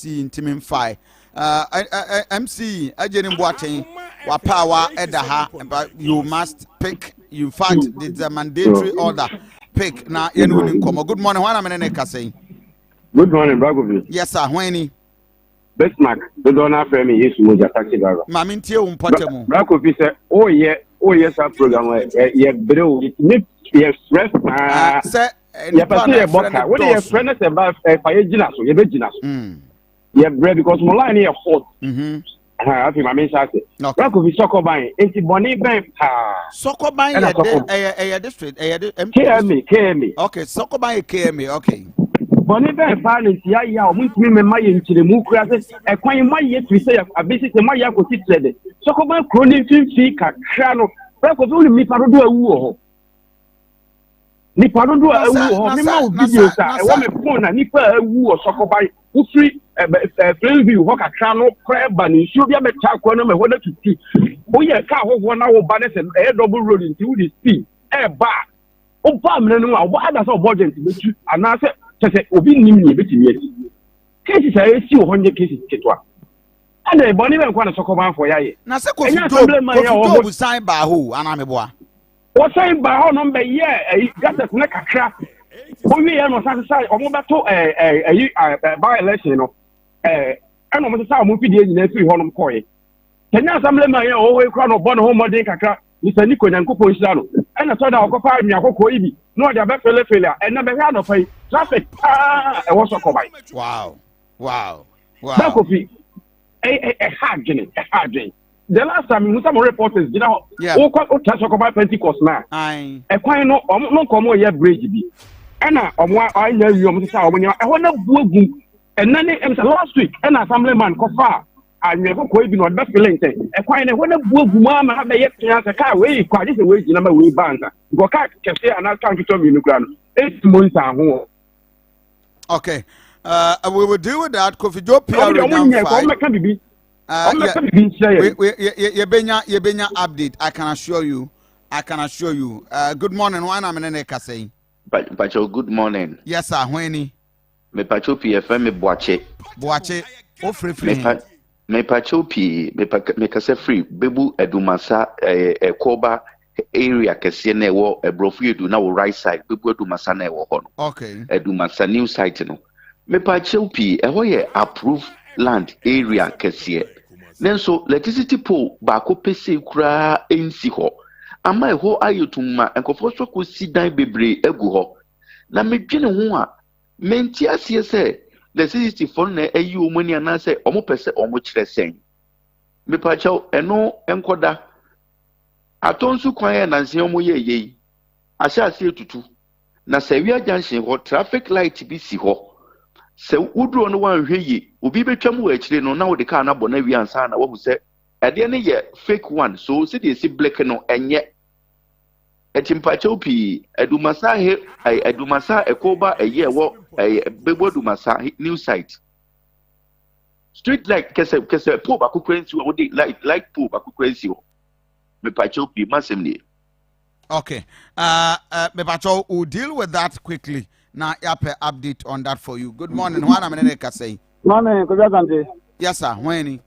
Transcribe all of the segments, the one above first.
intimate fire. MC Ajenim Boateng Wapawa Edaha, but you must pick. In fact, it's a mandatory order. Pick now. Good morning. What am I saying? Good morning, Bragovi. Yes, sir. When Bestmark, the donor family is Muja taxi driver. Mamintia Umpotemo. Bragovi said, oh, yes, our program, yeah, bro, it express. Sir, yeah, but say a boca. What are your friends about fire ginas or your veginas? Yeah, bread because Molani are hot. I think my main shot. Bragovi soccer buying, it's Bonnie Bank. Soccer buying a district, KME. Okay, soccer buying KME, okay. Bonnie Bank, parents, yeah, we my into the Mook classes, a coin my yet we say a visit to my Yako said. Soccer buying chronic fee, Crano, Bragovi only me for do a woo. Nipa do a woo, videos, I want a phone and Nipa woo or soccer buy, who free. Plainview, Hoka Crano, Crab, and should be a metal corner, whether to see. Oh, yeah, car 1 hour banners and air double road into the speed. Air bar. Oh, Pam, why does our budget to you? And I said, Obi Nimi, between cases I see 100 cases. And a bonnet and one soccer man for Yay. Now, Kofi signed by who? And I'm a boy. What signed by our number? Yeah, got the neck a crap. Only I was satisfied. I'm about to by election. I don't know how much in every home coy. Can you assemble my own crown of Bono Homo de Cacra? Mr. Nico and Copo Isano. And I thought I'll go find me a cocoibi. No, the best failure, and never had of a traffic. I was a combine. Wow. That could be a hard journey, The last time, some reporters, you know, all touch about Pentecost now. I quite no come yet bridge. And I know you when I want to. And then last week, an assemblyman Kofa, I never quite been on that feeling. A quite when a book mama have yet a car way, quite this way, number we banter. Go cat can say another country to me, 8 months are home. Okay, we will deal with that. Kofi Joe PR Yebenya update. I can assure you. Good morning. One I'm in a saying. But good morning. Yes, sir. When me pacho PFM me boache o free me pacho P me kase free bebu edumasa Koba area kese na ewo ebrofu edu na wo right side bebu edumasa na ewo ho no okay edumasa new site no me pacho P eho ye approved land area kese nenso electricity pole ba ko pese kura ensi ho ama eho ayotuma enkofo so ko sidan bebre egu ho na medwene ho a menti asie se the 64 na ayi omani ana se omo pese omo kire sen me pa chaw eno enkoda atonsu kwan ya nanse omo ye ahya asie tutu na se wi junction ho traffic light bi si ho se wuduro no wan hweye obi betwam wo akire no na wo de car na bona wi ansa na wo se ade ne ye fake one so se de si black no enye etimpacho pi edumasa he edumasa Koba eye wo bebo edumasa new site street light kese po ba kukwensi wo de light po ba kukwensi wo me pacho pi masem ni. Okay, me pacho will deal with that quickly. Now yape update on that for you. Good morning. One I'm in a say. Morning, Asante. Yes sir. When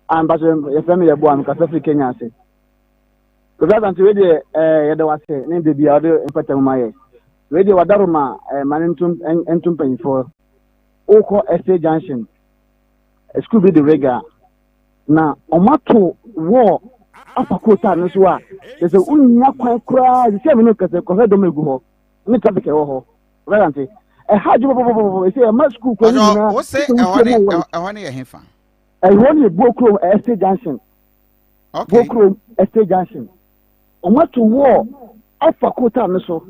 I'm Pastor your family boy I'm Kofi Kenya say. Because Asante we dey yeda wase ne de bia de empata my we dey wadaruma manentum entum penfo oko estate junction school be the rega na omato war apakota no so a say unya kwan kura say me no kase ko do megu ho ni traffic e ho Asante haju say ma school ko ni na what say ehone ye hefa ehone Bokro estate junction okay Bokro estate junction omato war apakota no so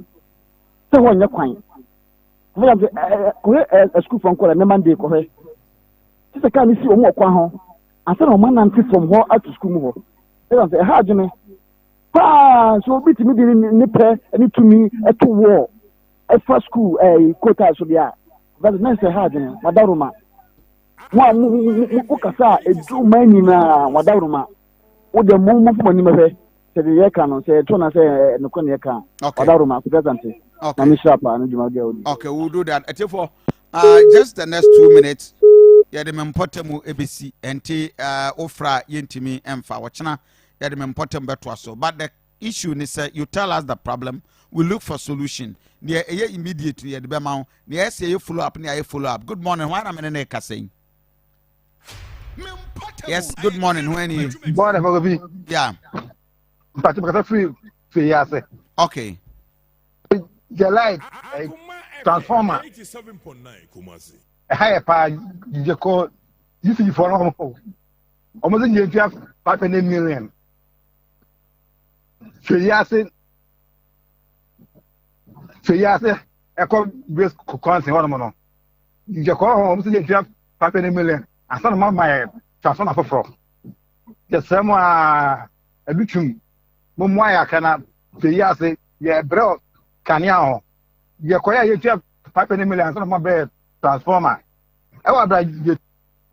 say ho nya kwan ko school from ko na Monday ko he say can see omo kwa ho asa no man nanti from ho at school mu ho say haju me so bit me ni pe ni tumi eto war for school quota so dia but na say haju wadaruma mo kasa edu mani na wadaruma wo de mo ni me fe say the year can say to na say no ko ne kan wadaruma Asante na mi sharp na juma ge odi. Okay, we'll do that. For just the next 2 minutes ya de mempotem ebesi enti ofra yentimi emfa wochena ya de mempotem beto so but the issue is you tell us the problem, we look for solution near immediately at the bema near say you follow up near follow up. Good morning, why am I saying? Yes, good morning. When you morning, yeah. Okay. The light transformer 87.9 Kumasi. Higher power you call you see for almost in your 5 million. So yes, I call this constant one. You call almost in your 5 million. I saw my transformer for fraud. The same a bitumen. Mumwaya cannot say yes, yeah, bro. Kanyao, you acquire your 5 million on my bed transformer. I want to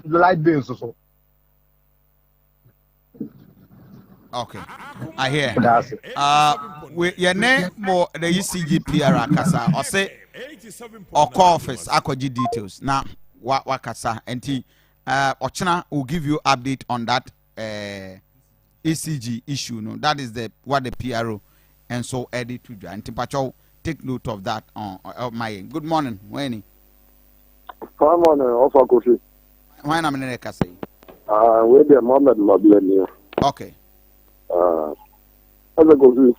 the light bills so. Okay, I hear. We your name more the ECGPR kasa or say or call office akwaji details. Now what kasa enti Ochina will give you update on that ECG issue. No, that is the what the PRO and so edit to and Timpacho take note of that on my end. Good morning, Winnie. Fine morning, also Kofi. When I'm in the Casay. With the moment, Mablen. Okay. As a Kofi,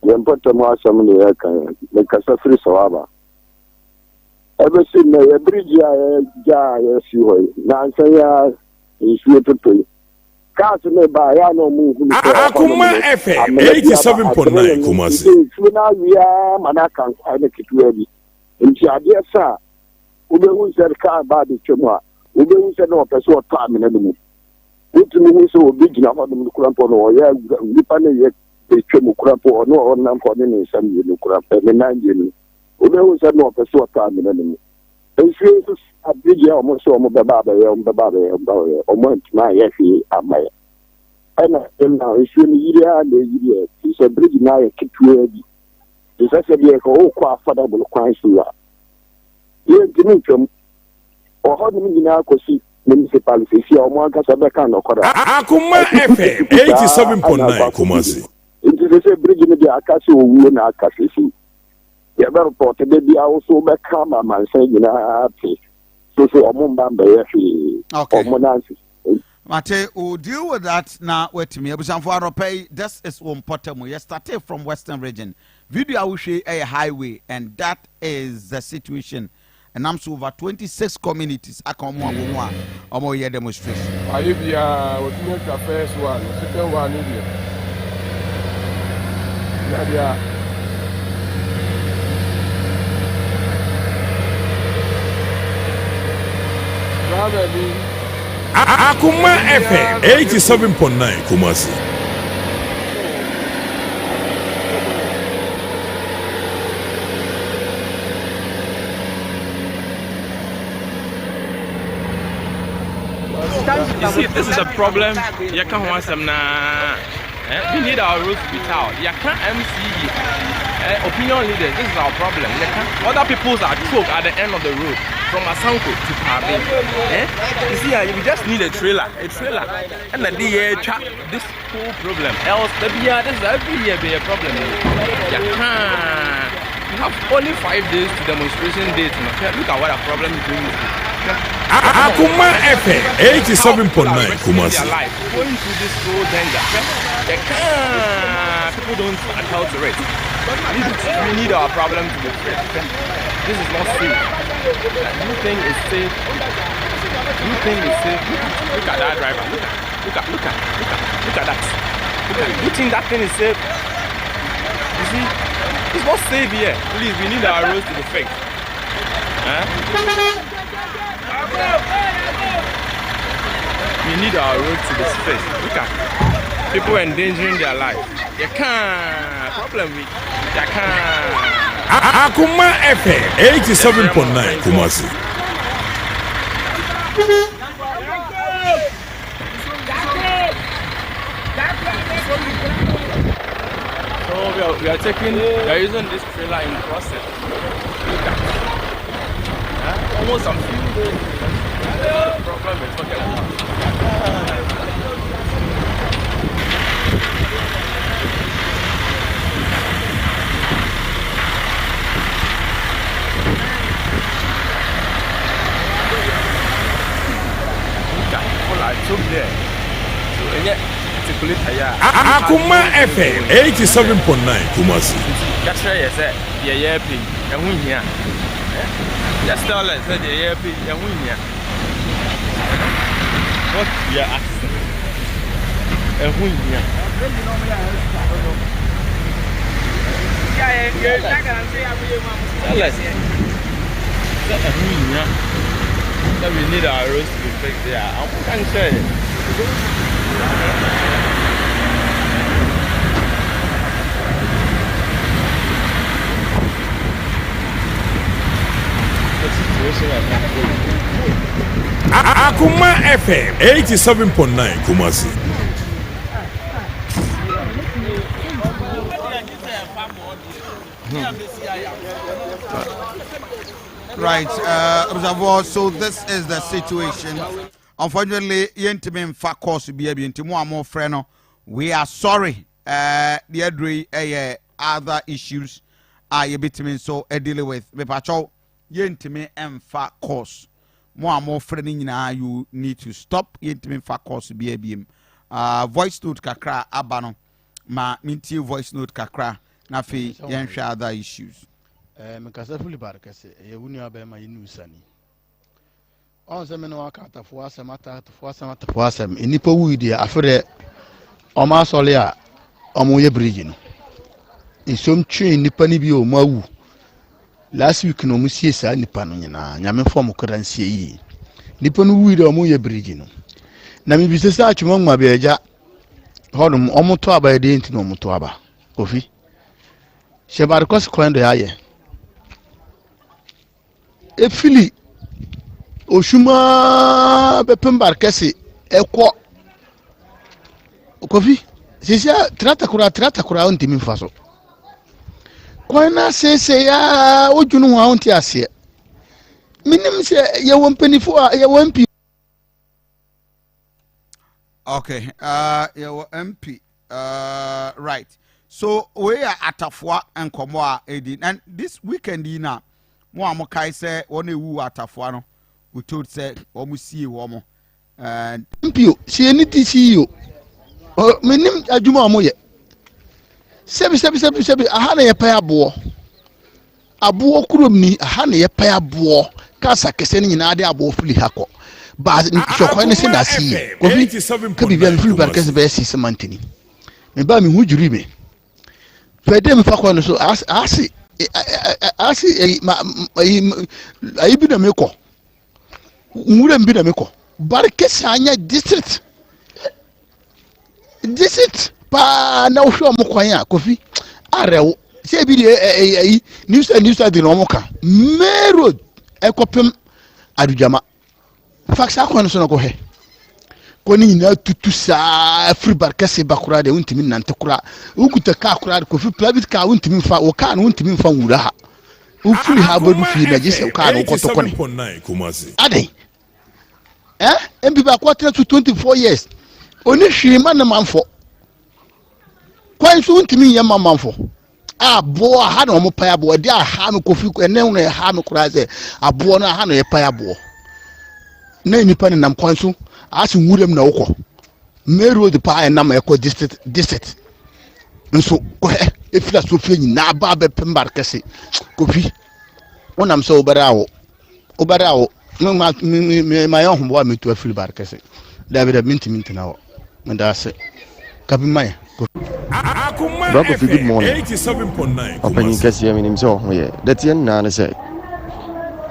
the put them out some in the air can make us a free Sawaba. Ever seen a bridge, yes, you are. Now, say, is you to pay. Akoma FM 87.9 Kumasi. Now we are Manakan and a Kitwedi. In Chadia, sir, Ube said car bad the Chuma, Ube said no person time in enemy. Which means so big enough on the Kurampo or yeah, Lipane yet the Chumu Kurampo or no on them for any some Kuramp and the 9 Ube said no person time in enemy. And she is a big almost so Baba, or month my Yafi at my. And now it's really the it's a bridge now a Kitwedi. It's actually a whole quite affordable crisis. Here, Dimitrum, or how do you now see municipality or one Casabacano? Akoma FM 87.9 Kumasi. It is a bridge in the Akasi or Woon Akasi. The other report, maybe I also become a man saying, so a Mumbamba, or Monansi. Mate, we'll deal with that now. Wait to me. This is one potamo. You started from Western region. Video I will show a highway, and that is the situation. And I'm so over 26 communities. Akoma Omo year demonstration. Ayibia, what you the first one, second one, India. Nadia. Akoma FM 87.9 Kumasi. You see, this is a problem. You can't want some we need our roads to be out. You can't MC opinion leaders. This is our problem. Other people's are choked at the end of the road from Asante to Kofi. You see, you just need a trailer, and the this whole problem. Else, this is every year be a problem. You can't. You have only 5 days to demonstration date. Look at what a problem is doing. Akoma FM 87.9 Kumasi. Going through this whole danger. They can't. People don't account to it. We need our problem to be fixed. This is not safe. You think it's safe? You think it's safe? Look at that driver. Look at that. You think that thing is safe? You see, it's not safe here. Please, we need our roads to be fixed. We need our roads to be fixed. Look at people endangering their life. You can't. Problem with you can't. Akoma FM 87.9 Kumasi. So we are using this trailer in process. Look at almost some few Akoma FM 87.9 Kumasi. Just say yes, yeah, and we here. Just tell us that yeah, and we here. What yeah, and we here. That we need our roads to be fixed there. I can't say it. Akoma FM 87.9 Kumasi. Right, so this is the situation. Unfortunately, yentimin fa course be more friend. We are sorry. The other issues are you bitumen so dealing with. Me pacho yentimin fa course. More friend you need to stop yentimin fa course be voice note kakra abano ma minti voice note kakra na fi yensha other issues. Mekasa fuli barkase yewuni abema yinu sani on se meno akata fuasa mata enipa wuidi afere o ma sole a o mo ye bridge no isom twe nipa ni bi o ma wu last week no mu sie sa nipa no nyina nyame fo kora nsie yi nipa no wuidi o mo ye bridge no na mi bi se sa atwuma nwa be agya hodum o mo to aba de enti no mo to aba Kofi shebar kos kwendo yaye efili oshuma bepembar kese ekwo Kofi sisia trata kura onti minfaso kwana sese ya ojunu wa onti ase minim se ye wompanifo ye wompi. Okay, your MP, right. So we are atafwa and komoa edi, and this weekend ina mo amokai say one wu atafwa no we told say omo see womo and MP see anything see you menim adwuma omo ye sebi aha na ye pa abo kurom ni aha na ye pa abo kasa kese ni nyina ade abo fili hako ba shokwa ne se da si Kofi ka bibia me fili barkese be si semantini me ba me hu juri me pede me fa kwa no so asi ayi bi na me ko nwura mbi na me ko barkese anya district pa na ohwe mo kwan a Kofi arewo se bi de news de no mo ka main road ekopem Aduanaba fax akwan so no ko he ko ni na tutu sa free barkese bakura de untimi nante kura ukuta ka kura Kofi private car untimi fa o ka no untimi fa nwura ha u free ha bodu fi na gese ka no ko to ko ni ade mb ba quarter to 24 years oni hwi ma na manfo kwan so untimi yema manfo abo ha na omo pa abo de ha me Kofi ene no ha me kura ze abo no ha no ye pa abo na nipa ne nam kwan so asi nwurem na wokọ mero de pa na ma eko district nso ko efila so fe nyina ba be pembar kese Kofi wonam so obarawo ma yon ho me to afili bar kese David minti na wo manda se kabi mai Kofi good morning 87.9 open kese ya minim so ho ye that yen na ne se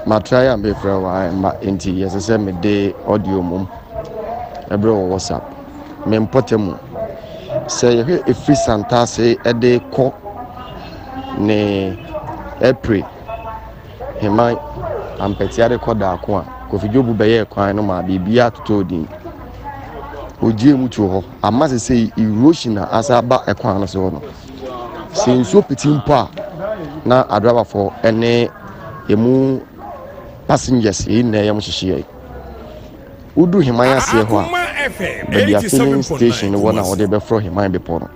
ma try am be fra wa ma enti yes se me de audio mum ebro WhatsApp me mpotemu se ye e free santa se e de ko ne April hemai ampetiare ko da ko a Kofi jobu be ye kwan no ma bibia tutodin oje mutu ho ama se erosion asaba ekwan no so no se nso pitimpo a na Aduanaba for ene emu passengers in na yam hihye udu himaya se ho a filling station no na ode be fro himaya be pono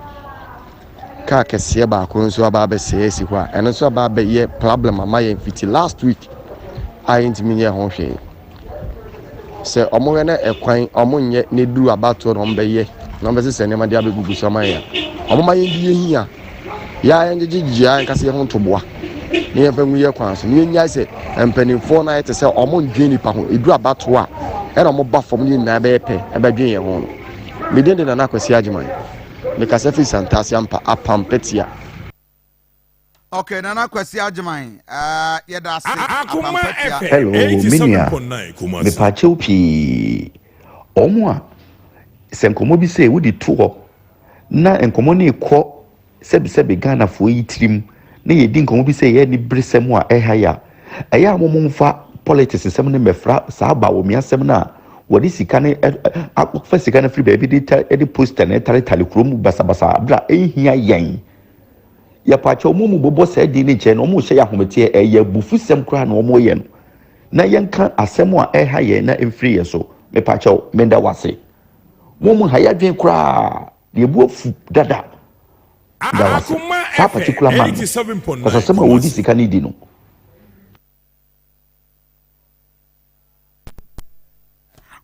car kese ba ko nso aba be se si ho a eno nso aba be ye problem amaye fiti last week I intimi ye ho hwe se omo na ekwan omo nye ne duru abato no mbe ye no mbe se ne ma dia be gugu so man ya omo ma ye die hia ya ye ngigija nkase ye ho toboa ne ye fa nwie kwan so ne nya se empanimfo na ye te se omo ndwe nipa ho eduru abato a era omo ba fom ni na be pe e ba dwen ye ho no me den de na kwasi agiman me kase fi santasi ampa apampetia. Okay, Nana Kwesi Ajiman. Yeda se apampetia. Hello, Minia. Me pache pi omo a se nkomo bi se wodi to ho na nkomo na ekọ sebe Ghana fo yitrim na yedi nkomo bi se ye ni bresem a eha ya eya amomfa politics sem ne mefra sa ba wo miasem na wodi sika ne akfa sika na free baby di poster na tale krom basabasa bra ehia yan ya pacha omumu bobo sa di ne che no mu hye ya homete ya bufu sem kra na omo ye no na yenka asem a eha ye na emfiri ye so me pacha menda wase mumu haya dwen kra de bufu dada Akoma that particular man because asem a wodi sika ne di no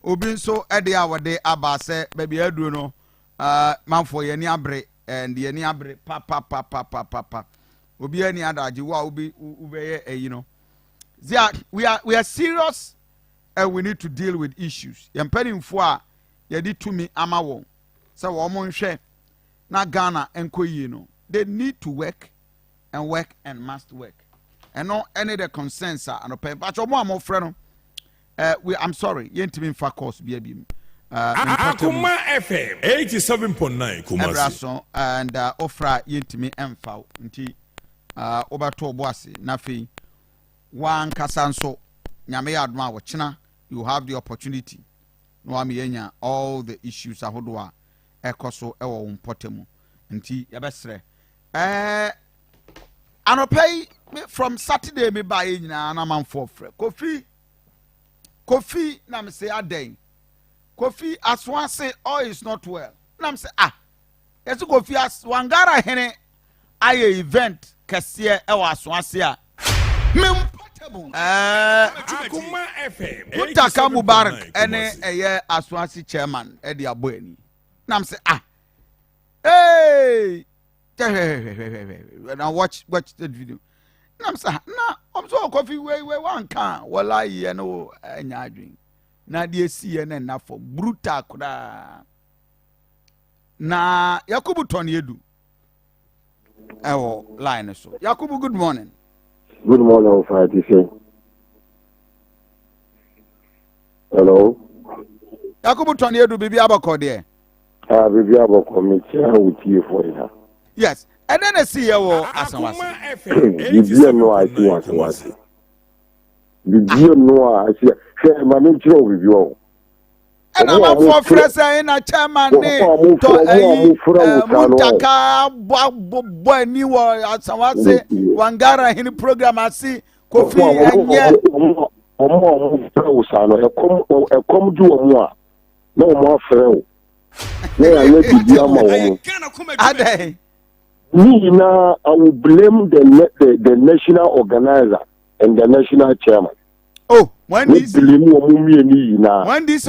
obi nso ede awode abase baby aduro no manfo ye ni abre and ye ni abre pa obi ani adaji wa obi ubeye you know we are serious and we need to deal with issues ye mpanimfo a ye di tumi ama won se wo mo nhwe na Ghana enkoyi no they need to work and must work and no any the consensus and pay but mo amofre no I'm sorry yentimi fa course bia bi Akoma FM 87.9 Kumasi and ofra yentimi emfa nti obato boase na fe wan kasanso nyame adoma wo chena you have the opportunity no am yenya all the issues ahodo a ekoso ewo mpotemu nti yabesre anopay from Saturday me buy nyina na manfo frɛ Kofi na me say aden Kofi aswase all is not well na me say yes Kofi as wangara hene aye event kese ewa aswase a memportable Akoma FM Mutaka Mubarak ene eye aswase chairman e de aboani na me say hey now watch the video na me say na so Kofi we one can wala ye no anya adwin na de esi na na for brutal kura na Yakubu Toniedu ewo line so Yakubu good morning Friday say hello Yakubu Toniedu bibi abako de bibi abako me tia wutie for ya yes and then I see you Asanwase bibi no I see Asanwase bibi no I see say ma me tiro bibi o and I'm for fresh na chairman ne to Mutaka boy ni wo Asanwase wangara hini program asi Kofi enye omo fere usano ekom du omo a na omo fere o na ya bibi ama wo ade me now I will blame the national organizer and the national chairman. Oh, when this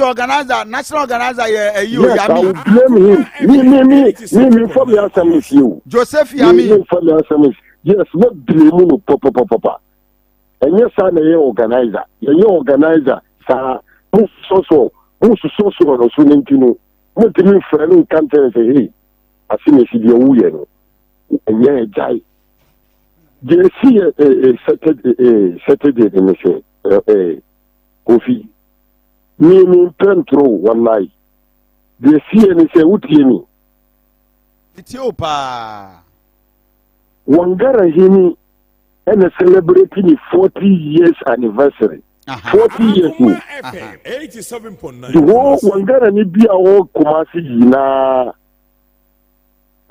organizer, national organizer, you, yes, I will blame him. Me, for me, answer me, you. Joseph Yami. For me, answer me. Yes, what blame you, papa. And yes, I'm a organizer. You're organizer, sir. Who's so, or so, you what do you friend come tell us, hey, I see me see the Uyen. And yeah, Jai. They see a Saturday in the show, Kofi. Me Pentro one night. They see and say, what do you mean? Ethiopia. Wangara Hini and celebrating the 40 years anniversary. 40 years old. 87.9. The whole Wangara Nibia all Kumasi na.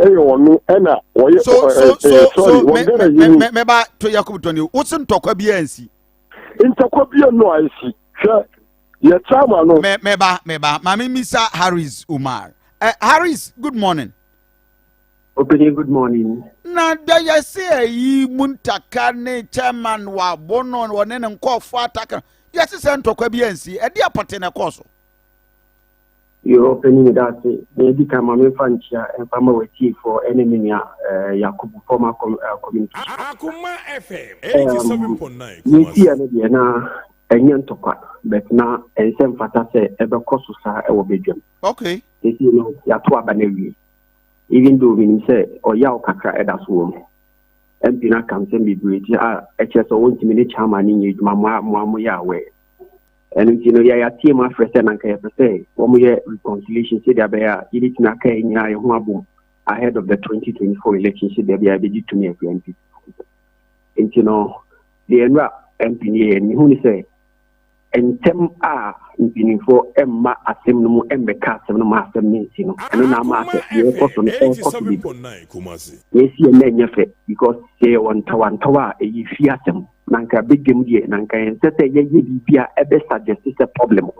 So me ba to Yakubu Tony. What's in talk about BNC? Intercopia no I see. Sure. Your chairman no. Meba. Mami Misa Harris Umar. Harris, good morning. Opening good morning. Na da ya say yi muntaka ne chairman wa bono wone ne nkofo ataka. Yes say ntokwa bi ansi. E dia pate na course. You opening that maybe come my fanchia and farmer with tea for enemy Yakubu former community. Akoma FM 87.9. You see na enyen tokwa but na ensem fata say ebe koso sa e wo bedwam. Okay. You know ya to abanewi. Even though we say or ya okakra edaso MP na kam say be great HSO won't me chairman ni mo ya we. And you know, ya team after and say, one year reconciliation said that you need to ahead of the 2024 election, said that they did to me a MP. And you know, the MP and who say, and tem are in for Emma Assembly Embeka, no master means, you know, and then I'm at the person. Yes, you may because they want Tawantawa, a fiasem. Nanka big game die nanka ensese ye bibia ebe suggest is a problem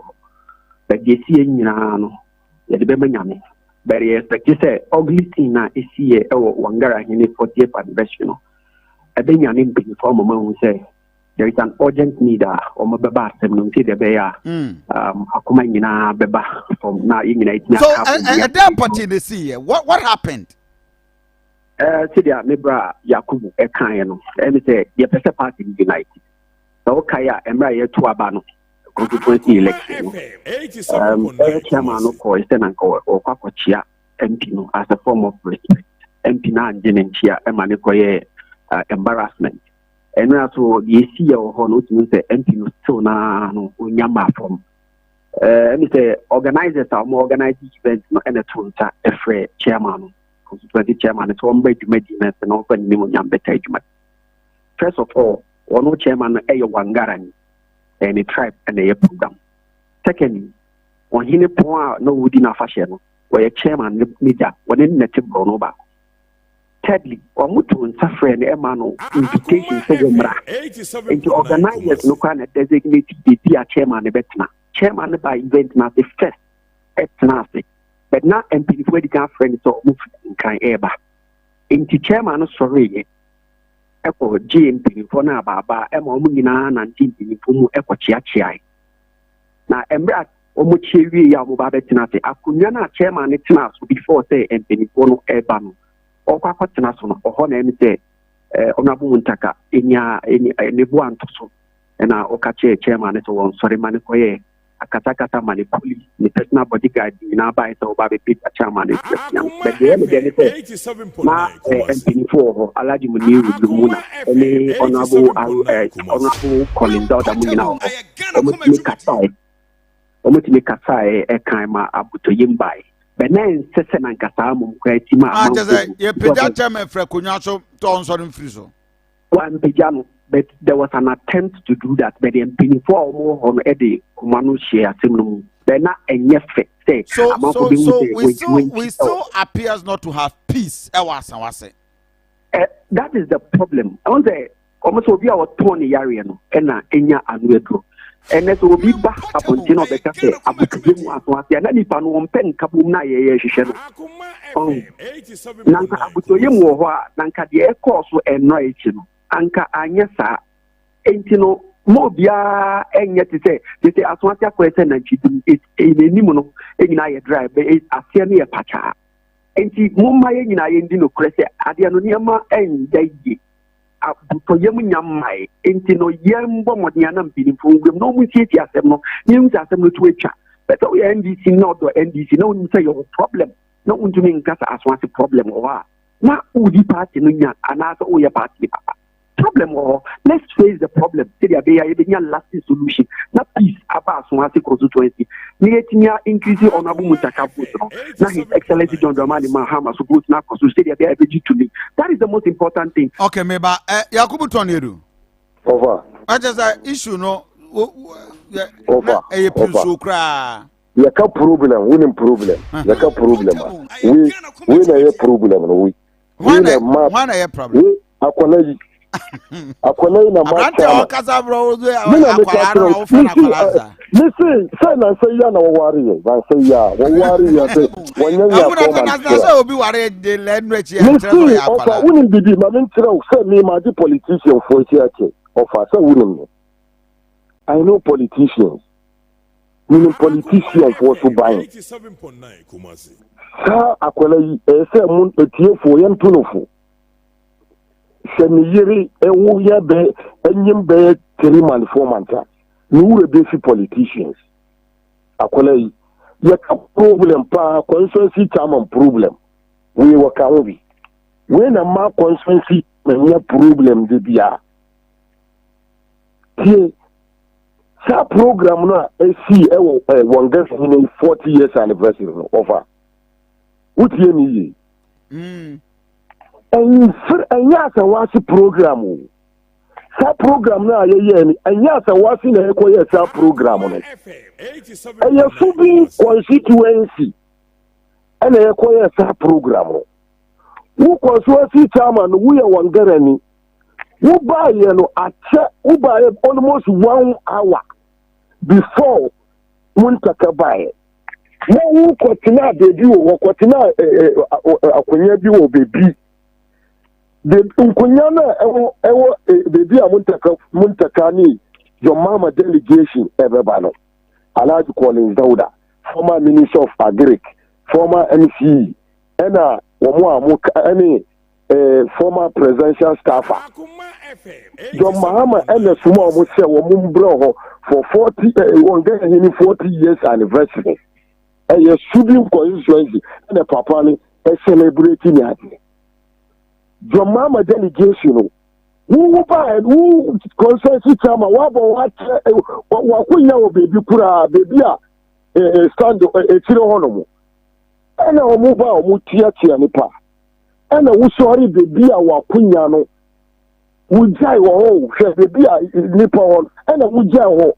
but they see nyina no ye de be manyame but you expect say ugly thing na esi e wangara hini 40th anniversary no ebe nyane mpini for mama who say there is an urgent need o mo beba asem no nti de be ya akoma nyina beba from na nyina itina so at that party they see what happened. Sidia Mibra Yakubu Ekan no say the person party united. So Kaya Emra ye to abano constituency election. Chairman no call Senanko or Kwakochia MP no as a form of respect. MP na Jenenchia Emanikoye embarrassment. And also the see or honor to say MP no so na no unyama from say organizers are more organized events no and a tool a free chairman. Constituency chairman, it's one way to make and open Nimonian Betagement. First of all, one chairman a Wangaran and a tribe and a program. Secondly, on him point no within a fashion where a chairman media when in native Bronoba. Thirdly, or Mutu and Safra and Emano invitation to organizers no kind of designated the chairman Betna. Chairman by event now the first at Nasi. But now MP for the friends or move in kind ever. Into chairman sorry. Echo GMP for now Baba Emomina and Timpi Pumu Echo Chiachi. Now Embra Omuchi Yamubabetinate, Akunyana chairman it's now before say MP Pono Ebano or Quacotanasona or Honor say Onabuntaka in ya in Nebuan Toso and our Okache chairman is one sorry Manikoye. Akatakata manipuli the personal bodyguard in our by so baby a chairman is but the end na MP4 alaji muni lumuna any honorable Colin Dauda Munina omutimi kasai e kan ma abuto yimbai but then sese na nkasa mum kwa tima just ye peja chairman fra konwa so ton so mfiri so one pejano. But there was an attempt to do that, but the MP4 more on Eddie Kumanu share similar. They're not a effect. So we still appears not to have peace. That is the problem. I want to say almost will be our Tony Yariano and Enya and Retro. And as will be back upon Tino Becate, Abukimu as one, and any pan one pen Kabuna Yeshan. Nanka Abutoyemu, Nanka the air course and Noichin. Anka anyasa entino mo bia enye te aswati akwese na chidum enenimu no enyina ye drive be asia ne ye pacha enti mo ma ye nyina ye ndi no krese ade no niama endaye abuto yem nyamai entino yembo modia na mpinifo ngwem no mu tieti asem no nyem asem no to atwa but we NDC no do NDC no you say your problem no untumi nkasa aswati problem wa na udi party no nya anasa o ye party papa problem or let's face the problem. Say there be a lasting solution. Not peace about Swati constituency. Nigeria increasing honorable Mutaka vote. Now His Excellency John Dramani Mahama supposed now to say there be a to me. That is the most important thing. Okay, meba Yakubu Toniru. Over. I just issue no. Over. A problem. Yaka problem, winning problem. Yaka problem. We na ye problem. We one a problem. Akwalaji Akwala na ma Abrante o kasa bro do akwala na o fe na akwala sa. Listen, say na say ya na worry ya. Na say ya, worry ya say wonya ya for man. Amuna kasa obi ware de lenu echi e tre so ya akwala. Ofa woni bibi ma men tire o say me ma di politician for here ke. Ofa say woni. I know politicians. Meaning politicians for to buy. 87.9 Kumasi. Sa akwala yi say mun etie fo yan tunofo. Se ni yiri ewu ya be enyim be 3 man 4 man ta. Ni wure be fi politicians. Akwala yi ya ka problem pa constituency chairman problem. We waka obi. When a ma constituency me problem de bia. Tie sa program na AC one get 40 years anniversary no offer. Utie ni yi. Anya sa wasi program o. Sa program na ayeye ni anya sa wasi na ekoye sa program no. Aya subi constituency. Ana ekoye sa program no. Wo constituency chairman wo ye wangarani. Wo ba ye no ache wo ba ye almost 1 hour before muntaka bae. Wo kwatina baby wo kwatina akonya bi wo baby. The Unkunyana ewo baby a muntaka ni your mama delegation ebebano. Alaji Collins Dauda, former Minister of Agric, former MC, ena any former presidential staffer. Your mama ena sumo mo se wo mumbro for 40 years anniversary. Eye shooting constituency ena papa ni celebrating it. Your mama delegation who buy who consensus chama wa kunya o baby kura baby stand etiro hono ana o mu ba o mu tia nipa ana wo sorry baby a wa kunya no wo jai wo hwe baby a nipa ho ana wo jai ho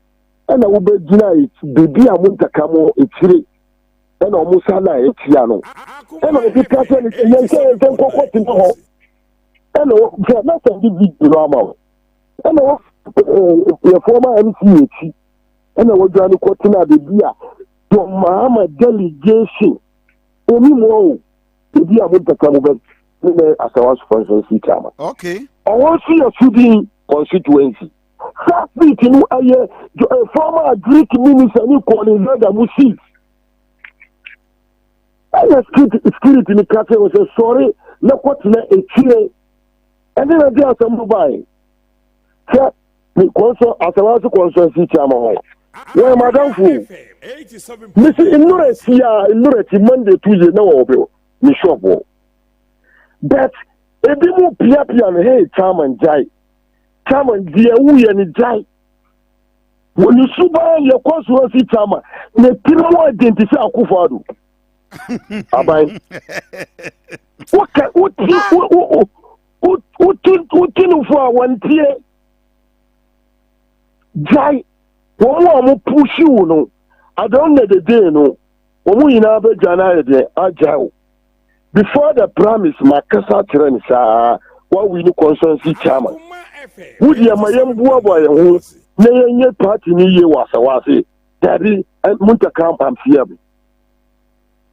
ana wo be gina baby a muntaka mo etire ana o mu sala etia no ana o bi ka tell yense kokko tin ho. Hello, not a big drama. Hello, your former MCH. Hello, what Johnny Cotina de Bia. Your mama delegation. Any more. To be able to come over as I was constituency chairman. Okay. I want to see a shooting constituency. That meeting, a former Greek minister, who called him the Musis. I was security in the cafe was sorry. Look what's in a chair. And then I did some mobile. The console as a was a constituency chairman. Where Madame Fu, Mr. Inureti Monday, Tuesday, no, Mishopo. But a bit more Piapi and hey, Chairman Jai. Chairman, dear, we and Jai. When you super your constituency chairman, the people identify Akufadu. Abai. What for one tier? Jai, one push you no. I don't know the day no. We in Abe Jana de Ajao. Before the promise, my Casa Trensa, what we know constituency chairman. Would you my young boy who nay party ni ye was a wasi, Daddy and Muntakam and Fiabi.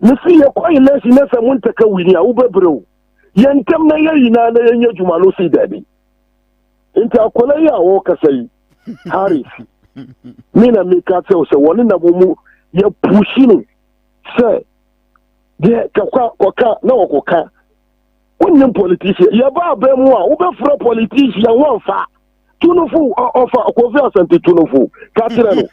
You see, you're quite less in a Muntaka winning a Uber bro. Yantam na ye ina na yenye jumalo si daddy. Inta akola ya woka say Harris. Mina meka say o se woni na bomu ye pushing say de koka na okoka. Wonnim politician ye ba ba mu a wo be fro politician won fa. Tunufu ofa Kofi Asante tunufu ka tire no.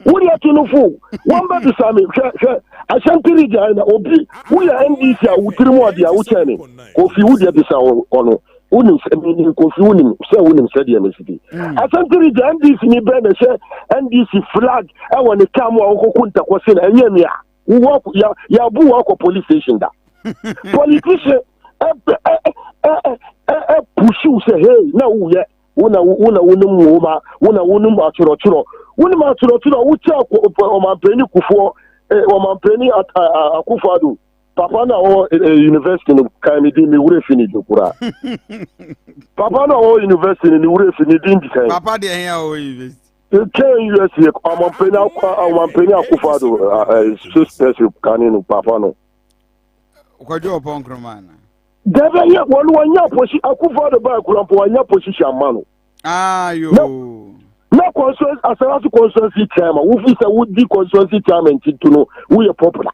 Wo ya tunufu won ba bisame hwe Asante region na obi wo ya NDC a wutiri mu ade a wo chane Kofi wo de bisa ono unim Kofi unim se unim se de mesidi Asante region NDC ni be na se NDC flag e woni kam a okokunta kwose na enye me a wo ya bu wo ko police station da politician pushu say hey na wo ye una unim ma una unim achuro unim achuro wo cha o ma peni kufo o ma peni Akufadu Papa na o university no kan mi di mi wure fini dokura. Papa na o university ni wure fini di ndi kan. Papa de here o university. Can USA amampeni akufado sisters kaninu papa no. Kwajo opon kromana. Debe ye wanya posi akufado ba kurampo wanya position mano. Ah yo. Na consensus asarasu consensus chairman. Wo fi say wo di consensus chairman tituno wo ye popular.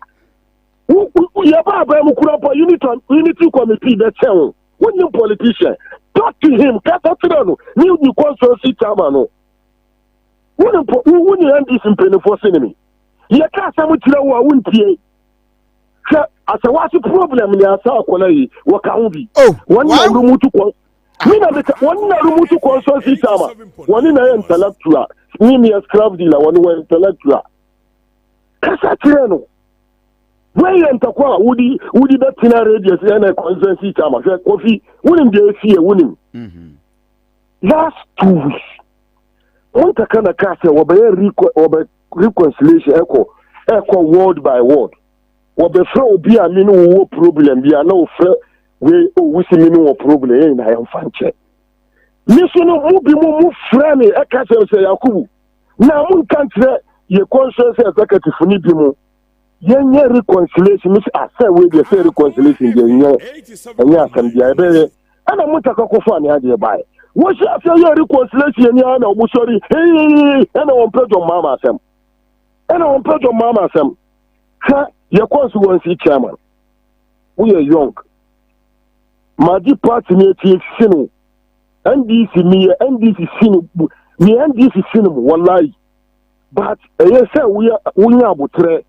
Ye ba mu kurampo unity committee the chairman. When you politician talk to him kata tirano ni consensus chairman no. Wouldn't end this in penny for cinema. You can't say what you wouldn't be. As a what's the problem in the Asako, what can be? Oh, one room to call. One room to consult Sitama. One in an intellectual. Me a scrap dealer, one intellectual. Casatriano. Where you enter, would that Tina radius and a consult Sitama? Kofi, wouldn't they see a winning? Last 2 weeks. One kind of cast over reconciliation echo word by word. What the flow be a minimum problem, be a no way we see minimum problem in I am fancy. Listen, who be more friendly, a cat say Yaku. Now, one can't say your conscience executive for Nibimu. Yen reconciliation, Miss I say, we the say reconciliation, and yes, and the idea. And I'm not a coffee idea by. What after your reconciliation, I'm sorry. Hey, and I want to your mama Sam. And I want to your mama Sam. Your constituency chairman. We are young. My party is sin. NDC me, NDC sin. Me NDC sin. Wallahi. But yes, sir, we are butre.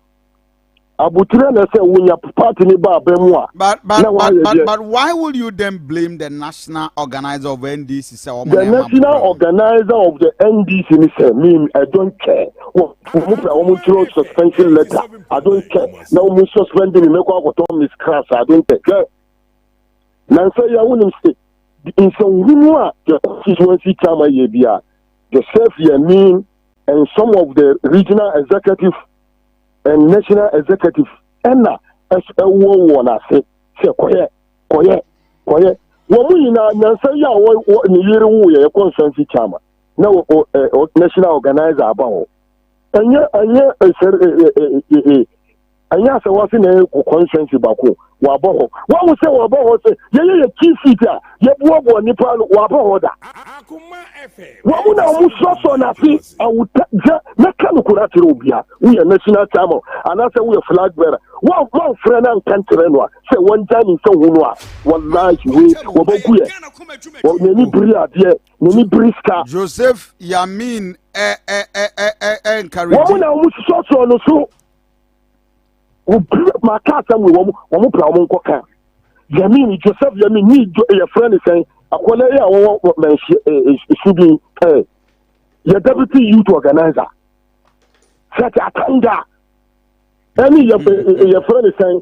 Abutre say we are party ni ba bemwa. But why would you then blame the national organizer of NDC? The national organizer of the NDC say me I don't care. Throw suspension letter. I don't care. Now we suspend me make what on Miss Crass. I don't care. Now say ya wouldn't say in some rumor the constituency chairman yebia the self Ennin and some of the regional executive and national executive and as a war I say quiet. When we now say ya what in year we a constituency chairman. No national organizer about. And yes, I was in a conscience Baku, Waboho. What was say Waboho? Say, yeah, key feature, yet Wabo Nipal Wabohoda. What would I also on a fee? I would not come to Kurubia. We are national chamo, and I say we are flag bearer. One friend and country, say one time in Songhua, one night we Wabokuya. What many Bria, dear, many Briska. Joseph Yamin, encourage. What would I also on the show? My cat and we won't play on coca. Yamin, Joseph Yamin, need your friend is saying, I want should be your deputy youth organizer. Such a tanga. Any your friend is saying,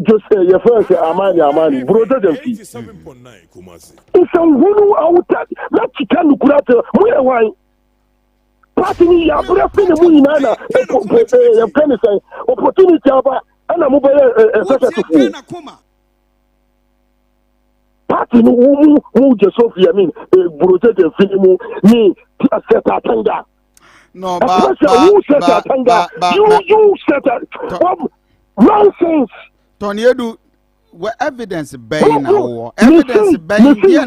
just your friend say, Amani, brother, them. It's a who out that you can look at why. Party ya breathing the moon nana opportunity aba ana mo executive party no mu Joseph Yamin project film ni set atanga no you set nonsense Tony Edu we evidence bang now evidence bang here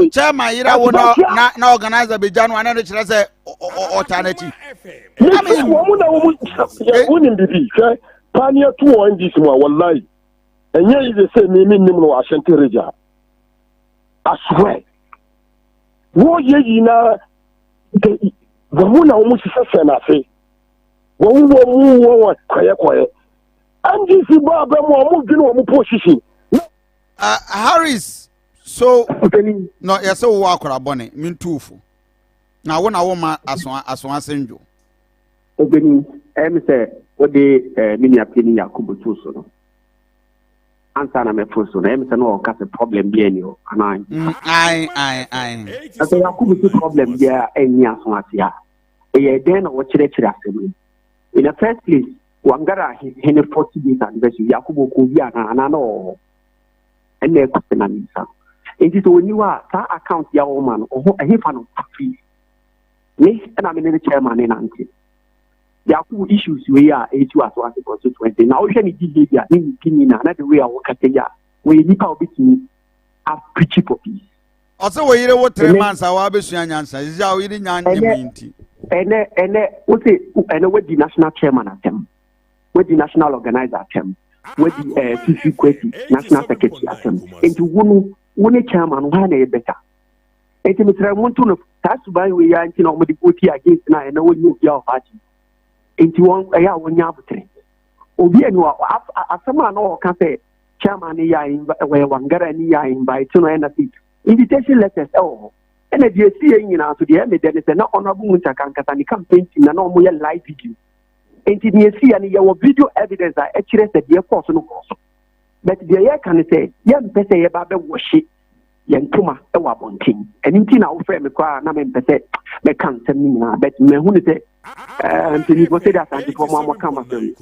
chairman irawo na organizer be janu ana chere say alternative I mean woman bibi pioneer to on this one wallahi enye is say me nim no Asante reja I swear wo ye na the woman almost say na say wo kwaye and this is more position. Harris, so no, yes, so walk or a bonnet, mean twofu. Now, when I want my as one send Opening, say, what they mini opinion Yakubu Tuso. Answer my first one, no cast a problem being you, and I. As a Yakubu problem, yeah, and yes, yeah. Then what should I in the first place? Wangara hene 40 days anniversary Yakubu Kovia na no ene kwena nisa enti so oni wa sa account ya wo man oho ehefa no free ni na me ne chairman ni nanti Yakubu issues we are etu aso as constituency na o hwe ni behavior ni pini na the way I work at ya we nipa obitini a preach for peace also we yire wo 3 months awa besua nyansa is ya we yire nyanti ene we say ene we the national chairman atem we the national organizer atem we the CC national secretary atem enti wonu chairman wa na better enti mitra muntu no tasu ban we ya enti na omodi poti against na ene wonu obi a party enti won ya wonya abutre obi enu asema na o ka say chairman ya we wangara ni ya invite no ena sit invitation letters ena die sie nyina so de me de na honorable Muntaka nkata ni campaign team na no mo ya live video enti die sie ni ya wo video evidence a ekire se de course no course but de ya kan say ya mpese ya ba be wohye ya ntuma e wa bontin eni nti na wo frɛ me kwa na me mpese me kan sem ni na but me hu ni say Anthony go say that Asante for mama come asem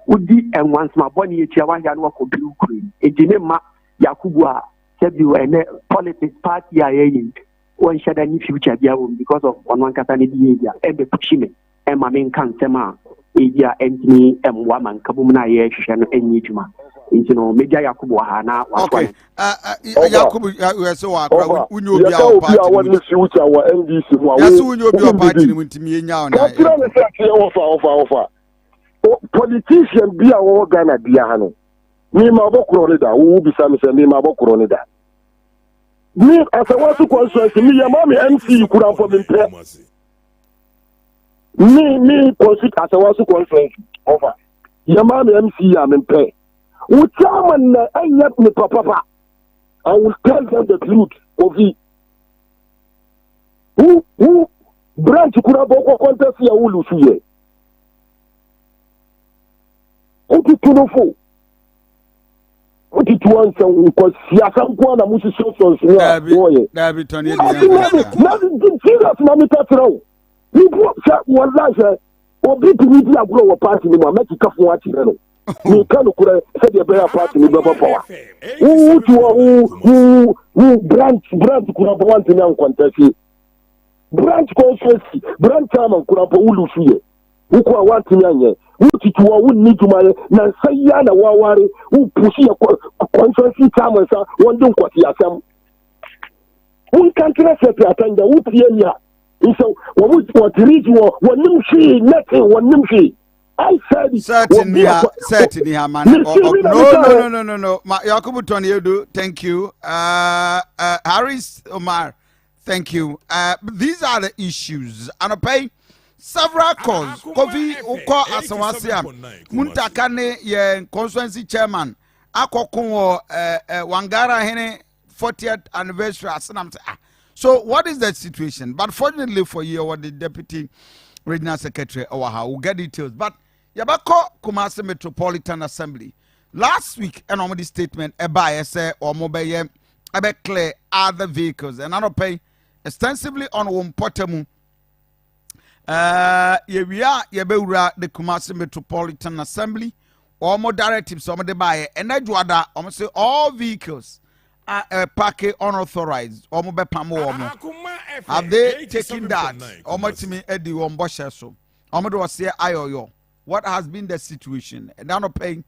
udi enwans ma boni etia wa ya no ko bi ukru enti ne ma Yakubu a sabi we ne politics party a yin one shada ni future bia wo because of one kata ne behavior e be push me e ma men kan sema e dia Anthony emwa man kabum na ye hwehwe no enyi djuma enti no media Yakubu ha na wa okay Yakubu we so wa kra unyo bia o party ya won future wa NDC wa ya so unyo bia o party ni ntimi enya o na kira ne say ofa politician bia wo Ghana bia ha no mi ma bokoro ne da wo bisa me say mi ma bokoro ne da me asawasu constituency me ya mami MC kura for me pre me constitute asawasu constituency over ya mami MC ya me pre wo chairman na anya me papa I will tell them the truth of it who branch kura boko contest ya wulu suye oti tunofo oti tuansa ko siasa nko na musi so oye David Tony na serious na mi tatrao ni bo sa wallahi obi bi agro wo party ni mo ameti kafo wa tire no ni kan kura se de be party ni be power who branch kura bo want ni contest branch conference branch chairman kura bo ulu suye uko want ni anye utituwa wunni jumaye na sayya na waware pushi ya conference chairman sa wondon kwati asam kantira se atanda utiya so what reach wonnim shi nothing wonnim shi I said certainly man no Yakubu Tony Edu thank you Harris Omar thank you these are the issues and pay several calls Kofi uko asawasiam Muntaka ne ye constituency chairman akokon Wangara hene 40th anniversary asanam so what is the situation but fortunately for you what the deputy regional secretary owaha will get details but yabako Kumasi Metropolitan Assembly last week an omedi statement eba say or mobile ebe clear other vehicles and I don't pay extensively on Wompotemu yebewura the Kumasi Metropolitan Assembly or more directives some de buy and Aduanaba almost say all vehicles are parked unauthorized or mobile pamo have they taken that or much me Eddie Wombosha so Omodo was say ayoyo what has been the situation and now paying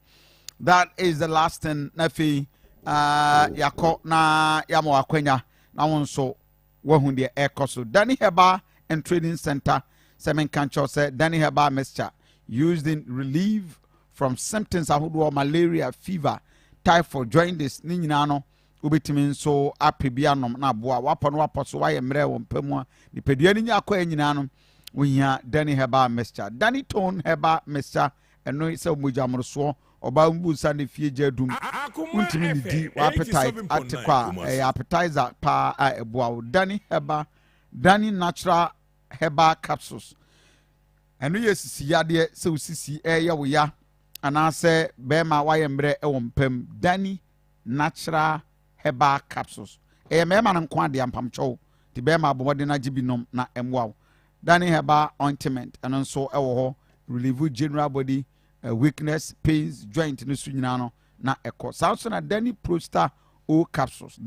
that is the last thing nafi yako na yamo akwenya na wonso wahun de ekoso Danny Heba and Training Center Semen Kancho said Danny Heba mixture used in relief from symptoms of malaria, fever, typhoid, jaundice, ninyano, ubitimin so apibianom na boa wapon waposo wa yemre wompemwa ni peduani nya kwa nyinano wohia Danny Heba mixture Danny Tone Heba mixture eno se omoja mroso oba mbusa ne fie jadum untimi ni di appetite atekwa appetizer pa eboa Danny Heba Danny Natural Heba capsules eno yesisi yade se usisi ye wo ya anase bema wayemre ewompem Danny Natural Heba capsules mema na nkwa de ampamcho ti bema abomode na gibinom na emwa Danny Heba ointment eno nso ewo ho relieve general body weakness, pains, joint no so nyina no na ekọ sanso na Danny Prostate O capsules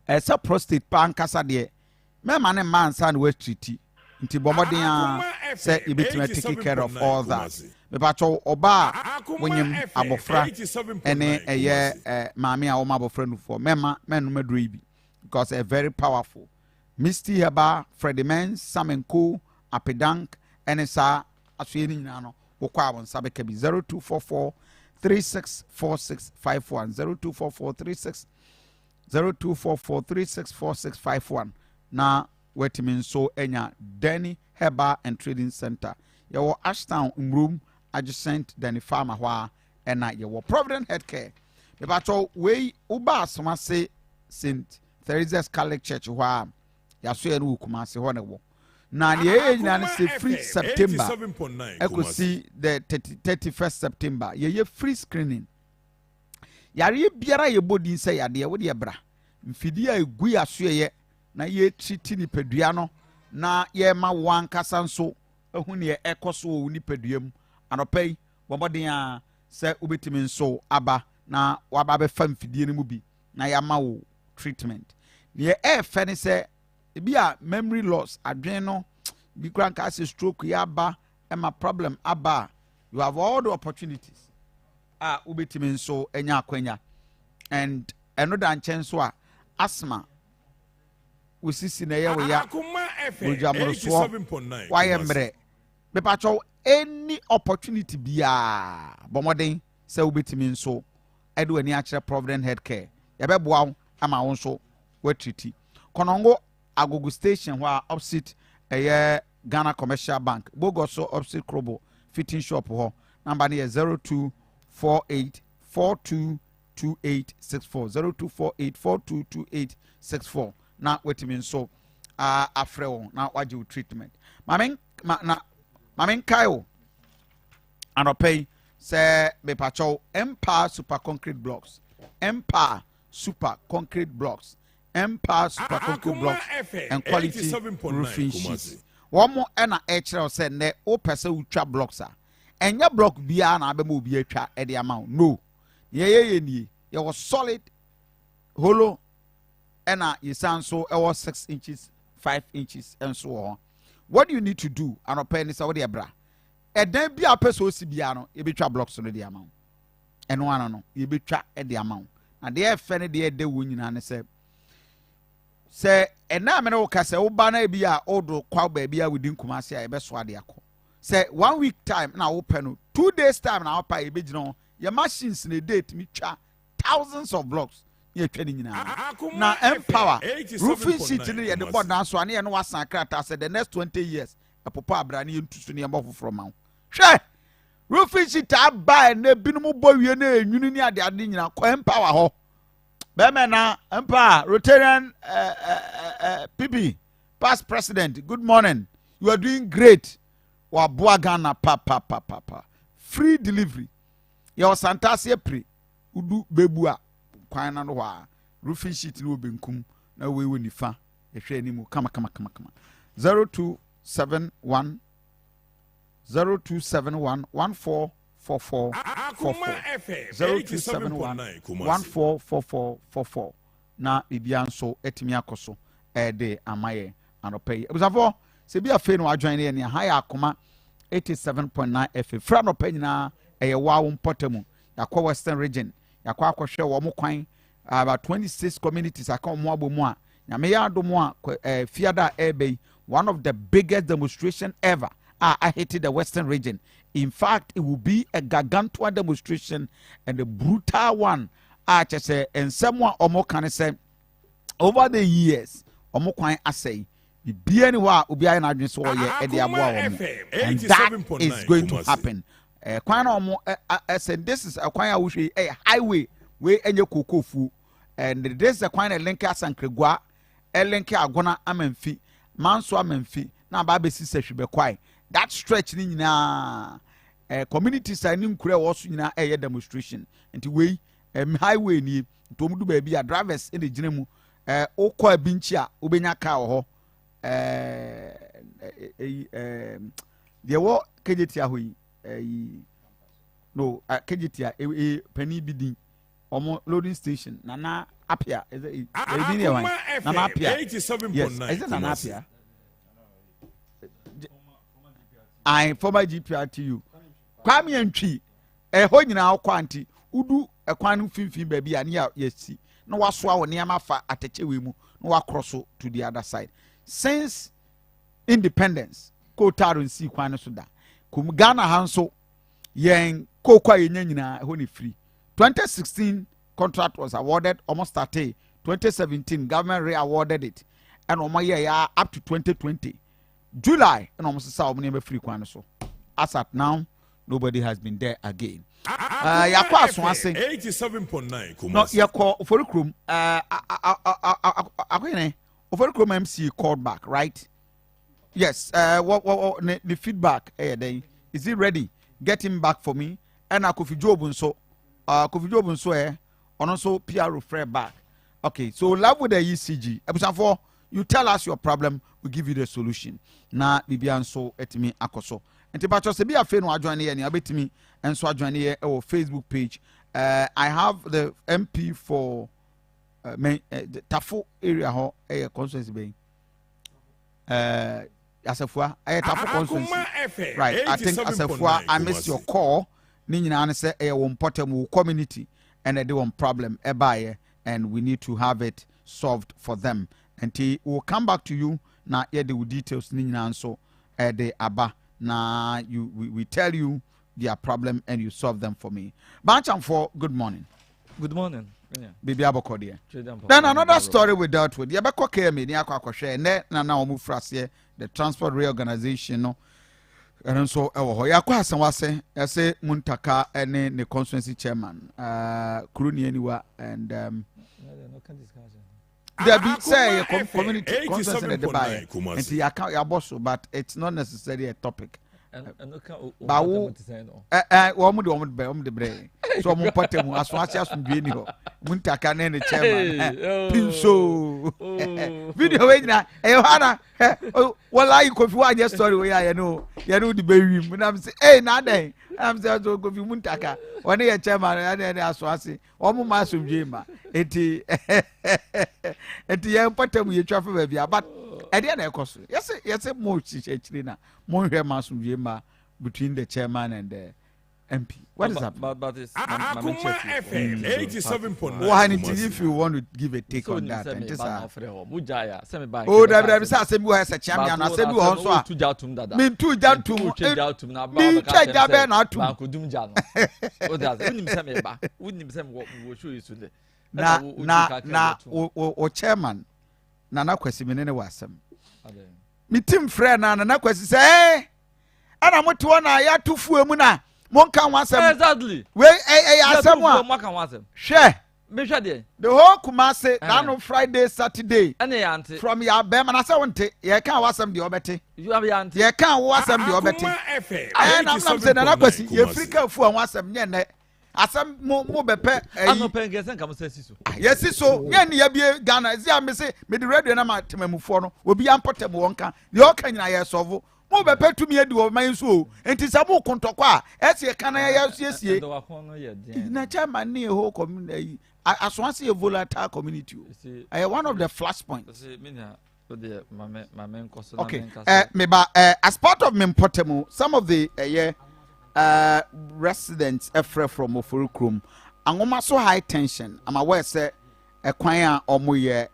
esa prostate pa nkasa de me ma ne man san we treat nti bomoden a say you betima take care of all that me pa cho oba wonyem abofra ene eye maami a wo ma abofra no for mema menu medro ibi because a very powerful Misty Heba, Freddie Mens, Samenko, Apedank, NSA, Aswini Nano, Wokwa, Sabekabi 0244 364651 0244 364651. Now, wait mean so enya Danny Heba and Trading Center. Your Ashtown room adjacent Danny Farmer Hwa and your Provident Healthcare. About way Uba Soma say St. Theresa's Catholic Church Hwa. Yaso enu Kumasi honewo na ye nyina say free September eko see the 31st September ye free screening yare biara ye bodi say yade wo de bra mfidi a egu yaso ye na ye treat ni pedua no na ye ma wan kasa nso ehu ne ekoso wo ni pedua mu anopai boboden a say obetimi nso aba na waba be fa mfidi ni mu bi na ya ma wo treatment ye fe ne say bia memory loss adwen no bi kran ka say stroke ya ba ema problem aba you have all the opportunities ubetimi nso enya akwanya and another nchen a asthma usisi na ye we ya ojamroso why mre be pacho any opportunity bia bomoden say ubetimi nso edo ani a kire Provident Healthcare ya be boa ama won so we treat konongo Agogo Station where opposite Ghana Commercial Bank. Bogoso opposite Krobo fitting shop ho. Number is 0248 422864 0248 Now wait a minute so afrewo now what you treatment. Mamen Kyle and pay say be pacho Empire Super Concrete Blocks. Empire Super Concrete Blocks. Empire Super Concrete Blocks and quality roofing sheets. One more ena HL said ne o pese utwa blocks are. And your block bia na abemu bi atwa e the amount. No. Ye ni. It was solid hollow ena you sound so it was 6 inches, 5 inches and so on. What do you need to do? Ano pen is away bra. E den bia pese o si bia no e betwa blocks no the amount. And one no e betwa e the amount. And the fene de wo nyina ne say say ena me no ka say wo ba na bia odo kwa ba bia within Kumasi a e be so ade akọ. Say 1 week time na wo pe no 2 days time na wo pa e be gino your machines na date me twa thousands of blocks ye twa ni nyina na Empower roofing sheet ni ye de board na so ane ye no wasan krata say the next 20 years e popo abra na ye ntusu ne ye mbofo from am hwe roofing sheet aba na binum bo wie na enwunu ni ade ade nyina ko Empower ho Bemena Empower Rotarian PB past president, good morning. You are doing great. Wabua Ghana pa. Free delivery. Your Santase pre udu bebua kwana no wa roofing sheet no benkum na we woni fa ehwe ni mu kama 0271 1444 0271 144444 na bibia nso etimi akoso de amaye anopai abusafo se bia fe no adwan ne ha ya Akoma 87.9 FM fra no pa nyina eye wawo mpotamu yakwa Western region yakwa akohwe wo mo kwan about 26 communities akomo abomu a nyame ya adomu a fiada ebe one of the biggest demonstration ever I hated the Western region. In fact, it will be a gargantuan demonstration and a brutal one. I just say, and someone omo can say, over the years, omo kwan asay, be anywhere ubi ay na adwin so ye e de aboa omo, and that is going to happen. Kwan omo said this is a kwan a highway we enye kokofu, and this is a kwan link asankregwa, link agona amemfi, manso amemfi, na ba be sise hwebe kwai. That stretch ni nyina communities are nim kure wo so nyina demonstration nti we highway ni to mudu ba bia drivers in the gina mu okọ abinchi a obenya ka ho There were KJT hui no KJT penny bidding omo loading station nana apia is it nana apia yes is it nana apia I former GPRTU kwame antwi ho nyina akwanti udu ekwan finfin baabi ani ya yesi na waso a woni amafa atechewe mu na wakroso to the other side since independence ko taro nsi kwan so da kum Ghana hanso yen kokwa yenya nyina ho ni free 2016 contract was awarded almost 30 2017 government re-awarded it and ya up to 2020 July and almost sa omo free kwan so as at now nobody has been there again. Yakwa so ase 87.9 no yakwa oforikrom akwene oforikrom MC called back, right? Yes, what the feedback then is he ready? Get him back for me. And Kofi Jobun so on also PR refer back. Okay, so love with the ECG. Episode 4, you tell us your problem, we give you the solution. Na bibian so etimi akoso. Enti pacho se bia fe no adwane ye ne abetimi enso adwane ye our Facebook page. I have the MP for the Tafo area ho constituency be. Asafua Tafo constituency. Right, I think Asafua I missed your call. Ni nyina ne se wo important community and they one problem and we need to have it solved for them. And we'll come back to you na the details ni nyina so de aba na we tell you their problem and you solve them for me. Bancham for good morning. Good morning. Yeah. Baby aboko there. Then another story we dealt with. Yabeko KM ni akwa share ne na omu frase the transport reorganization no. And so yakwa asan wase say Muntaka ene ne constituency chairman Kuruni anywhere and there be say community constituency at the buy and you account your boss but it's not necessarily a topic. But wo mo de bre so mo patem aso asum dwe ho Muntaka ne ne chairman pinso video we na hana wala yi Kofi wa je story we ya no the baby na am say na den am say so Kofi Muntaka one ye chairman ne aso ase o mo ma asum dwe ma enti ye patem ye twa fa ba bia but e dey na ekoso yes mo chichiri na mo hwe ma asum dwe ma between the chairman and the MP. What is that? But it's FM 87.9. Why if you want to give a take on that? And this Oh, that say we has a champion. I said we also two jatum dada. Me two jatum na ba. Me check jabe na atu. Ba ko dum ja no. O da say unim say me ba. Unim say wo show you today. Na o chairman na kwesi me ne wasam. Me team friend na kwesi say ana moto na ya tufu emu na monka wasem exactly we asem a monka wasem share me hwe de the whole Kumasi na no Friday Saturday ene ya ante from ya be na say wonte ye kan wasem de obete you have ya ante ye kan wasem de obete na say na kwasi ye frika fu an wasem nye ne asem mo bepe ano pengesen kam say siso yes so nye ne ya bie Ghana zia me say me the radio na ma temamufo no obi ampotem wonka de o kan nyina ye solve mo be petumi edi o man so enti sa mo kontokwa ese kana ya siesie na chairman ne ho community asonse a volatile community one of the flashpoints okay as part of Mempotemu some of the residents from Oforikrom angoma so high tension I'm aware say Ekwan omoye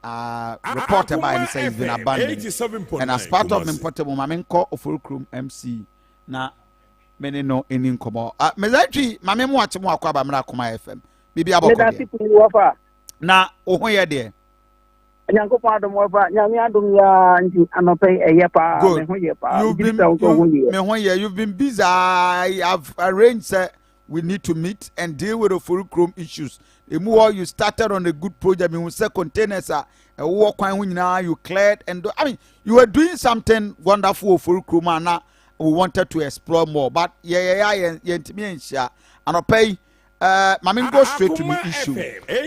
reported by and says been abandoned and as part of Mempotemu mamenko Oforikrom MC na mene no Ennin komo mezachi mame mu ache mu akwa ba mra Akoma FM bibi aboko na ohoye de Nyankopon adom ofa nyame adom ya nti anope eyepa me hoye pa you've been busy. I have arranged we need to meet and deal with the Oforikrom issues. You started on a good project. We say containers walk now you cleared and you were doing something wonderful for Oforikrom and we wanted to explore more. But and I pay Mamin go straight to me issue.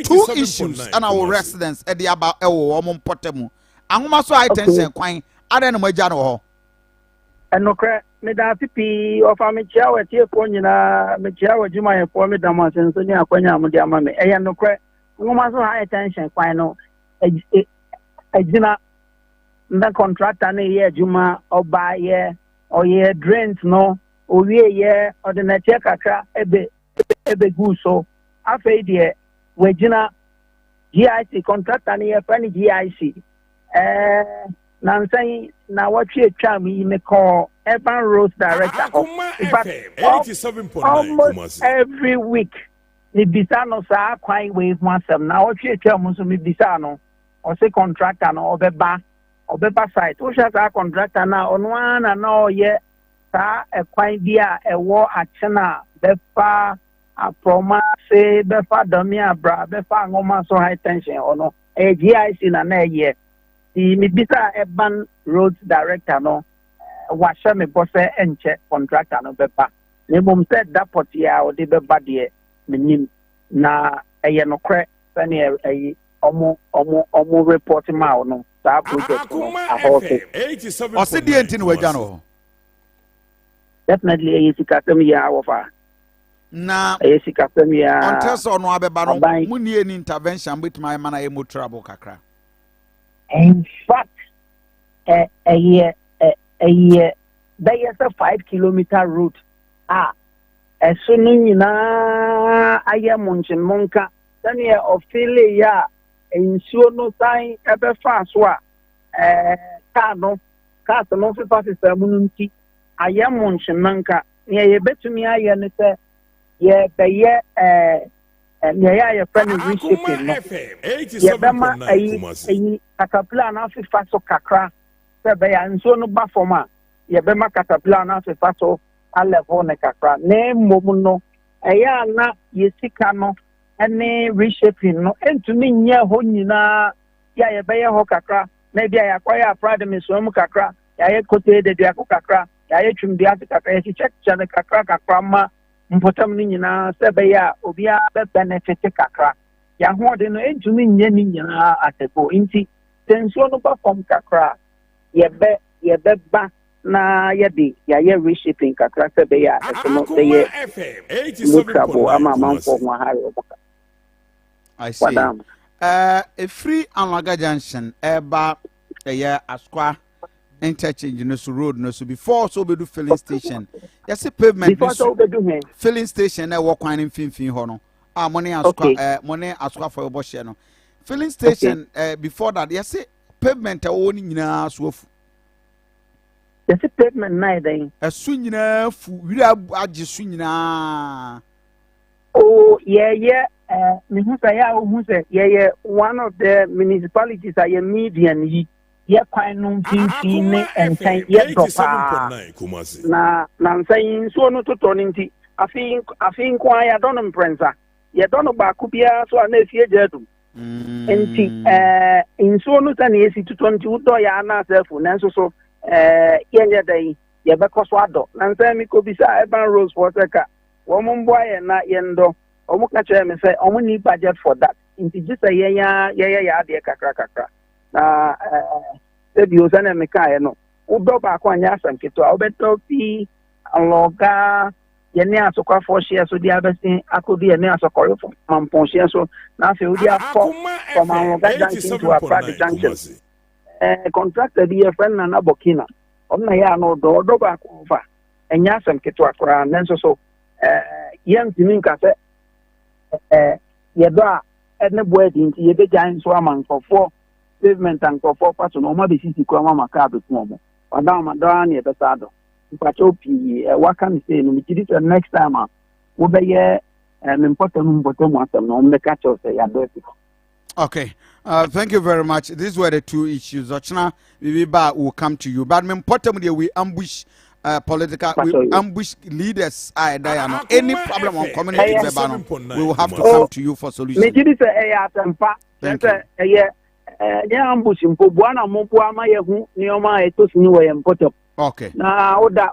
Two issues and our residents at the about Potemu. And so I tension quine. I don't know my enokre me da pipi ofa me chia we tie fo nyina me chia we juma ye fo me da ma senso ni akwanya mo de ama me eya nokre ngoma so high tension kwan no ejina na contractor na ye juma oba ye oye drains no owie ye ordinary kakra ebe guso afei de wejina GIC contractor na ye fan GIC na nsɛn na wɔtwe atwa me me call urban roads director but 87.9 every week me bisa no saa kwan we hu asɛm na wɔtwe atwa mu so me bisa no ɔse contractor no ɔbɛba site wo hwɛ saa contractor na ɔno ana na ɔyɛ saa ɛkwan bi a ɛwɔ akyena bɛfa aproma se bɛfa dɔme abra bɛfa ngoma so high tension ɔno GIC na ɛyɛ me bisa urban roads director no washa me boss enche contractor no beba ne mum said that pot ya o de beba de menim na eye no kre sane eye omo report ma no sa project no ahote 87. Ose die enti no wagya no definitely eye sikasem ya wofa na eye sikasem ya until so no abeba no muni any intervention betuma ma na e mo trouble kakra. In fact, a 5 kilometer route. As soon as I am munching monka, then you Ophelia, and so no sign ever fast. Cano, no passes a munti. I am munching monka. Near bet to me, I am yeah, your friend is reshaping. Yabama cataplan na faso kakra sebe ya nso no ba forma yabema cataplan na faso level ne kakra na mom no eya na yesika no ene reshaping no entumi nya ho nyina ya yebeye ho kakra na bia ya kwaya pride me so mu kakra ya ye kote de dia kakra ya ye twumbia kakra ya check chane kakra ma mpotam ni nyina sebe ya obia be benefit kakra ya ho de no entumi nya ni nyina ateko inti tension no perform kakra yebe ba na yedi ya ye reshaping kakra sebe ya no be ye mutrabo ama manfo ho ha yo. I see. A free Anlaga Junction eba Askwa interchange no so road no so before so be do filling station. Yes, pavement before so be do here. Filling station e work kwan mfimfin ho no. Money Askwa money Askwa for your share no. Filling station before that yes pavement e woni nyina so afu. Yes pavement na then. Asu nyina fu wi agisu nyina. Oh yeah. Me who say yeah, one of the municipalities are a median ye quite no fee and time yet na saying so no to turn into I think why I don't know prensa ye don't know back kubia so an if ye jedu in so no tan yes to 20 do ya na self so ye day ye be koswado na say me ko bisa urban roads for seka wo mo boy na yendo omu ka chere me say omu need budget for that inti just say ya de kakra na ebi osana me kai no udo ba kwa nya Asante to obeto pi aloga ye ne asokwa for share so dia besin akodi ye ne asokwa for mampon share so na fe odi afọ from aloga junction to Aprade junction contractor bi friend na Burkina na ya no do ba kwa fa enya Asante to akora nenso so ye ntimi nka se yeba ene boedi nti yebe jan so amankofo pavement ankofo pato no ma be sisi kwa mama ka be ko mo oda ma da na yebe sado mpacho pi waka ni say no mi kidi the next time wo be ye me mpoto mu asem no me ka cho say ya do it. Okay, thank you very much. These were the two issues. Ochna Bibiba will come to you, but me mpoto mu we ambush political ambush leaders any problem on community we will have to come to you for solution. Me did say atempa say ambush mpo buana mpo ama yehu nioma etosini we mpoto. Okay. Na oda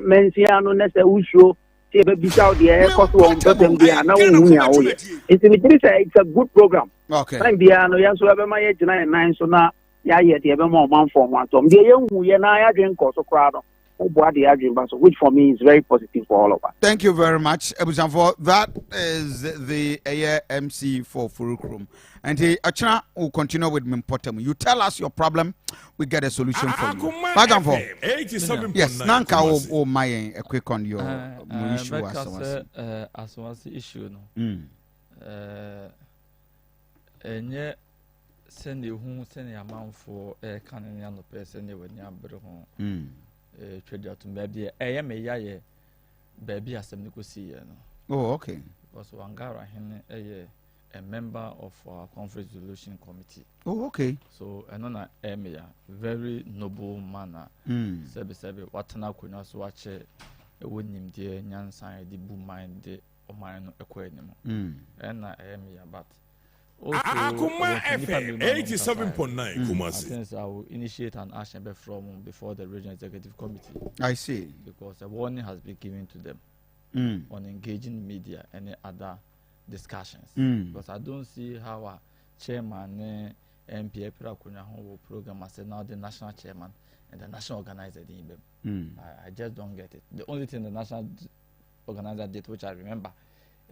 mensiano na say usho say be bisa de e koso won totem dia na wu ya wo ye. It's a good program. Okay. Time dia no yanso be ma ye gina nine so na ya ye de be ma omanfo wantom de ye hu ye na ya dwen koso kra no which for me is very positive for all of us. Thank you very much, Ebusanfo. That is the MC for Furukrum. And Achana will continue with Mimpotem. You tell us your problem, we get a solution for you. Back and forth. Yes, Nanka or my a quick on your issue as was the issue. And yet, send you who send a amount for a cannon person, they would never home. Trade out to maybe a yaye baby as some see. Oh, okay. Was Wangara a member of our conference resolution committee. Oh, okay. So another emir, very noble manner. Sebi watana kuna so watch a winning dear nyansan the boom mind the omano equanimo. And emir but Akoma FM 87.9 Kumasi. I will initiate an action from before the regional executive committee. I see. Because a warning has been given to them on engaging media and other discussions. Because I don't see how a chairman MP will program as now the national chairman and the national organizer in them. I just don't get it. The only thing the national organizer did, which I remember,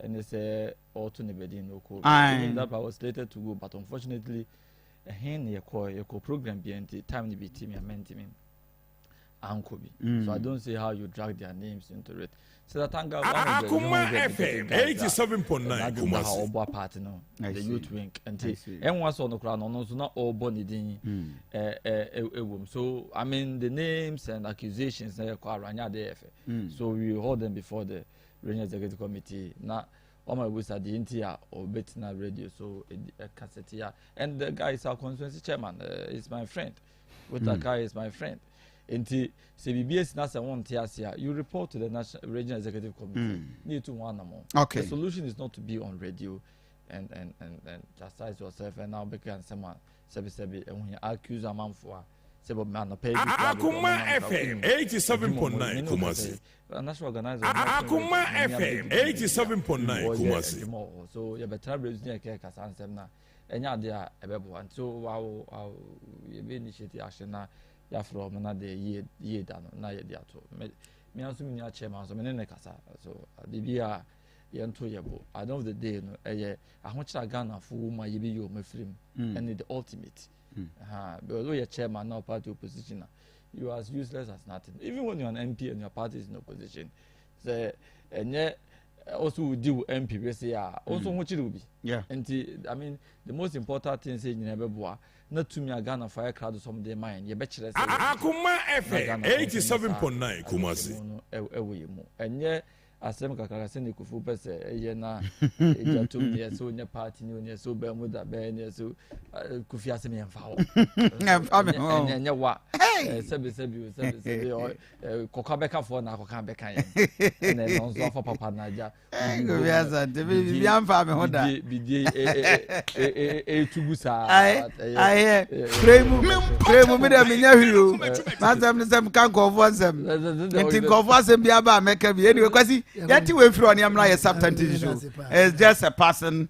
and they say all to nobody no call. That I was slated to go, but unfortunately, a hen your program BNT time to be team and Ankobi. So I don't see how you drag their names into it. So that Akoma FM 87.9 Kumasi party no the youth wing and was on the crown no so not all born in so I mean the names and accusations they are there. So we hold them before the regional executive committee now. All my wishes at the India or Betina radio, so a cassette here. And the guy is our constituency chairman, is my friend. With that guy is my friend. And CBBS Nasa one TSA, you report to the National Regional Executive Committee. Need to one more. Okay. The solution is not to be on radio and chastise yourself and now become someone sebi and when you accuse a man for Akoma FM 87.9 Kumasi. National organizer. Akoma FM 87.9 Kumasi. So you better raise near Keka Sansemna. And ya there a bebo and so wow you be initiated action now. Ya from another year done na ye there to me assuming your chairman so many kasa so the yanto yebo at the end of the day no I want to Ghana for my yibi you my film and the ultimate. But although you're chairman, now party opposition, you are as useless as nothing. Even when you're an MP and your party is in opposition, and yet also we deal with MP. We say, also what you will be. Yeah. And I mean, the most important thing is you never boy. Not to me, a gun of fire crowd of some of their mind. You bet you Akoma FM 87.9 Kumasi. And yet. Asem kakara send Kofi pese na ejatum ne so nya party ne so be mu da be ne so Kofi asem yemfa ho nya wa sebi koka beka fo na koka beka yen ne no so for papa na ja Kofi Asante bi yemfa me ho da bi tubusa aye premu me da me nya hiro masem ne sem kan Kofi asem enti Kofi asem bi aba meka bi anyway kwasi yeti we free on yamna substantive issue. It's just a person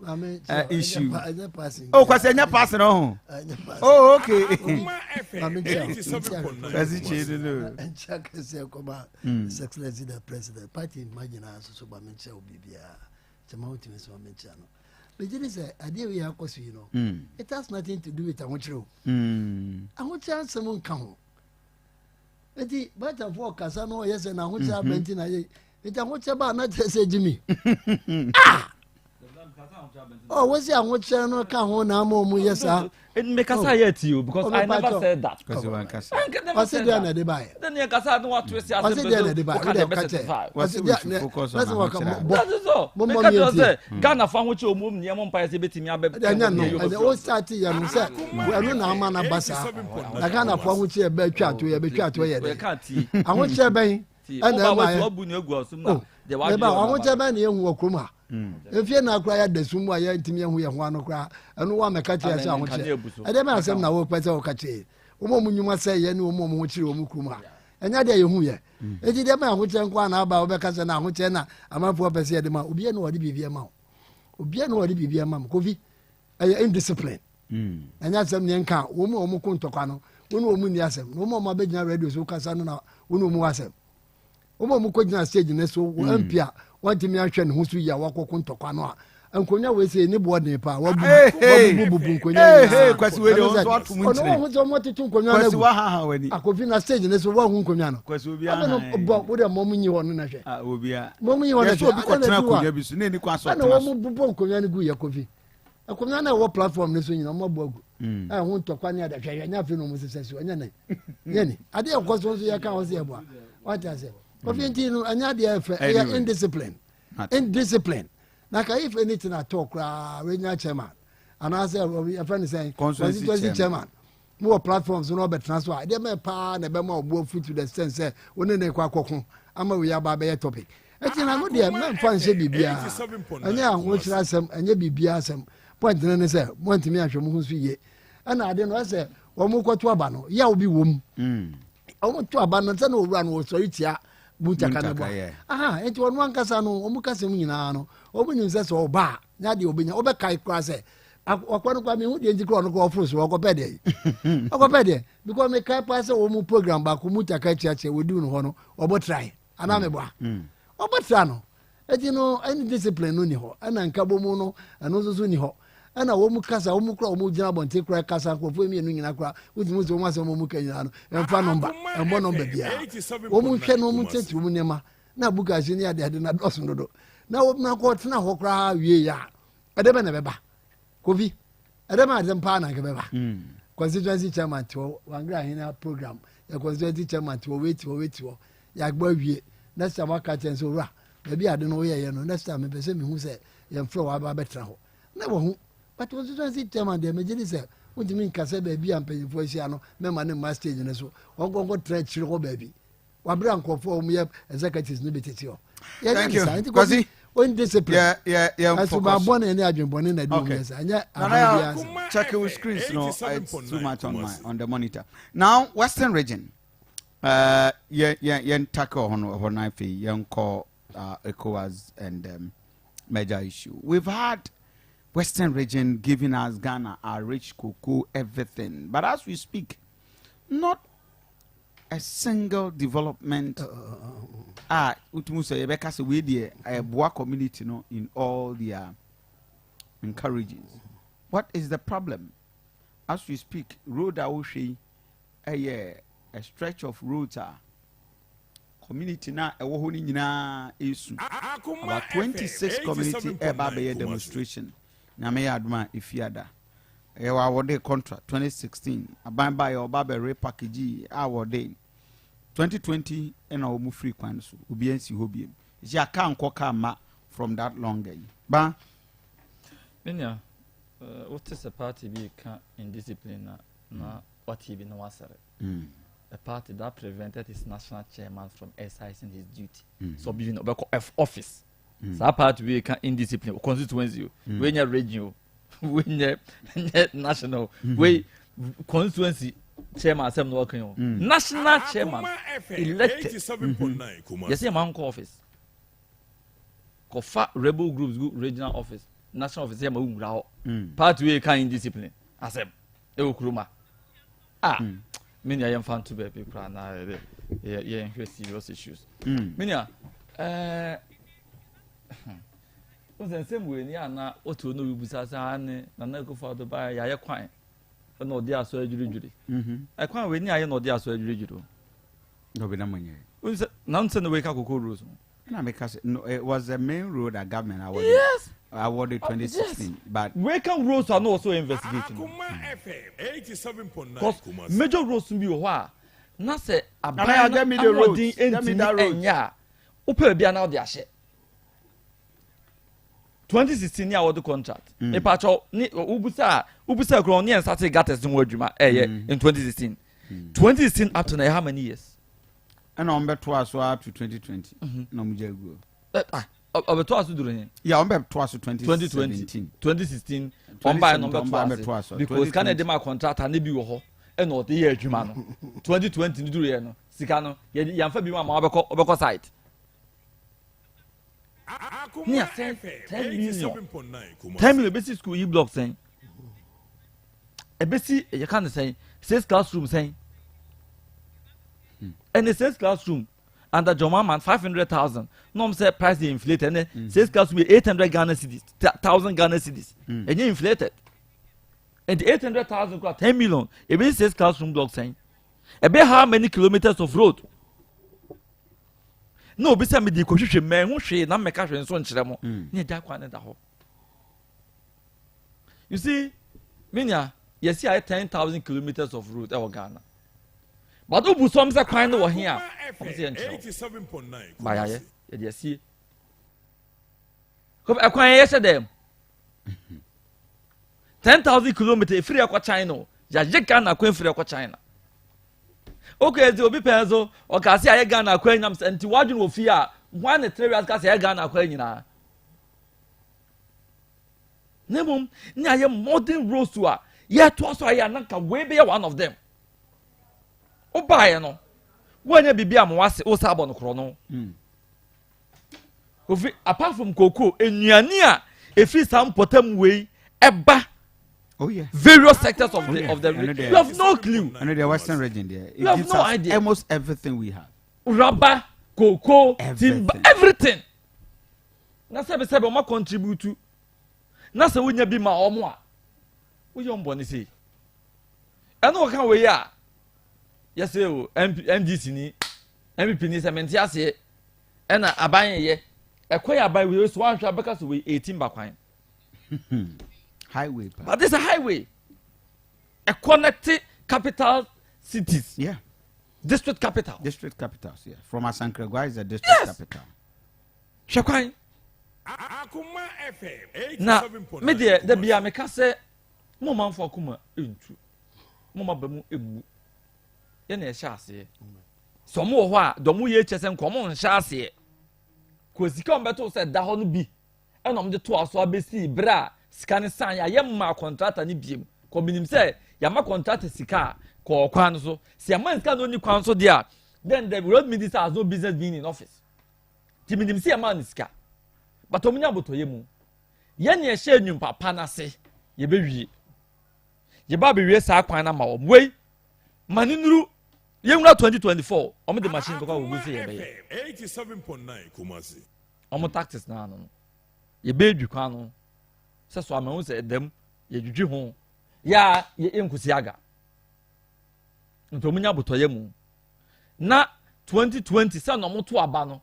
issue. Oh, kwase anya person oh. Oh, okay. Kwasi chede no. Enchaka se Akoma successful the president party imagine so ba mencha obibia. Chama utime so mencha no. But you say ade we akoso you know. It has nothing to do with ahotro. Ahotro someone kan. Eti but for kasa no yes na ahotro benti na ye. Ita ngoche ba na tese Jimmy. Oh, what's your ngoche no ka ho na ma omu yesa. It make us yet you because I never said that. Because you want kasa. I said you na dey buy. Then you kasa no what we say as the focus on that is all. Make us say Ghana fa ngoche omu ne mo mpa yesi betimi abebe. Anya no, and all start ya no say we no na ama na basa. Na Ghana fa ngoche e be twa to ye be twa to ye. We can't see. Angoche ben and then I bu ne egu asum na de wa ba angoche ben ne ehu okrom a. Efie na akra ya desum a ya ntimi ehu ye ho ano kra. Eno wa meka tie ase angoche. E de me asem na wo pese wo ka tie. Omo munyuma say ye ne omo mo chiri omo krum a. Enya de ye hu ye. Eti de me angoche nkwa na aba wo be ka se na angoche na amafo pese ye de ma obi e no wodi bibia ma. Obi e no wodi bibia ma Kofi. Indiscipline. Enya asem ne nka wo mo ko ntokwa no. wonu omu ni asem no mo ma be gina radio so kasa no na wonu omu asem omu ko gina stage ne so ampia wanti mi ahwe ne ho so ya wakoko ntokwa no a nkonya we se ne boarding pa wabu nkonya kwasi we de so atum ntire ono ho so mo tetu nkonya na kwasi wa ha wani akofi na stage ne so wa hu nkonya no kwasi obi aha no bo wo de mom nyi ho no na hwe obi a mom nyi ho na hwe obi ko tena konya bi so ne ni kwa so tena ana wo bubo nkonya ne gu ya kofi akonya na wo platform ne so nyina mo bo agu ho ntokwa ne ada hwe nya fe no mo sesesi onya na yeni ade ko so ya ka ho se ebo a what I say kofi ntino anya de afa indiscipline na ka if anything at talk regional chairman and I say a friend is saying constituency chairman more platforms no be transfer dey me pa na be ma obo fit to the sense say woni na kwa kokon ama we ya ba be topic eti na no dey me fan se bibia anya ho kira asem anya bibia asem point na ne say want me ahwe mu so ye ana ade no say wo mu kwato aba no ya obi wom wo to aba no say no owura no so itia buntaka na bo aha enti wonu ankasa no omu kasa mu nyina no omu nyinse so oba nya de obenya obekai kra se akwano kwa me hu de njikro no ko office wo ko pede because me kai pa se omu program ba ko mutaka chiache we do no ho no obo try ana me bo obo try no enti no any discipline no ni ho ana nka bo mu no ano so ni ho ana omu kasa omu kra omu jina bonte kra kasa ko fo mi nu nyina kra udimu so omu se omu kanyina no emfa number embo number bia omu hwe no omu tete omu nema na buka shi ni ade na dosun dodo na omu na ko tena ho kra wie ya ade be na beba Kofi ade ma ade mpa na ke beba constituency chairman to wangra hina program ya constituency chairman to wait ya gba wie next time aka chen so ra be ade no ye no next time be se mi hu se ye mfro wa ba betra ho na wo hu but constituency chairman de me jeni se wonti min kase ba bi ampanyifo sia no me ma ne ma stage ne so wongo tra chiri ho ba bi wa bra nkofo o mu ye executives no betete ho thank you because when discipline yeah as ba born any adwenbone na do yes anya check your screens no it's too much on the monitor now Western region tackle on I feel call ECOWAS and major issue. We've had Western region giving us Ghana our rich cocoa, everything, but as we speak, not a single development. Because we the Boa community, in all their encourages. What is the problem? As we speak, road Aoshi, a stretch of roads are community na ewohoni nyina esu about 26 community eba demonstration na me aduma ifiada wa award contract 2016 aban ba your baba repackage award 2020 and omu free kwan so obi ansi hobiem ji aka nkoka ma from that long ba menya what is a party be can indiscipline na what he be no wasere a party that prevented his national chairman from exercising his duty. So being F office. So that party we can indiscipline constituency. When you're regional, when you're national, we constituency chairman some working on. National chairman elected. Yes, a man office. Kofa rebel groups regional office. National office here party we can indiscipline. I said Ewokruma. Many I am fan to baby na serious issues. Many was the same way na otu no busasa ne na go for the buy ya kwan no dia so adwuredwure kwan we ni aye no dia so adwuredwure no be na manye now say no we ka kokoro rules na because no it was the main road that government awarded. Yes, awarded 2016 yes. But we can roads are not also investigating Akoma FM 87.9 major roads be ho na say abaya get me the road get me that road enya opa bia na o de ahye 2016 ya award contract e pacho ni ubusa kro ni ensate gates nwo adwuma in 2016 2016 up to now how many years and on beto aso up to 2020 no mu jagu obeto aso duro hin yeah on beto aso 2017 2016 on buy number 2 because can dem contract and bi wo ho e no de ye adwuma no 2020 ni duro ye no sika no ye amfa bi ma obeko site Akoma FM 10 million basic school e block saying ebesi ye can say 6 classroom saying And the sales classroom under Jomaman 500,000. No, say price they inflated. And sales classroom 800 Ghana cedis, 1,000 Ghana cedis, and you inflated. And the 800,000 got 10 million. It means sales classroom block saying, about how many kilometers of road? No, beside me the Kofi man who she na make cash and so on chiremo. Near Jakwan and the hole. You see, Minya, you see, I 10,000 kilometers of road over Ghana. But who some say kind over here? 87.9. By you see. Come acquire yesterday. 10,000 kilometers free aqua China. Ghana queen free aqua China. Okay, the obi penzo or kasi I Ghana queen and to wajun will fear one the 3 years kasi I Ghana queen na. Nebum, near modern roads to her. Yet also I am not way be one of them. O buy no. When you be am was o sabon chrono. Apart from cocoa, enuania, if it's some potem way, eba. Oh yeah. Various sectors of the region. You have no clue. I know the Western region there. It you have gives no us idea. Almost everything we have. Rubber, cocoa, timber, everything. Na sebe o ma contribute to. Na se wonya bi ma omo a. Wo yom boni sei. Eno kan we ya. Yes o MDC ni MPP ni se menti ase. Ena aban ye. Ekoya aban we so wan hwa beka so we 18 bakwan. Highway. But this is a highway. A connected capital cities. Yeah. District capital. District capitals, yeah. From Asankregwa is a district capital. Shakwai. Akoma FM. Na, me de bia me ka se mo man for Akoma entu. Mo ma ba mu emu. Ye na e sha ase. So mo ho a, do mo ye chese nkomo nsha ase. Ko sika on beto se da ho no bi. E no mo de to aso abesi bra. Scan sign ya yemma contractor ni biem ko minim say yama contractor sika ko kwan so se yama sika no ni kwan so dia then the road minister has no business being in office ti minim say yama ni sika but omunya botoye mu ye ne ehye enwum papa na se ye bewie ye ba bewie sa kwan na ma wo wei maninuru ye nwura 2024 omo de machine ko wo say ye be 87.9 Kumasi omo taxes na no ye be dwi kwan no se so amahu se edem ye dwudwi ho ya ye enkusi aga ntomunya botoye mu na 2020 se no mo to aba no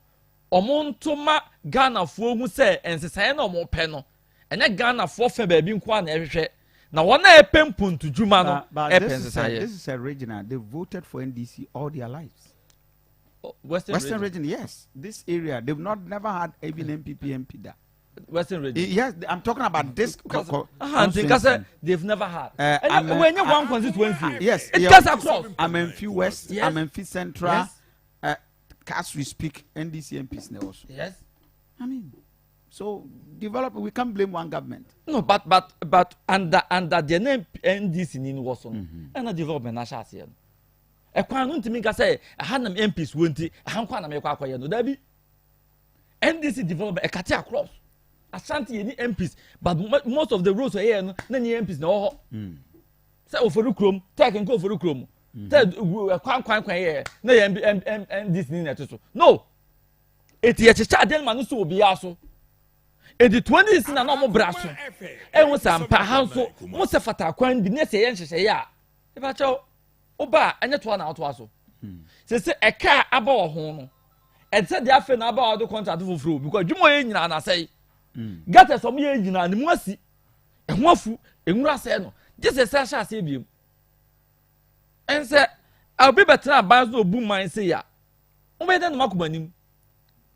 omonto ma Ghana fo hu se ensesan na omo pe no ene Ghana fo fe ba bi nko na ehwehwe na wona epempuntu dwuma no epensesan. This is a regional. They voted for NDC all their lives. Western region, yes. This area they've never had even MPP MP there. Western region. Yes, I'm talking about this. They've never had. When you one constituency, yes, it cuts across. I'm in Few West. Yes. I'm in Few Central. Yes. As we speak, NDC MPs now also. Yes. I mean, so development. We can't blame one government. No, but under the name NDC in Wasson, and a development national. A quan to me can say a hand MPs won't it. A hand quan make a no debbie. NDC development a cut across. Asante any MPs, but most of the roads are here. Nany MPs no. Say offeru krom, take and go for krom. Say kwan here. Na NDC ni neto. No. Eti ye chicha den manu so obi aso. Edi 20 na no mo braso. E wo sampa hanso, mo se fata kwan bi na se ye nhehye ya. E ba chawo oba anya to na auto aso. Se e ka aba wo ho no. E se de afa na aba wo do contract fufuru because dwumo ye nyina na say. Gata some ye nyina ne mu asi. E ho afu, enwura se no. Just say sha se biem. En se obi betra ban so obu man se ya. O be den no makomanim.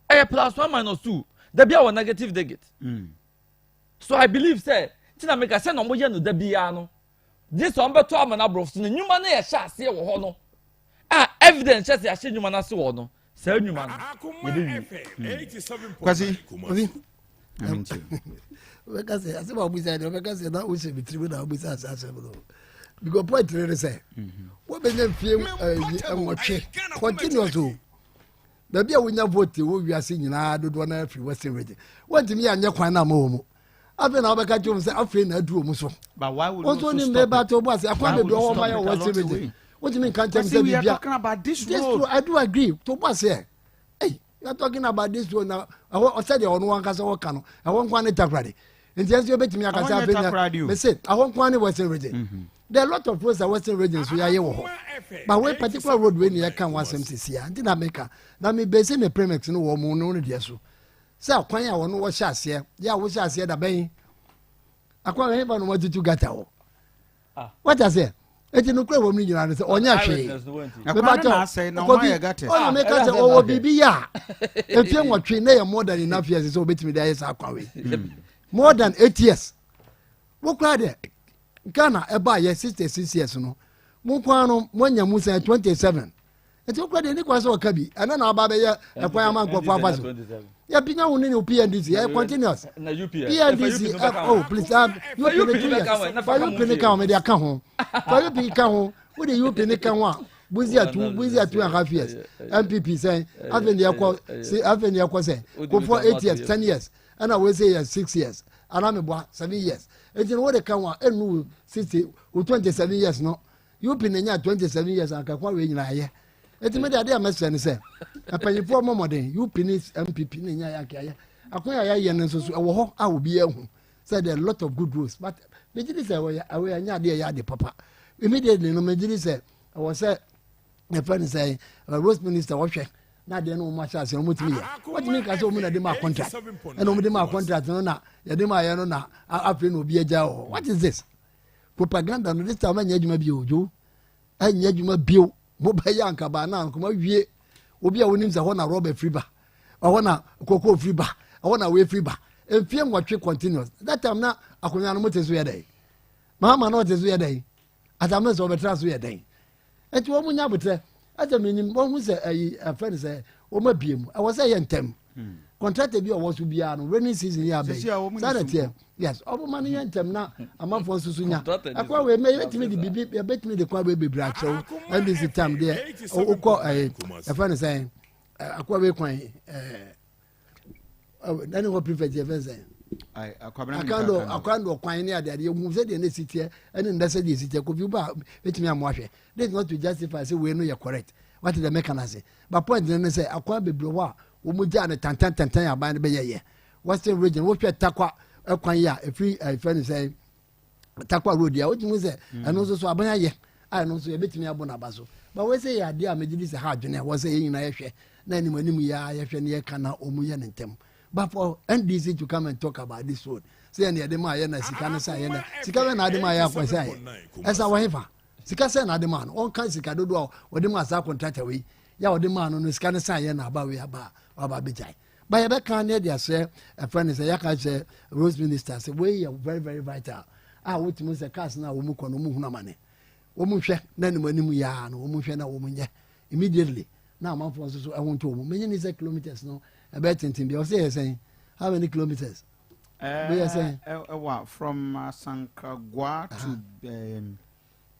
A +1 - 2. There be our negative digit. So I believe say tina make say no mo ye no da bia no. This one beto amana brof so nyuma na ye sha se wo ho no. Evidence say ya she nyuma na se wo no. Say nyuma no. Kwasi. Because I say what we say, because that we say between now we say because point really say. What be them feel continue to. Baby we nya vote we are seeing na do na free Western region. What me anya kwan na mo. Afi na obeka jom say afi na adu omu so. But why would also ni me ba to boss akwa be do o ma Western region. What do you mean can't tell me? We are talking about this road. I do agree. To what say? Hey, you are talking about this road now. I said on one case or cano. I won't want it already. And just you bet me I can say I won't want it Western region. There are a lot of roads that Western regions we are here. But when particular road when you can want MCC, and didn't make now me based in the premix no woman no dear. So when I want to watch us here, yeah, we shall see the bay. I can't even want to get out. What I say? It's no crowd woman you know, on your shade. I say, no, I got it. Oh, make us all be ya. If you want to train more than enough years, so bet me there is our more than 8 years. What crowd Ghana eba ye 66 years no mo kwa no mwanya musa 27 eti okwa de ni kwa so kabi ana na aba be ye ekwa ama nkofo afaso ya pinya woni ni PNDC ya continuous na PNDC oh please you pin ka me dia ka ho for you pin ka ho wo de you pin ka ho a buzi atu and half years MPP say avenue yakwa say go for 8 years 10 years and I will say 6 years and I'm about 7 years. And you know what they can want? And 60 or 27 years no. You been in 27 years and can quite win here. It's made idea mess and say. I pay you for more than you finish MPP in Yaya. I will be a home. Said there are a lot of good rules, but Major say away and yadi papa. Immediately no Major said I was said a friend say Rose Minister watching. Na de no much as you mut me. What make us omo na de ma contract? And omo de ma contract no na ya de ma ya no na afre no bi eja o. What is this? Propaganda no this time anya adwuma bi ojo. Anya adwuma bio. Mo ba ya nka ba na nko ma wie. Obi a wonim se ho na Robert Friba. Ho na Koko Friba. Ho na we Friba. Enfie nwatwe continuous. That time na akonya no motezo ye dai. Mama no tezo ye dai. Atama so betra so ye dai. Enti wo munya botre at a minimum, one who said a friend say, "Oh, my beam." I was saying, "Tem." Contracted you was to be on rainy season. Yes, all money and tem now. A month for Susunya. I quite we may let me the bet me the quite baby black show, and this is time there. Oh, call a friend saying, "I quite we quite." Then what prefer the I can't do quite near that you move in the city, and then that's the city. Could you buy it me? I'm watching. This is not to justify, say we know you're correct. What is the mechanism? But point then say, I can't be blow. Umuja and Tantan by the Bay. Western region, what you takwa, a quanya, a free friend say, Takwa Road, what you say, and also so Abaya. I know so a bit me abonabazo. But we say, dear, maybe this is hard, and I was saying, I share. Then when you are, I share Kana Omuyan and Tem. But for NDC to come and talk about this road, say any adema yana sikana sayana, sikana na adema ya kwa say. Esa wahefa. Sikasa na adema no. On kan sikado do odema sa contract away. Ya odema no sikana sayana aba we aba bijai. But ya be kan ne dia say a friend say ya ka say Rose Minister say we are very very vital. What mu say cars na wo mu kono mu huna mane. Wo mu hwe na ni manimu ya no wo mu hwe na wo mu nye. Immediately. Now man for so I want to many is kilometers no. About 10 be saying how many kilometers? We are saying from Sankagwa to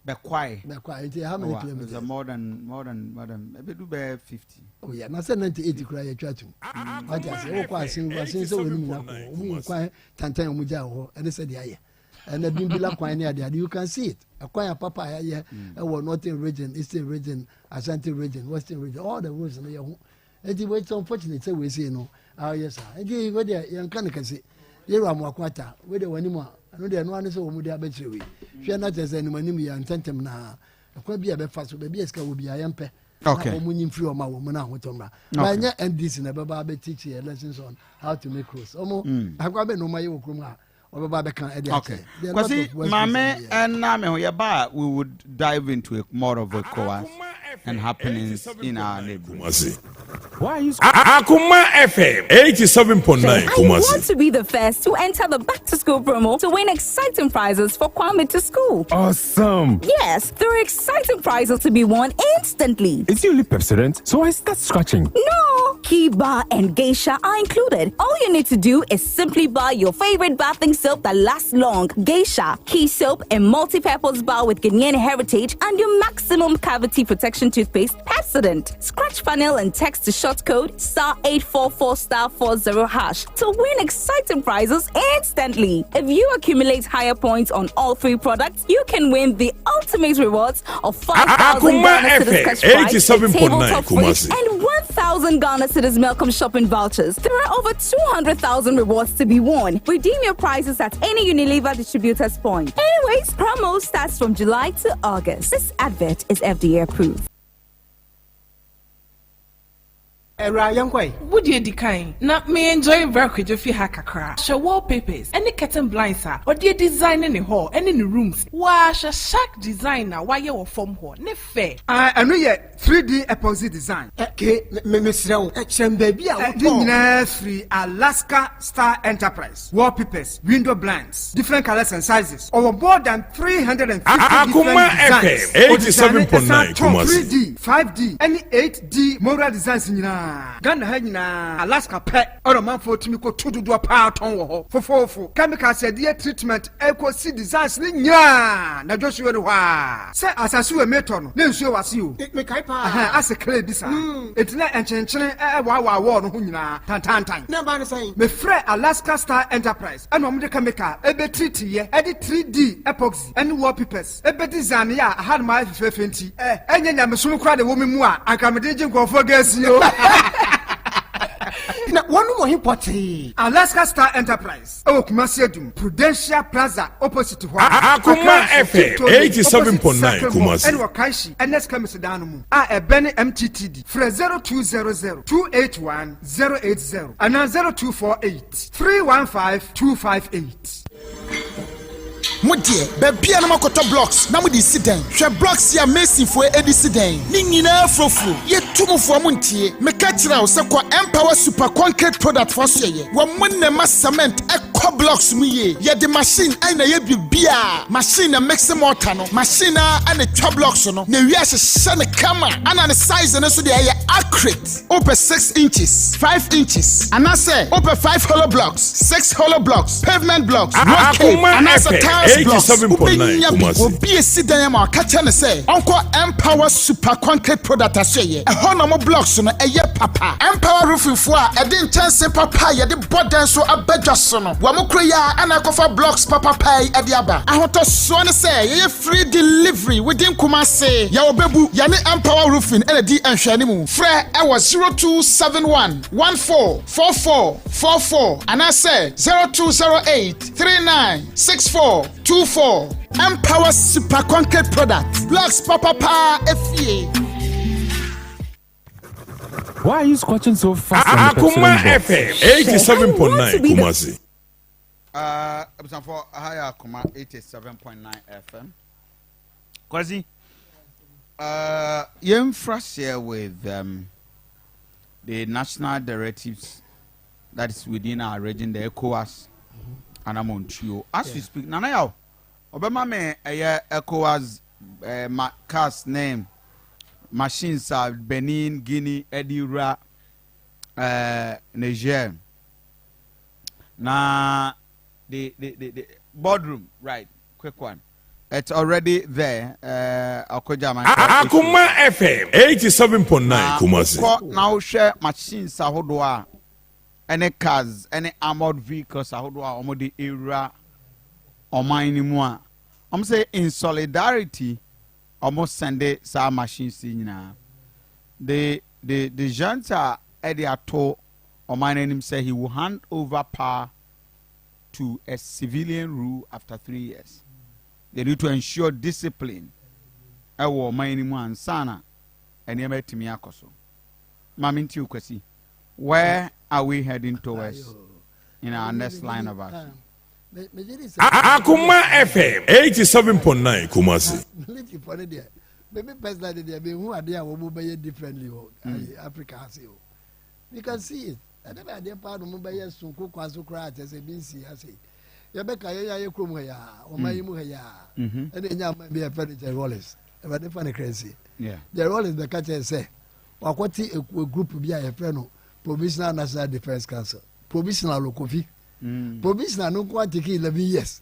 Bekwai. Bekwai. How many kilometers? More than maybe do 50. Oh yeah, na 90 cry try to. What I say, quite since so we know quite tantan muja and they said yeah. And the Bimbila quite near there. You can see it. Acquire Papa here, Northern region, Eastern region, Asante region, Western region, all the roads in your home. And the way it's unfortunate, so we say no. Ah, yes, sir. And you were there, young can say, you are more quarter, whether one more. I know there are no one so would have betray. She are not as any money and tentem now. A quite be a bit fast, baby, as will be a yampe. Okay. Winning free of my woman out with Tomra. But and this in a baby teaching lessons on how to make roads. I've got no my Okuma. Okay. Because Mame and Name, we would dive into more of a course and happenings in our neighborhood. Why is Akoma FM 87.9 Kumasi? I want to be the first to enter the back to school promo to win exciting prizes for Kwame to school. Awesome! Yes, there are exciting prizes to be won instantly. Is your lip student? So I start scratching. No, Key Bar, and Geisha are included. All you need to do is simply buy your favorite bathing soap that lasts long. Geisha, Key Soap, and multi-purpose bar with Ghanaian heritage, and your maximum cavity protection toothpaste, Pepsodent. Scratch panel and text to short code *844*40# to win exciting prizes instantly. If you accumulate higher points on all 3 products, you can win the ultimate rewards of 5,000 Ghana Cedis cash prize, a tabletop fridge, and 1,000 Ghana Cedis Malcolm shopping vouchers. There are over 200,000 rewards to be won. Redeem your prizes at any Unilever distributor's point. Anyways, promo starts from July to August. This advert is FDA approved. Would you decline? Not me enjoy brokerage if you have a crack. Show wallpapers, any curtain blinds, or dear design in the hall and in the rooms. Wash a shack designer while you form hall. Ne fair. I know yet 3D epoxy design. Okay, Miss Row, baby, free Alaska Star Enterprise. Wallpapers, window blinds, different colors and sizes. Over more than 350 Akoma FM 87.9 3D, 5D, any 8D moral designs in Ghana Hagina, Alaska pet, or a man for Timiko to do a power ton for chemical said dear treatment, equal C designs, Nya, na Joshua. Say, as I saw a meton, then show us you. As a clay design. It's not and chenching a wawa war, Hunina, Tantan. Never saying, me Fred Alaska Star Enterprise, and Omega Chemical, a bit treaty, edit 3D epoxy, and wallpapers, a bit design, I had my 50, and then I'm a soon cried a woman more, I come a digit go for guess you. One more important Alaska Star Enterprise. Oh, Kumasiadum, Prudential Plaza, opposite to Akoma FM 87.9 Kumasi. And Wakashi, and let's come to Danamu. A Benny MTTD, for 0200 281 080 and 0248 315 258. Modie, baby na makoto blocks na mudi siden. Hwe blocks ya mason for edi siden. Ni nyina frofro. Ye tumu for muntie. Me ka kira wo se kwa Empower Super Concrete product for so ye. Wo munne ma cement eco blocks mu ye. Ye the machine ai na ye bibia. Machine na mix mortar no. Machine na na twa blocks no. Na wi ahye ne kama. Ana ne size na so de ye accurate. Over 6 inches, 5 inches. Ana say over 5 hollow blocks, 6 hollow blocks, pavement blocks. Ana say 87.9 Kumasi. Obi esidan ma ka che ne say onko Empower Super Concrete product aseye. E ho no mo blocks no eye papa. Empower roofing fo a e de chance papa ye de boden so abadwa so no. Wa mo kroya ana kofa blocks papa pai e de aba. Ahoto so ne say ye free delivery within Kumasi. Ya obebu ya ne Empower roofing e di enhwane mu. Frɛ e was 0271 144444 and I say 0208 396424. Empower Super Concrete product. Blocks papa pa FA. Why are you squatching so fast? Akoma FM 87.9 Kumasi. For higher Akoma 87.9 FM. Kwazi. You're share with the national directives that is within our region, the ECOWAS. And I'm on you as we speak. Nana yao, Obama me ECOWAS cast name machines are Benin, Guinea, Edira, Niger. Na the boardroom, right? Quick one. It's already there. Akoma FM 87.9 Kumasi. Now share machines ahodoa. Any cars, any armored vehicles, the era or mining more. I'm saying in solidarity, almost send it some machines in now. The Janta Eddie Ato or my name say he will hand over power to a civilian rule after 3 years. They need to ensure discipline. I will mining one sana and you met me akoso. Maminti ukwesi. Where are we heading towards in our next line of action? Akoma FM 87.9 Kumasi. Maybe personally, they be who are there will be differently. Africa has you. We can see it. I never had a part of Mobile Sunko Kwazukrat as a BC has it. Yabeka Yakumaya or Mayumuya, and then you might be a furniture rollers. But the funny crazy. Yeah. The rollers the catcher say, or what a group be a friend. provisional national defence council provisional Kofi provisional no kwa take 11 years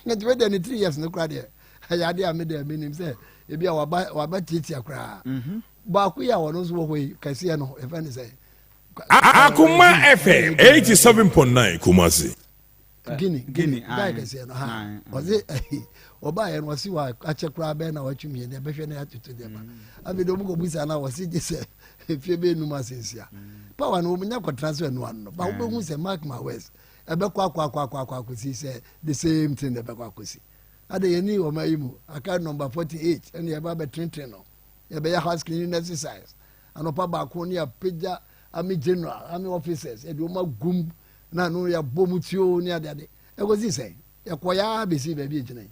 net we dey 3 years no kwa there ayade amede minim say e bia waba titi akra ba ku ya wono so wo kase no e fa ni say Akoma FM 87.9 Kumasi Guinea guy kase no ha oze oba ye no wasi wa ache kra be na watwumie ne behwe na atutu de ba abedo mu ko busa na wasi je se efie be numa sensia power no munya ko transfer no ano ba wo hu se mark my words ebe kwa kusi say the same thing ebe kwa kusi ade ye ni o mayimu account number 48 and ye ba be trentren no ye be ya house cleaning exercise anopa ba ko ni apeja ami general ami officers e do ma gum na no ya bomutio ni ade e go si say ye ko ya be si ba bi gina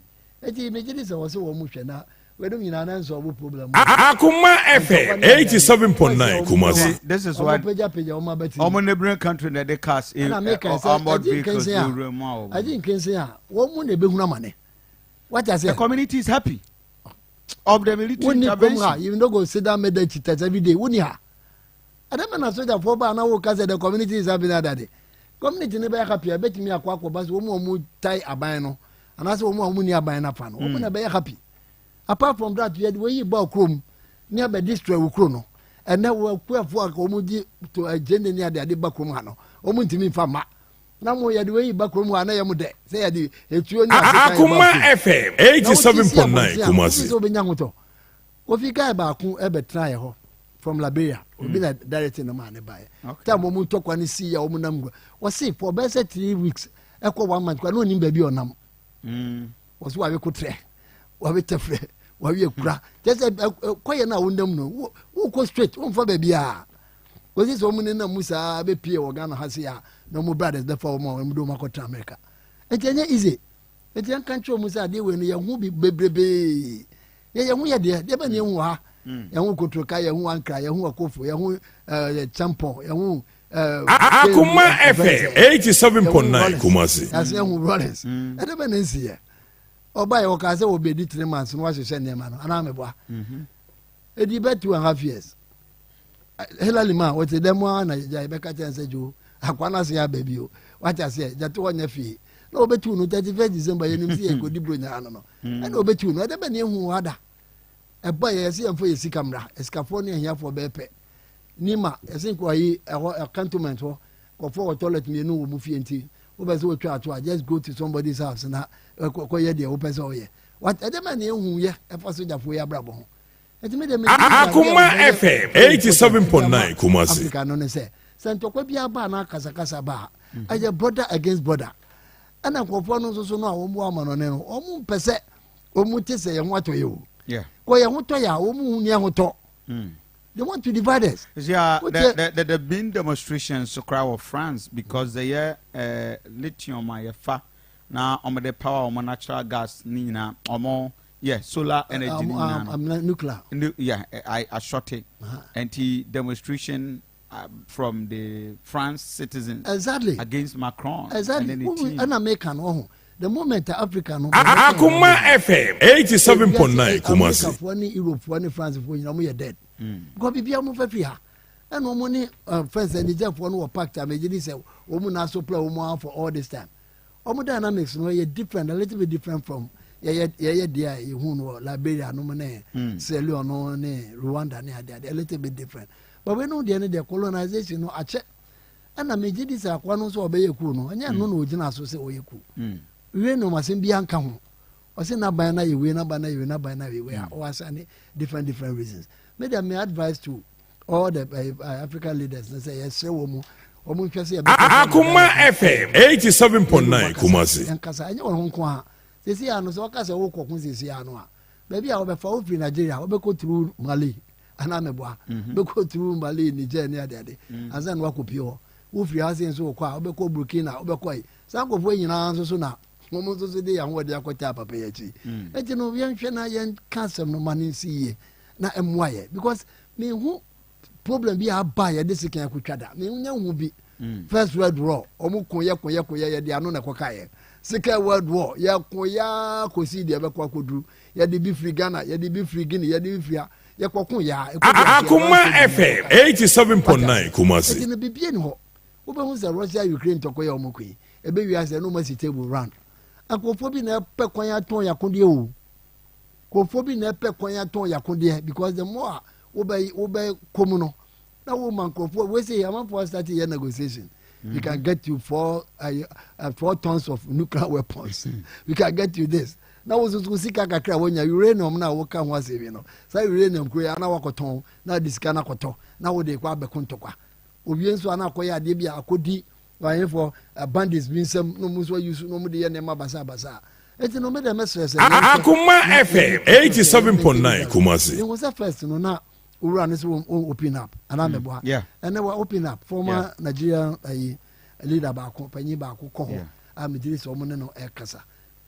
eti me gidi se wo se wo mu hwe na we do nyina na nso obo problem Akoma FM 87.9 Kumasi. This is what omo neighboring country that they cast in armored vehicles I think can say wo mu na be huna mane what I say the community is happy of the military intervention. You no go sit down make the cheaters every day woni ha adama na soldier for ba na wo ka say the community is happy that day community ne be happy abeti mi akwa bas wo mu tai aban no anase wo mu ni aban na fa no wo na be happy. Apart from that, we had way about chrome near by destroy Ukrono, and now we're queer for Omudi to a gender near the Adibacromano, Omuntimi Fama. Now we had way back room one I am there. Say, Akoma FM 87.9 Kumasi. Kofi Baku ever try from Liberia, will be like directing the man by. Tell Momu talk when you see your Omunam was sick for best 3 weeks. Echo 1 month, no name baby on them. Was why we could try. Wabetefre wawie kura just koye na wondam no wo go straight wo fa baby a wo si so mu ne na musa be pie wo Ghana ha sia no mu brothers the for mo do makota America enye easy etian country musa de we no ye hu bi bebrebe ye hu ye de ba ne hu ha ye hu kotroka ye hu ankra ye hu akofo ye hu champion ye hu Akoma FM 87.9 Kumasi as ye hu brothers e de ba na nsi ye oba ye waka se obedi 3 months no wa hwehwe nema no ana meboa edi be 2.5 years helali ma o te demo na ja be ka chense jo akwana se ya baby o wacha se ja to wonya fi na obetu no 31 December ye nim se e kodi bro nya no na obetu no de be ne hu ada e ba ye se yemfo ye sika mra escafo ne hia fo be pe nima ese ko yi cantonment ho ko fo toilet me no wo mu fi enti wo be se wo twa to just go to somebody's house na ko ye de wo pese o ye what e de man ye hu ye e fa so jafo ya brabo ho enti me de me Akoma FM 87.9 Kumasi Africa no ne se sento kwa bia ba na kasa ba aye border against border ana ko fo no so no a wo mu amano ne no o mu pese o mu tese ye ho ato ye o ko ye ho to ya o mu hu ne ho to they want to divide us. Yeah, the been demonstrations across France because they lithium fa now on the power of natural gas nina or solar energy nuclear. I shot it anti-demonstration from the France citizens against Macron. Exactly. And American the moment Africa no Akoma FM 87.9 Kumasi. For Europe, for France, for you dead. Go be a move here. And no money friends and the Jeff one were packed. I mean, say, woman also play woman for all this time. Dynamics no different, a little bit different from dear who know Liberia, no money, Sierra Leone, Rwanda, a little bit different. But we know the end of the colonization, no, I check. And I made this a one also obey a kuno, and ya no general so say, we no must be uncommon. Was in a banner, you win a banner, you not banner, we are any different reasons. Maybe I may advise to all the African leaders and say, yes, so Akoma FM 87.9 Kumasi. And Casa, I know Hong Kong. They see, I know so Casa Oko Kunsi Sianoa. Maybe I will be for Nigeria, I will go through Mali, and Ameboa, go through Mali, Niger, near daddy, and then walk up your. Ufri hasi nso kwa obeko Burkina obeko sanko fo nyina nso so na momo so de ya ho de akota papa yachi eti no yen hwe na yen cancer no mani siye na emwaye because me hu problem bi aba ya de sikan akotwada me nya hu bi first world war omo koye ya de ano na kokaye second world war ya koya kosi de obeko akoduru ya de bi free Ghana ya de bi free Guinea ya de bi free ye kokun ya Akoma FM 87.9 Kumasi. Eti no bibie ni ho wo be hu se Russia Ukraine to koye omokui e be wi ase no ma si table round akofo bi na pe kwan aton yakonde o kofo bi na pe kwan aton yakonde because the more wo be komu no na wo man kofo we say am for start your negotiation. We can get you 4 tons of nuclear weapons. We can get you this. Now was to see kakra when you uranium na wo kan wase bi no. Say uranium kro ya na wakoton na diska na koto. Na wo de kwa bekonto kwa. Obi enso ana koya de bia akodi wan for bandits bin sem no muso use no mu de ye nema basa. Eti no me de mesrese. Akoma FM 87.9 Kumasi. It was the first no na Ura this will open up and I'm a and they were open up former Nigerian leader back penny back who I'm a so no air casa.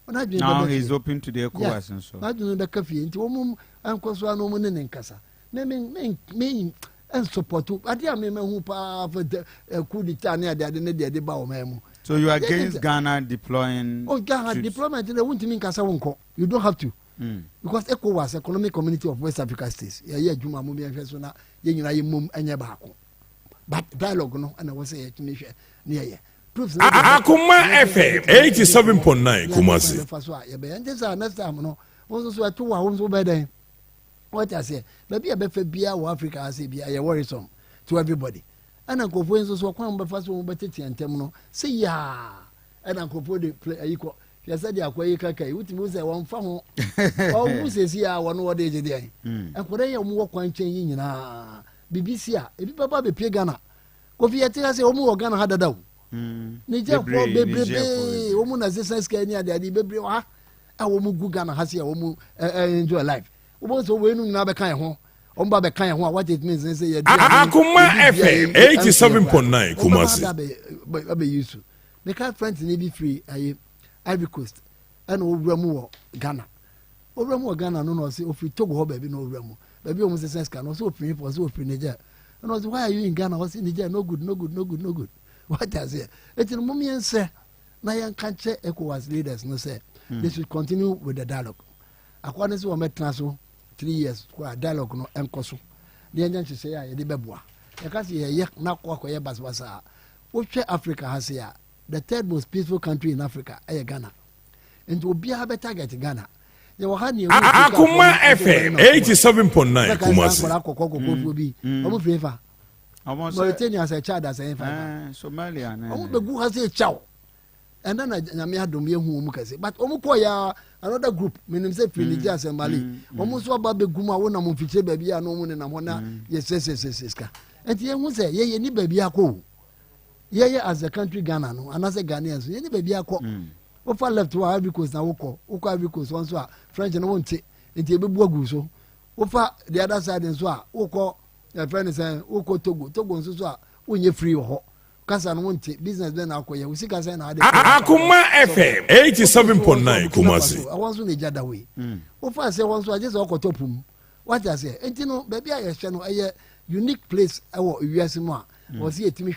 Now he's open to the course and so I do know the coffee into woman and cause one woman in casa. Me and support to I dear me who for the Kuditania the bow memo. So you are against Ghana deploying? Oh, Ghana deployment they won't mean casa won't call. You don't have to. Because ECOWAS Economic Community of West Africa States Juma Mumi and Fesona Yenina Mum and Yabaco. But dialogue no and I was saying near proofs Akoma FM 87.9 Kumasi. And this are next time no also 2 hours over there. What I say, maybe a better beer or Africa I say be a worrisome to everybody. And Uncle Wenzo so come but first one better and terminal. Say ya and Uncle Podi play equal. Yes, I did acquire Kaka, which was a one farm. Oh, who says here 1 more day a day? And for a more coin changing in BBC, if you papa be Pagana. Kofi, I tell us a more Ghana had a down. Niger for baby, woman as this is Kenya, the baby, a woman good Ghana has here, woman enjoy life. Almost when now be kind home. On Baba kind what it means and say, Akoma FM 87.9 Kumasi. Be used to make our friends in be free. Ivory Coast and Obramu Ghana. Obramu Ghana no say if you talk about baby no Obramu. Baby almost the sense can also open for so open Niger. And I was why are you in Ghana? Was in Niger no good. What I say? It's in mommy and say Nayan can't check ECOWAS leaders no say. They should continue with the dialogue. According to what transfer 3 years dialogue no enkoso. The engine should say ya de beboa. You can see ya na kwa kwa basbasa. Which Africa has here. The third most peaceful country in Africa, Ghana. And to be a better get Ghana. You will have Akoma FM 87.9 Kumasi. Mauritania as a child as a Somalia. I'm the good has a chow. And then I may have to be whom can say. But Omukoya, another group, meaning say Niger and Mali. Almost about the Guma, one of which baby are no one in Amona. Yes. And the young say, yea, any baby are cool. Yeah, as a country Ghana, no, and as a Ghanaians, any baby I call. Ofa left to Ivory Coast now, Oko Ivory Coast, once French and won't take into a big so. Ofa the other side and so, Oko, a friend is saying, Oko Togo, and so, when you're free or Casan won't take business then I'll call you. We see Casan. Akoma FM 87.9 Kumasi. I was on the other way. Ofa say once I just Oko Topum. What I say, and you know, baby, I channel a unique place. I was US more was here to me.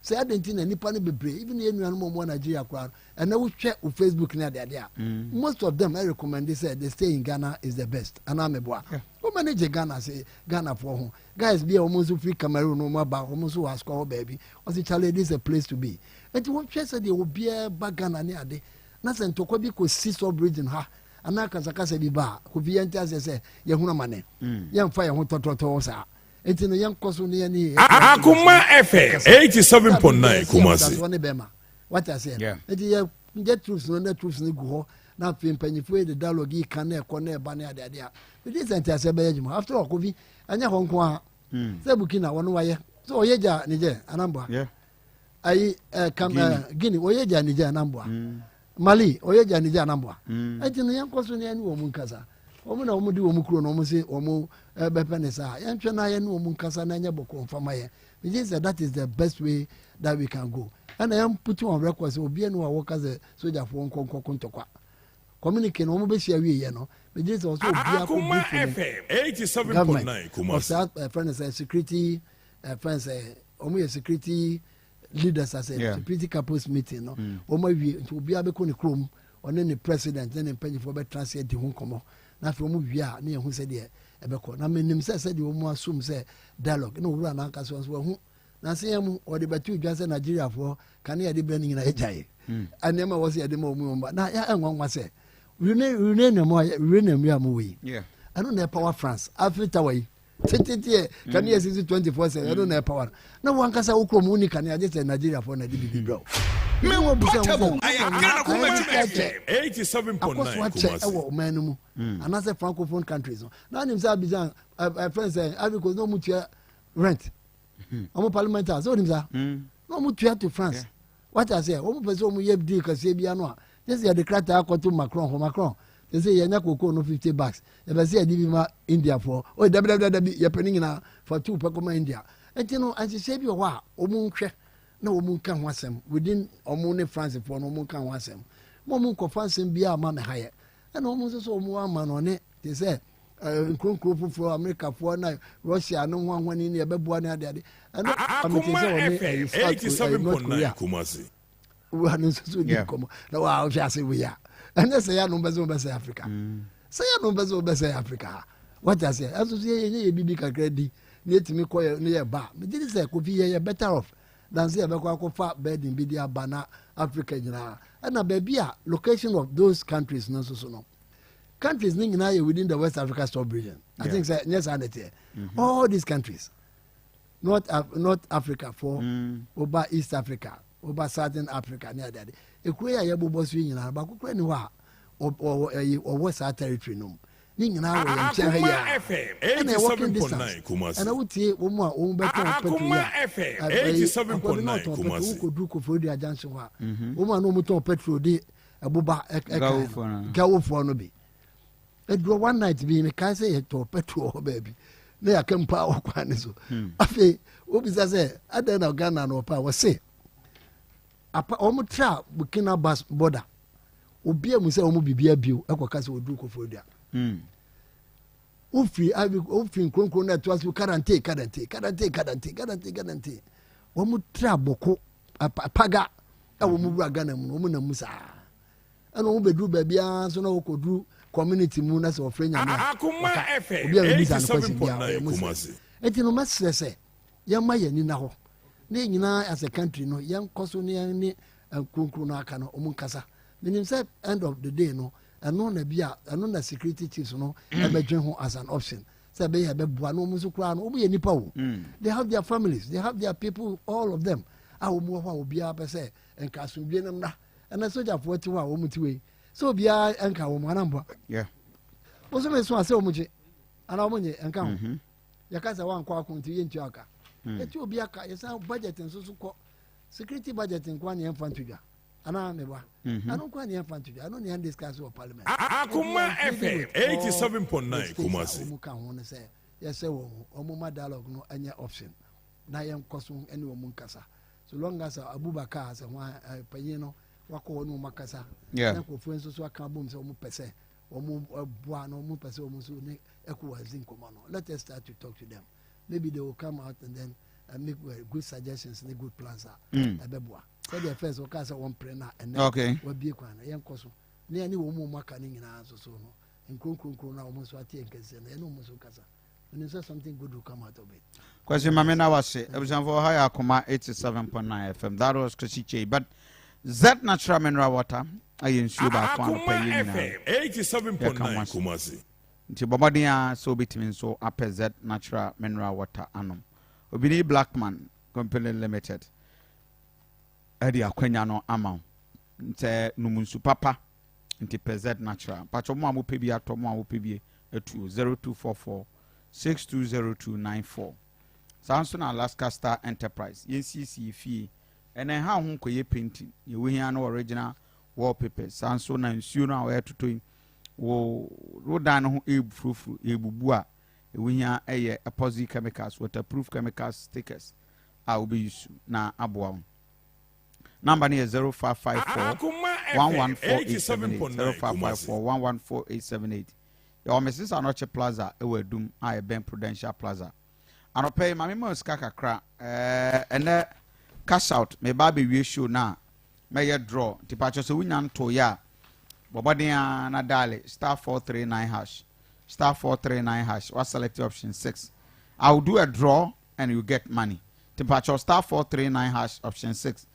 Say I didn't any panic be brave, even the anyone Nigeria crowd, and I will check on Facebook near there. Most of them I recommend they say they stay in Ghana is the best. And I'm a boy. Who manage Ghana say Ghana for home. Guys be almost free Cameroon no more about almost who ask our baby. Was it Charlie, this is a place to be. And to what say they will be a bag Ghana near day. Nothing to Kobi could see so bridge in her. And now Kazaka be bar, who be enters say, Yahuna money. Young fire who thought it's in a young person near Akoma FM 87.9 Kumasi. What I said, yeah. Get truths, no truths, no go. Now, penny for the dialogue, you can never corner banner the idea. It isn't as a bedroom. After all, Kofi, and your Hong Kong, Sabukina, 1 wire. So, Yeja, Niger, a number. Yeah. I come Guinea, Oyeja, Niger, number. Mali, Oyeja, Niger, number. I think the young person near woman Casa. Omo na omo di omo kuro na omo say omo bepenesa yan twa na yan omo nkasa na nya boko mfama ye we just say that is the best way that we can go and I am putting on record say obi enu work as a soldier for kontokwa communicate omo be share we ye no we just also obi Akoma FM 87.9 Kumasi friend say security friend say omo ye security leaders as a security campus meeting no omo wi obi abeko ne krom one ne president ne mpanyi for be translate the home komo na from wia na ehun se de ebeko na menim se de omu asum se dialogue no wura na anka so hu na se yam o de batu dwa se Nigeria for kan ya de bra ni nyina ejaye anema wo se ya de ma omu mba na ya enwanwa se rune na mu ya mu wi ano na power France Africa wai tete kan ya 24/7 ano na power na wankasa ukro mu ni kan ya de Nigeria for na de bibi bro me wo busa wo Ghana kuma 87.9 ewo man mu anase francophone countries na nim say Abidjan friends say Africa no mutua rent omo parliamentary so nim say no mutua to France what I say omo pese omo ye deal kase bia no a just ya declare akoto Macron they say ya nyakoko no $50 e be say ya di ma India for o www ya pening na for 2 pekoma India etino anse say bi wa omo nhwe na omu kan ho asem within omu ne France for no omu kan ho asem mo mu ko France bia ama me haye na omu so omu ama no ne they say nkronkro fufuro America for na Russia no ho ahwani ne ebeboa ne ade na Akoma FM 87.9 Kumasi wa no so di komo na wa o fiase we ya and say ya no bezo Africa say ya no bezo Africa what I say aso ye bibi kakra di ne etimi koye ne ye ba me did say Kofi ye better off than say abeko akofa bed in bidia bana Africa nyina na baby a location of those countries no so no countries ning na within the West Africa sub-region I think say yes and it all these countries North Africa for over East Africa over Southern Africa near that ekwe ya bobo so nyina ba kokra ni wa o West territory no ni nyina wo ya nche ha ya FM 87.9 Kumasi ana wutie wo mu a wo beto petrol ya FM 87.9 Kumasi ko du ko fodi ajanse ho a wo mu a no mu ton petrol de abuba gawo no bi edro one night bi me kan say to petrol ho ba bi na ya kempa o kwa ne so afi obi say ada na Ghana no pa wo say apa o mu tra Burkina Faso border obi amu say o mu bibia bio ekoka say odu ko fodi a ofin kronkron na tuasu karante wo mu tra boko paga wo mu bra Ghana mu wo na musa ana wo bedu ba bia so na wo kodru community mu na so frenya na Akoma FM 87.9 Kumasi etino masese yamma yani na ho ne nyina as a country no yan koso ne kronkron na aka no omunkasa menim say end of the day no ano na bia ano na security chiefs no ebedwen ho as an option say be ya be bua no musu kra no obu ye nipa wo they have their families they have their people all of them a wo mu ho a obia be say enka so bie nam na na soldier for ti wa wo mu ti we so obia enka wo mu anamba wo so me so ase wo mu je ana wo nye enka ho ya ka sa wan kwa akunti ye ntu aka eti obia ka ye sa budget nso so ko security budget nkwa ne enfantudwa ana meba ano kwa ni infantry ano ni discuss of parliament Akoma FM 87.9 Kumasi mu kan ho ne say yes wo omuma dialogue no anya option na yen koso ene wo munkasa so long as Abubakar as one panyin no wako no makasa na ko fuenso so aka bom say omu pese omu bua no omu pese omu so ne ekuwazin komo no let us start to talk to them maybe they will come out and then make good suggestions and good plans abeboa so the first o ka say one prayer na and then we bie kwan na yen koso na ani wo mu maka ni nyina so no nkronkron na wo so atie nkese na eno mu so kasa and so something good will come out of it question mama na wase ebusan for high Akoma 87.9 FM that was Krisiche but Z natural mineral water ayen su ba kwa pa yin na 87.9 Kumasi nti bobodia so bitimi so apɛ Z natural mineral water anom obini Blackman company limited adi akwanya no ama nte numunsu papa nti pz natural pacho mo amopɛ bi atɔ mo amopɛ bi etu 0244 620294 sanso na Alaska Star Enterprise YCC fie ene ha ho koye painting ye we hia no original wallpaper sanso na nsuo no a totoyi wo rodan no ho ebufuru ebubu a we hia eye epoxy chemicals waterproof chemicals stickers a obi use na aboa number is 0554 114878 0554 114878 your Mrs. Anoche Plaza ewe dum a Ben Prudential Plaza anope mami mo ska kakra ene cash out me ba be we show na me draw tipacho so wunya nto ya boboden na dale *439# star 439 hash. What select option 6? I will do a draw and you get money. Temperature star 439 hash option 6.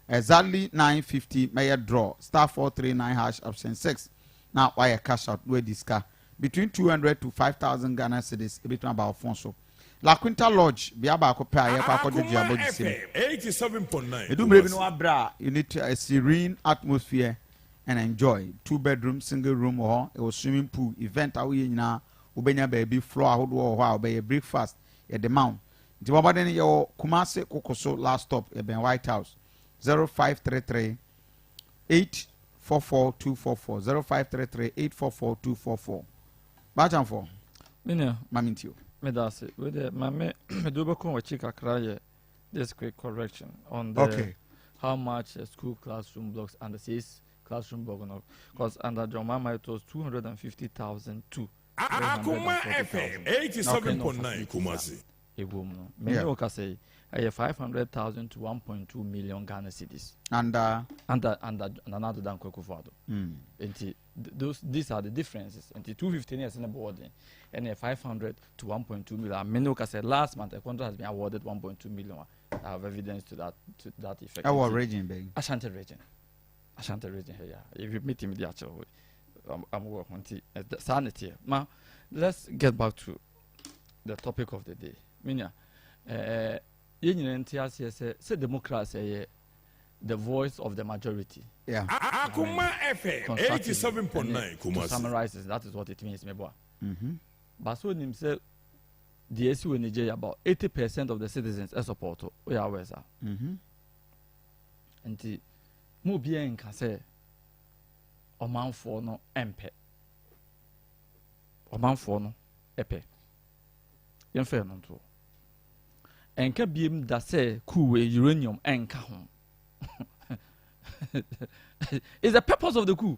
Exactly 950 may draw star 439 hash option 6. Now why a cash out where this car between 200 to 5,000 Ghana cedis between about Fonso. La Quinta Lodge, Biaba Copaya, Paco Diabo. 87.9. You need a serene atmosphere and enjoy. 2-bedroom, single room, or a swimming pool, event away now, Ubenya baby, floor, or by a breakfast at the mount. The Wabadeni your Kumase Kokoso last stop at Ben White House 0533 844 244 0533 844 244. Bachan for Mamintio. Medasi, with the Mame Medubako Chika Kraye, this quick correction on the how much school classroom blocks and the 6 classroom block, because under John Mama it was 250,000 to Akoma FM 87.9 Kumasi. Many okay say 500,000 to 1.2 million Ghana cedis. And another than Kokofado. These are the differences. And the 215 years in the board and 500 to 1.2 million. Many okay say last month a contract has been awarded 1.2 million. I have evidence to that effect. Our region, being Asante region here. If you meet him, the actual I'm working on sanity. Now let's get back to the topic of the day. Minya, say democracy, the voice of the majority. Yeah. Akoma FM 87.9 Kumasi. To summarize this, that is what it means, Meboa. But so him say the issue in Nigeria about 80% of the citizens are support. We are aware, sir. And the more bien can say, Oman for no MP. Oman for no EP. Yen fair no to. Enka biem da say cool uranium enka home. It's the purpose of the coup.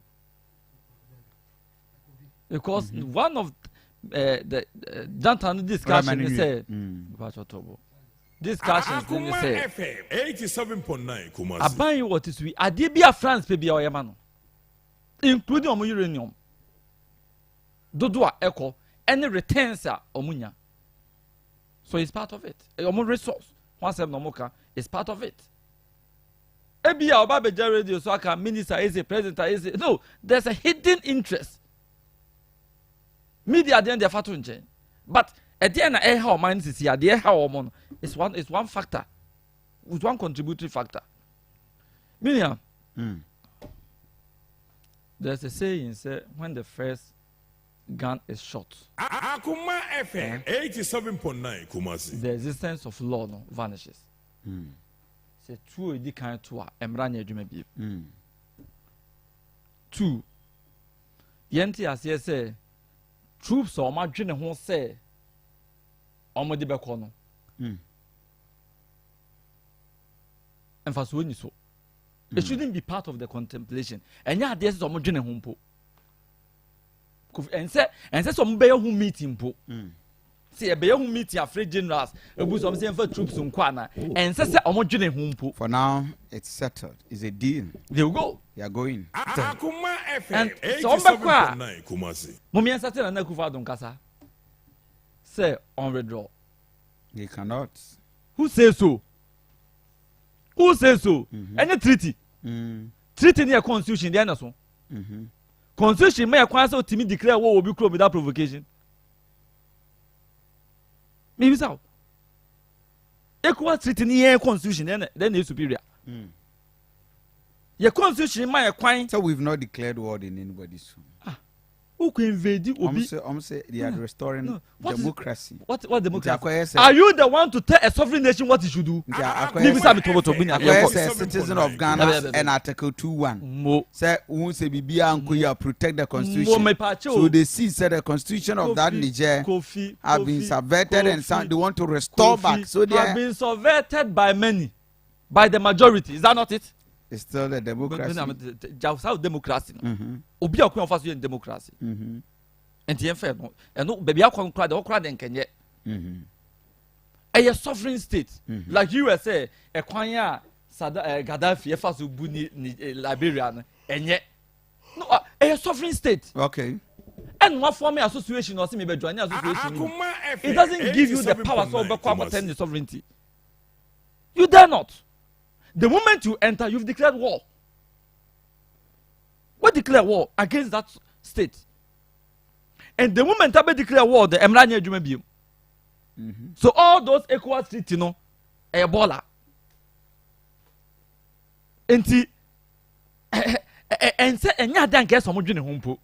Because one of the downtown discussion say discussions then say 87.9 Kumasi. Aban what is we Adebia France pe bia oyema including omo uranium. Dodoa echo any returns are omunya. So it's part of it. Omo resource. Once Nomoka is part of it. Ebia Obabeja radio so aka minister is a president is no, there's a hidden interest. Media the end of fatunje. But at the end of how minds is here, the how omo is one factor. With one contributory factor. Miriam. There's a saying say when the first gun is shot. Akoma FM 87.9 Kumasi. The existence of law no vanishes. Say two edi kan to a emranya adwuma bi. Two. Yenti as say troops or ma dwene ho say omode bekọ no. Emphasis when you so. It shouldn't be part of the contemplation. And yeah, there's some dwene ho mpo. And say some bear who meeting po. See a bear who meet your free generals, a boost of some for troops on Kwana, and say homogene humpo. For now, it's settled. It's a deal. They'll go. They are going. Akoma FM 87.9 Kumasi. Mumia Satan and Nakufa Don Casa. Say on redraw. They cannot. Who says so? Who says so? Any treaty. Treaty near constitution, the answer. Constitution may acquire so timid declare war will be closed without provocation. Maybe so. Equal treaty near constitution, then is superior. Your constitution may acquire. So we've not declared war in anybody's home. Who can invade? Say they are restoring democracy. What democracy? Are you the one to tell a sovereign nation what it should do? Maybe some citizen of Ghana and Article 2:1. Say who say Bibia and protect the constitution. So they see said the constitution of that Niger have been subverted and they want to restore back. So they have been subverted by many, by the majority. Is that not it? It's still the democracy. South democracy. Obi akwa fa so democracy. Enti enfe no. Eno baby akwa nkra de okra de nkenye. A sovereign state like USA, a kwanya Gaddafi fa so bu ni Liberia no. Enye. No, a sovereign state. Okay. and one form association or see me join association. It doesn't give you the power to attend the sovereignty. You dare not. The moment you enter, you've declared war. What declare war against that state? And the moment I declare war, the Emranya Jumebium. So all those ECOWAS treaty, Ebola. And say, and ya don't get some journey home.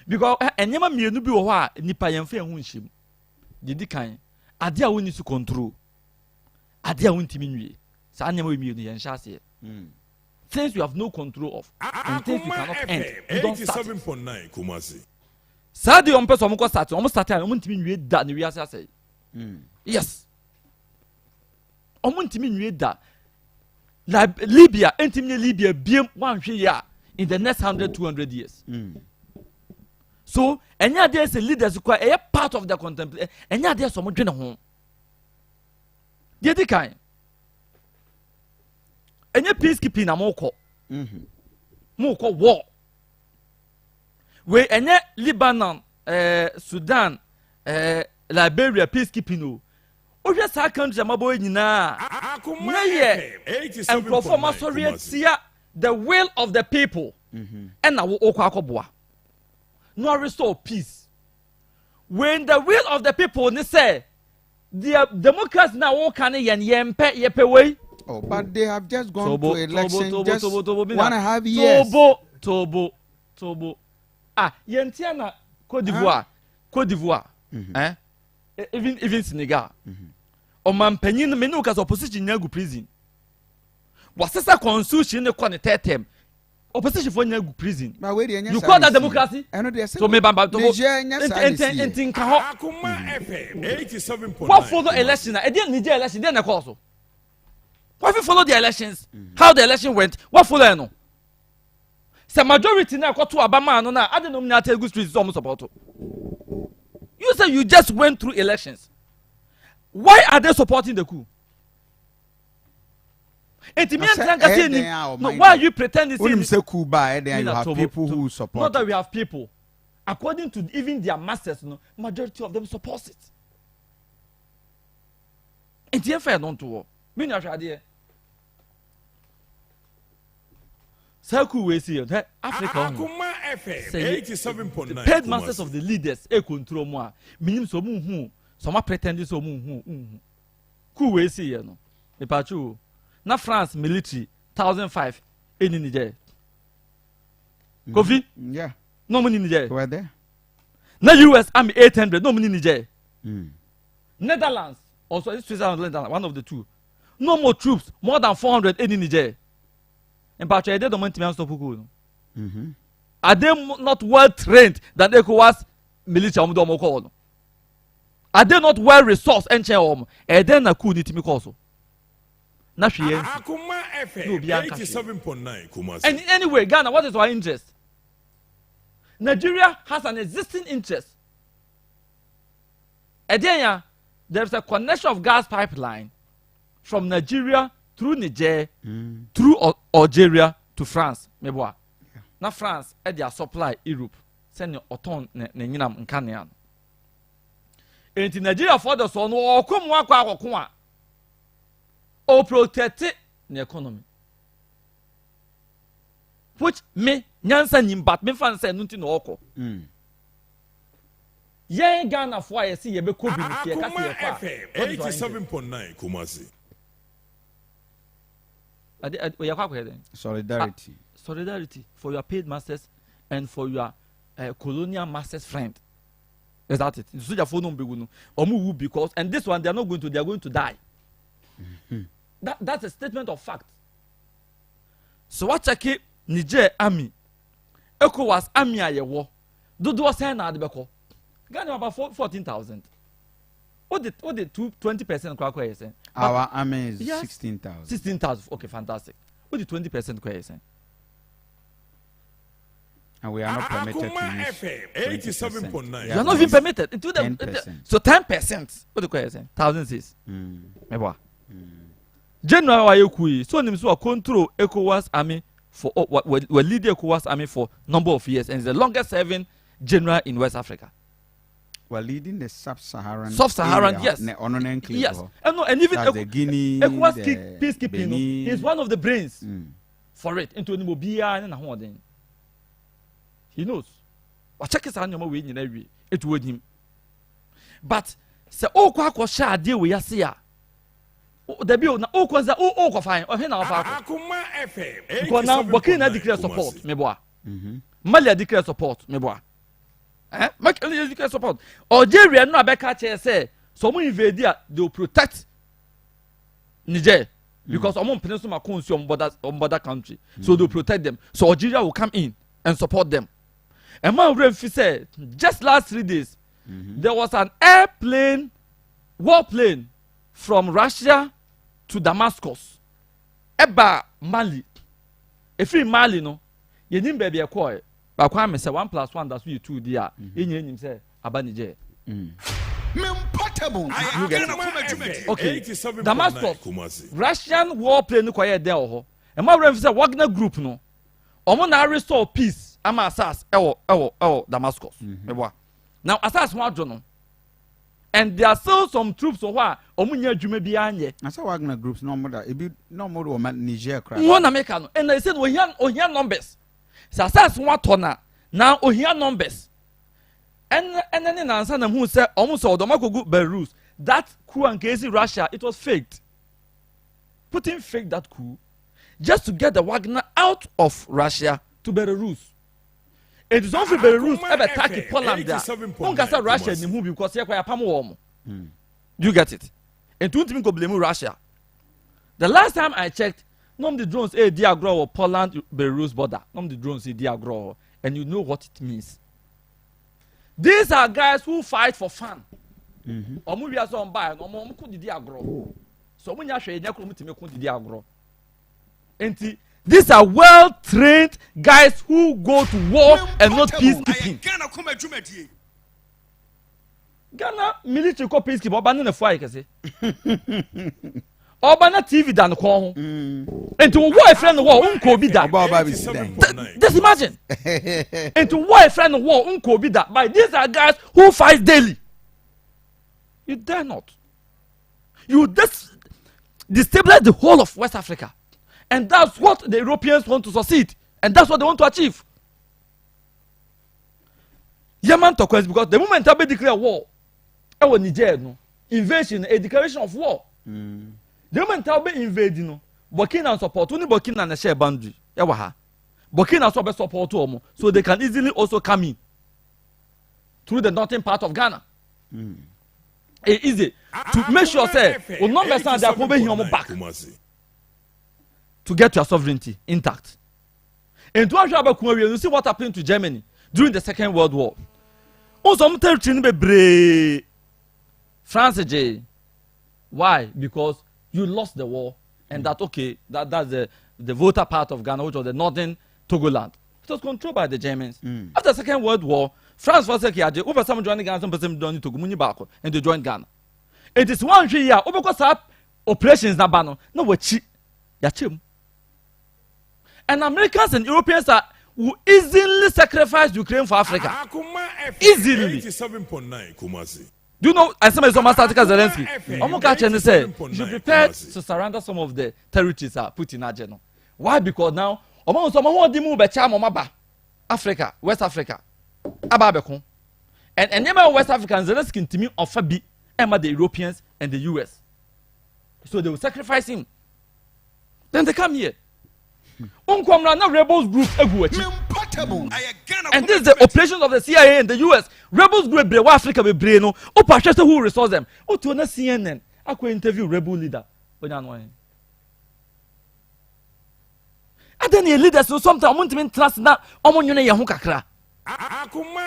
Because and never me no be wa nipa yemfa hu nhim. Didi kan. Ade a woni su control. Ade a wontimi nwie. Sa nyama we mienu yen hya se. Things you have no control of. And things you cannot end. You don't start. 87.9 Kumasi. Sa de on person mo start. On start am ntimi nwie da ne wiase asai. Yes. On ntimi nwie da. Libya ntimi Libya biem wan hwe ya in the next 100-200 years. So, enya there is a leaders who are a part of the contemplation. Enya there some dwene ho. Dey di kan. Enya peacekeeping na moko. Moko war. We enya Lebanon, Sudan, Liberia peacekeeping no. Ohwe sa country amabo nyina. Na ye. And performance orientia the will of the people. And na wo okwa akoboa. No restore peace. When the will of the people they say the Democrats now walk on yepe way. Oh, but they have just gone to election just 1.5 years. Tobo. Ah, yentiana Côte d'Ivoire. Even Senegal. O man penyin me no cause opposition nyagu prison. Wasesa constitution ne kwa ne tetem. Opposition for nyagu prison. You call that democracy? So me bamba to entin ka ho. Akoma FM 87.9. What follow election? E dey Niger election dey na call so. What if you follow the elections? How the election went? What follow no? Say majority na to Obama no na ade no na Tegu street so support. You say you just went through elections. Why are they supporting the coup? No, why are you pretending? When you say Cuba, then you have people who support. Not that we have people. According to even their masters, no, majority of them supports it. And the fair don't to. Me na shade. Saku we see Africa. Akoma FM 87.9. Paid masters of the leaders e control mo. Minim so mu hu. Some pretending so mu hu. Ku we see no. Me pachu. Na France military 1,005 in Niger. Kofi? Yeah. No money in Niger. Where there? Na US Army 800. No money in Niger. Netherlands also it's Switzerland, one of the two. No more troops. More than 400 in Niger. And but they don't want to stop who. Are they not well trained than ECOWAS military? Are they not well resourced and then a coup need to make also. Akoma FM 87.9 Kumasi. And anyway, Ghana, what is our interest? Nigeria has an existing interest. There is a connection of gas pipeline from Nigeria through Niger, through Algeria to France. Meboa. Now France, they supply Europe. Send your auton nenginam nkanian. In Nigeria for the son, or come wakwa. Or protect the economy. Which me nyansa nyimbat me fan say nunti no oko. Yen Ghana for I see ye be ko bi ni ye ka se 87.9 Kumasi. We are solidarity. Solidarity for your paid masters and for your colonial masters friend. Is that it? So your phone number will because and this one they are going to die. That's a statement of fact. So what check Niger army, ECOWAS army aye war. Do was saying na de beko. Ghana about 14,000. What the 20% kwa yesen? Our army is 16,000. 16,000. Okay, fantastic. What the 20% kwa yesen? And we are not permitted to use 87.9. You are not even permitted. 10%. So 10%. What the kwa yesen? 1,006. Meboa. General Wayekui, so him so control ECOWAS army for we lead the ECOWAS army for number of years and is the longest serving general in West Africa. We're leading the sub-Saharan. Sub-Saharan, yes. Yes. And even the Guinea, peacekeeping. He's one of the brains for it. Into Nimobia and he knows. But check his animal way in every it would him. But say oh kwa share deal we ya the bill na oh kwanza oh fine oh he na Akoma FM because now Burkina declare support me boa Mali declare support me boa Mali declare support Algeria no abeka che say some invade they will protect Niger because omo peninsula consume border country so they will protect them, so Algeria will come in and support them. And man Refi said just last 3 days there was an warplane from Russia to Damascus. Eba Mali. If you Mali no, you need baby a coy. But when I say 1 + 1 that's what 2 there. You say Abanije. Okay. Damascus. Russian warplane no quiet there. And my friend said Wagner Group no. Omo na restore peace. Ama asas. Damascus. Now asas one no. And there are still some troops who are omunya dwuma bi anye. I saw Wagner groups no more that no more o Niger cry. One America no. And they said we hear numbers. So asas one tona. Now we hear numbers. And then answer them who said almost all the Makogu Belarus. That coup against Russia, it was faked. Putin faked that coup just to get the Wagner out of Russia to Belarus. It is only Belarus ever attack Poland there. Don't say Russia in the movie because here quite warm. You get it? And don't even go blame Russia. The last time I checked, none of the drones diagro or Poland Belarus border. None of the drones diagro, and you know what it means. These are guys who fight for fun. Omu are some buy, no more could diagro. So when you share, you could diagro. And these are well-trained guys who go to war and not peacekeeping. Ghana military co peacekeeping. Oba na fire kese. Oba na TV dan ko ho. Enti wo war friend war unko bi da. Oba bi sidan. Just imagine. Enti war friend war unko bi da. But these are guys who fight daily. You dare not. You destabilize the whole of West Africa. And that's what the Europeans want to succeed. And that's what they want to achieve. Yemen talk because the moment they declare war, Niger no invasion, a declaration of war. The moment they invade no, Burkina support only Burkina na share boundary. Burkina support them, so they can easily also come in through the northern part of Ghana. It's easy to make sure say we not understand they are coming here back. To get your sovereignty intact. And you see what happened to Germany during the Second World War. Also, France, why? Because you lost the war, and that's the voter part of Ghana, which was the northern Togoland. It was controlled by the Germans. After the Second World War, France was like, over some joining Ghana, some person joined Togo, and they joined Ghana. It is 1 year, because operations Nabano, no, what cheap. And Americans and Europeans will easily sacrifice Ukraine for Africa. Easily. 87.9 Kumasi. Do you know, as some of Zelensky, Omoka say, you should prepare to surrender some of the territories put in Ageno. Why? Because now, Africa, West Africa, Ababekon. And never West Africans, Zelensky to me offer be the Europeans and the US. So they will sacrifice him. Then they come here. Rebels group and this is the operations of the CIA and the US. Rebels group Africa be brain who resource them. To CNN I could interview rebel leader. And then a leader so sometimes I want to trust now kakra.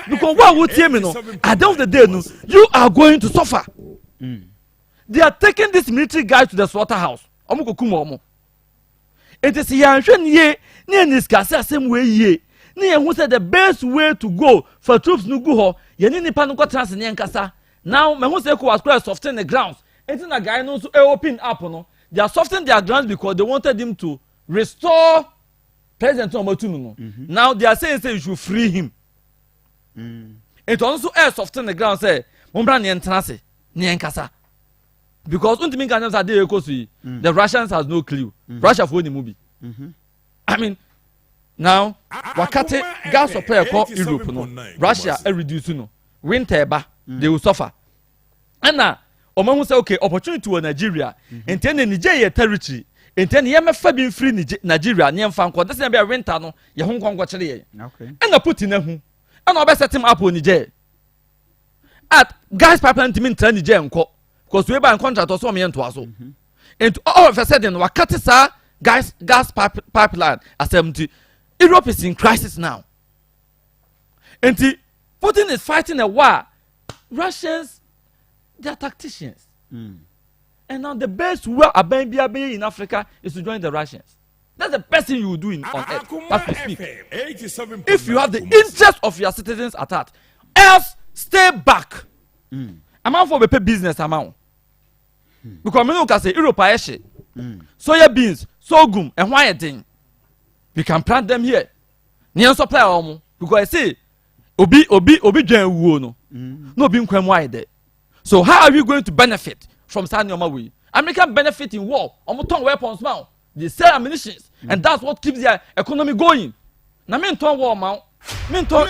Because what would tell me no at the end of the day you are going to suffer. They are taking this military guy to the slaughterhouse. It is ye discuss the same way ye. Who said the best way to go for troops no go ho ye ni nipa no go trans ne nkasa. Now me who say ko was quite soften the grounds. It's a guy no so open up no. They are softening their grounds because they wanted him to restore President Omotumu no. Now they are saying you should free him. It also air soften the ground say Mumbra Nien Transe, Nien Kasa. Because Untimin Ghanaians are there, the Russians has no clue. Russia for the movie. I mean, now, Wakate gas supply called Europe, no. Russia reduce no. Winter ba, they will suffer. And now, Omo say okay, opportunity to Nigeria, and then Nigeria territory, and then YMF being free Nigeria, Niam Fanko, that's not be a winter no, your Hong Kong watching. Okay. And I put in a home, and I'll set him up on Niger. At gas pipeline to mean turn Niger and co, because we buy a contract or so me and to us. And all of a sudden, Wakate sa gas pipeline as empty. Europe is in crisis now. And Putin is fighting a war. Russians, they are tacticians. And now the best way a baby in Africa is to join the Russians. That's the best thing you will do on earth. As we speak. If you have the interest of your citizens at heart, else stay back. Amount for the business amount. Because we can say Europe soya beans, sorghum, and why a thing. We can plant them here. Near supply almost because I say obi no. No being wide. So how are we going to benefit from standing on my way? America benefit in war. Almost weapons now. They sell ammunition, and that's what keeps their economy going. Now me turn war mount. Me turn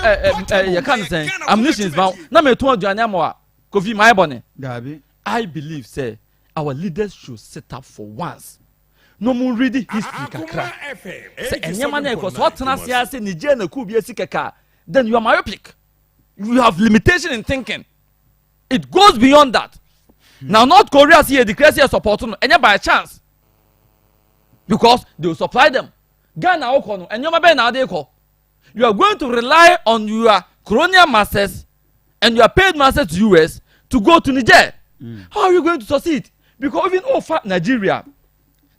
you can't say ammunition mount. Now me turn Aduanaba. Kofi my bonnet. I believe say our leaders should set up for once. No more reading history kakra. Say enyama because what Tanasi say Niger na ku bi kaka. Then you are myopic. You have limitation in thinking. It goes beyond that. Now North Korea see a declare support no enya by chance. Because they will supply them. Ghana okono enyama be na dey ko. You are going to rely on your colonial masters and your paid masters to US to go to Niger. How are you going to succeed? Because even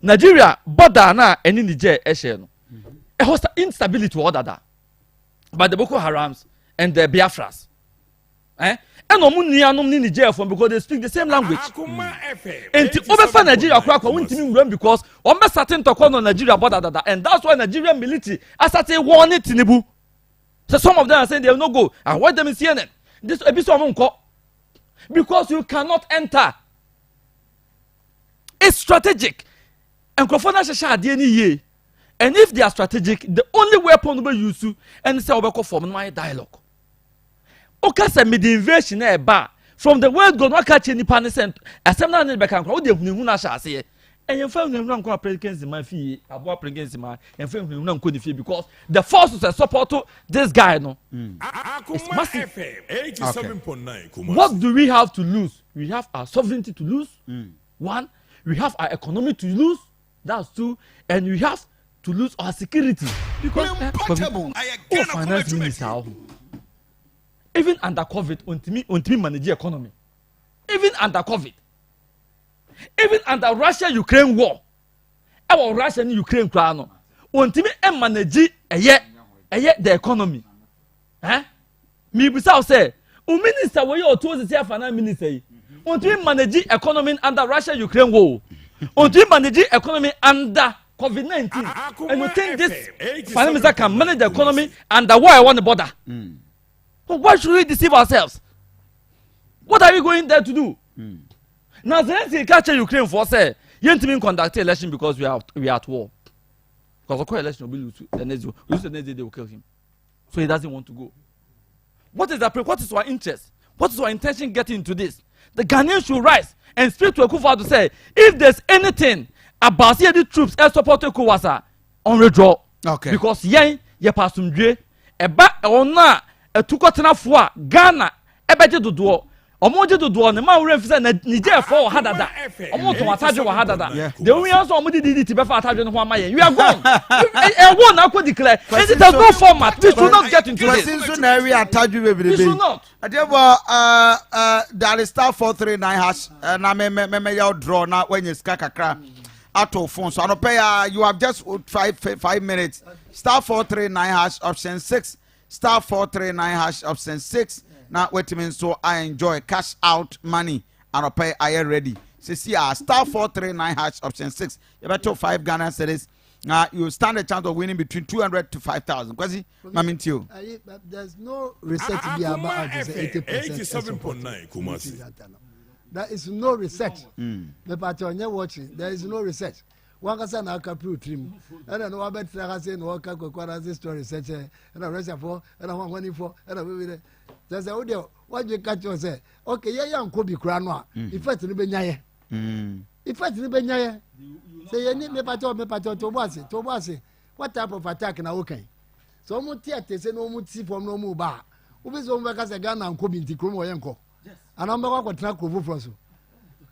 Nigeria border na any Niger issue no. A host instability order that. But the Boko Harams and the Biafras. And omunianom ni Niger from because they speak the same language. And over Nigeria because on certain to call on Nigeria border that, and that's why Nigerian military Asante warn it Tinubu. So some of them are saying they will not go. And why them in CNN? This episode because you cannot enter. It's strategic. And and if they are strategic, the only weapon we use to and say we form my dialogue. Okay, say me the invasion from the world God not catch any panicent. As some na be kan kwa de hunu na sha ase. And you find hunu na kwa president man fi abo president man and find hunu na kwa fi because the forces that support this guy no. It's massive. 87.9. What do we have to lose? We have our sovereignty to lose. One, we have our economy to lose. That's two, and we have to lose our security because finance minister even under COVID untimi manage economy, even under COVID, even under Russia-Ukraine war, our Russia-Ukraine crano untimi manage the economy. Me bisa say minister wey you told say finance minister untimi manage economy under Russia-Ukraine war. On to manage economy under COVID-19, and you think this finance minister can manage the economy under why I want the border? But why should we deceive ourselves? What are we going there to do? Now, the catch Ukraine for say, you ain't even conduct election because we are at war. Because the election will be lose the next day they will kill him, so he doesn't want to go. What is our interest? What is our intention getting into this? The Ghanaians should rise and speak to Akoma to say, if there's anything about the troops and support Akoma, on withdraw. Okay. Because ye pasumdwe eba ona etukotena fo Ghana ebeje dodo omoje dodo ne ma wure fisa Niger for hadada omo to atadwe wa hadada the only answer omo did be for atadwe no ho amaye we are gone e won na ko declare and it has no format. We should not get into this. Since na we atadwe we be should not adebo there is star 439 hash na me ya draw na when you ska kakra auto phone so pay you have just 5 minutes star 439 hash option 6 star 439 hash option 6 now wait a minute so I enjoy cash out money and pay I ready see star 439 hash option 6 you better 5 Ghana cedis you stand a chance of winning between 200 to 5,000. Kwasi, mamintio. There's no research about 80%. 87.9 Kumasi. There is no research. The party on your watching, there is no research. One can na kapru trim. And I know about Tragase and Waka Kokora story research and a reservoir for and I want money for and a there's a audio. What you catch you say? Okay, yeah, young Kobe Cranoa. If I to be Naya. If I to be Naya. Say you need me pato Tobasi. What type of attack na okay? So Mutiate say no muti from no muba. Ubis on Vakas a gun and Kobe in Tikromo Yanko. And I'm not going to track over for so.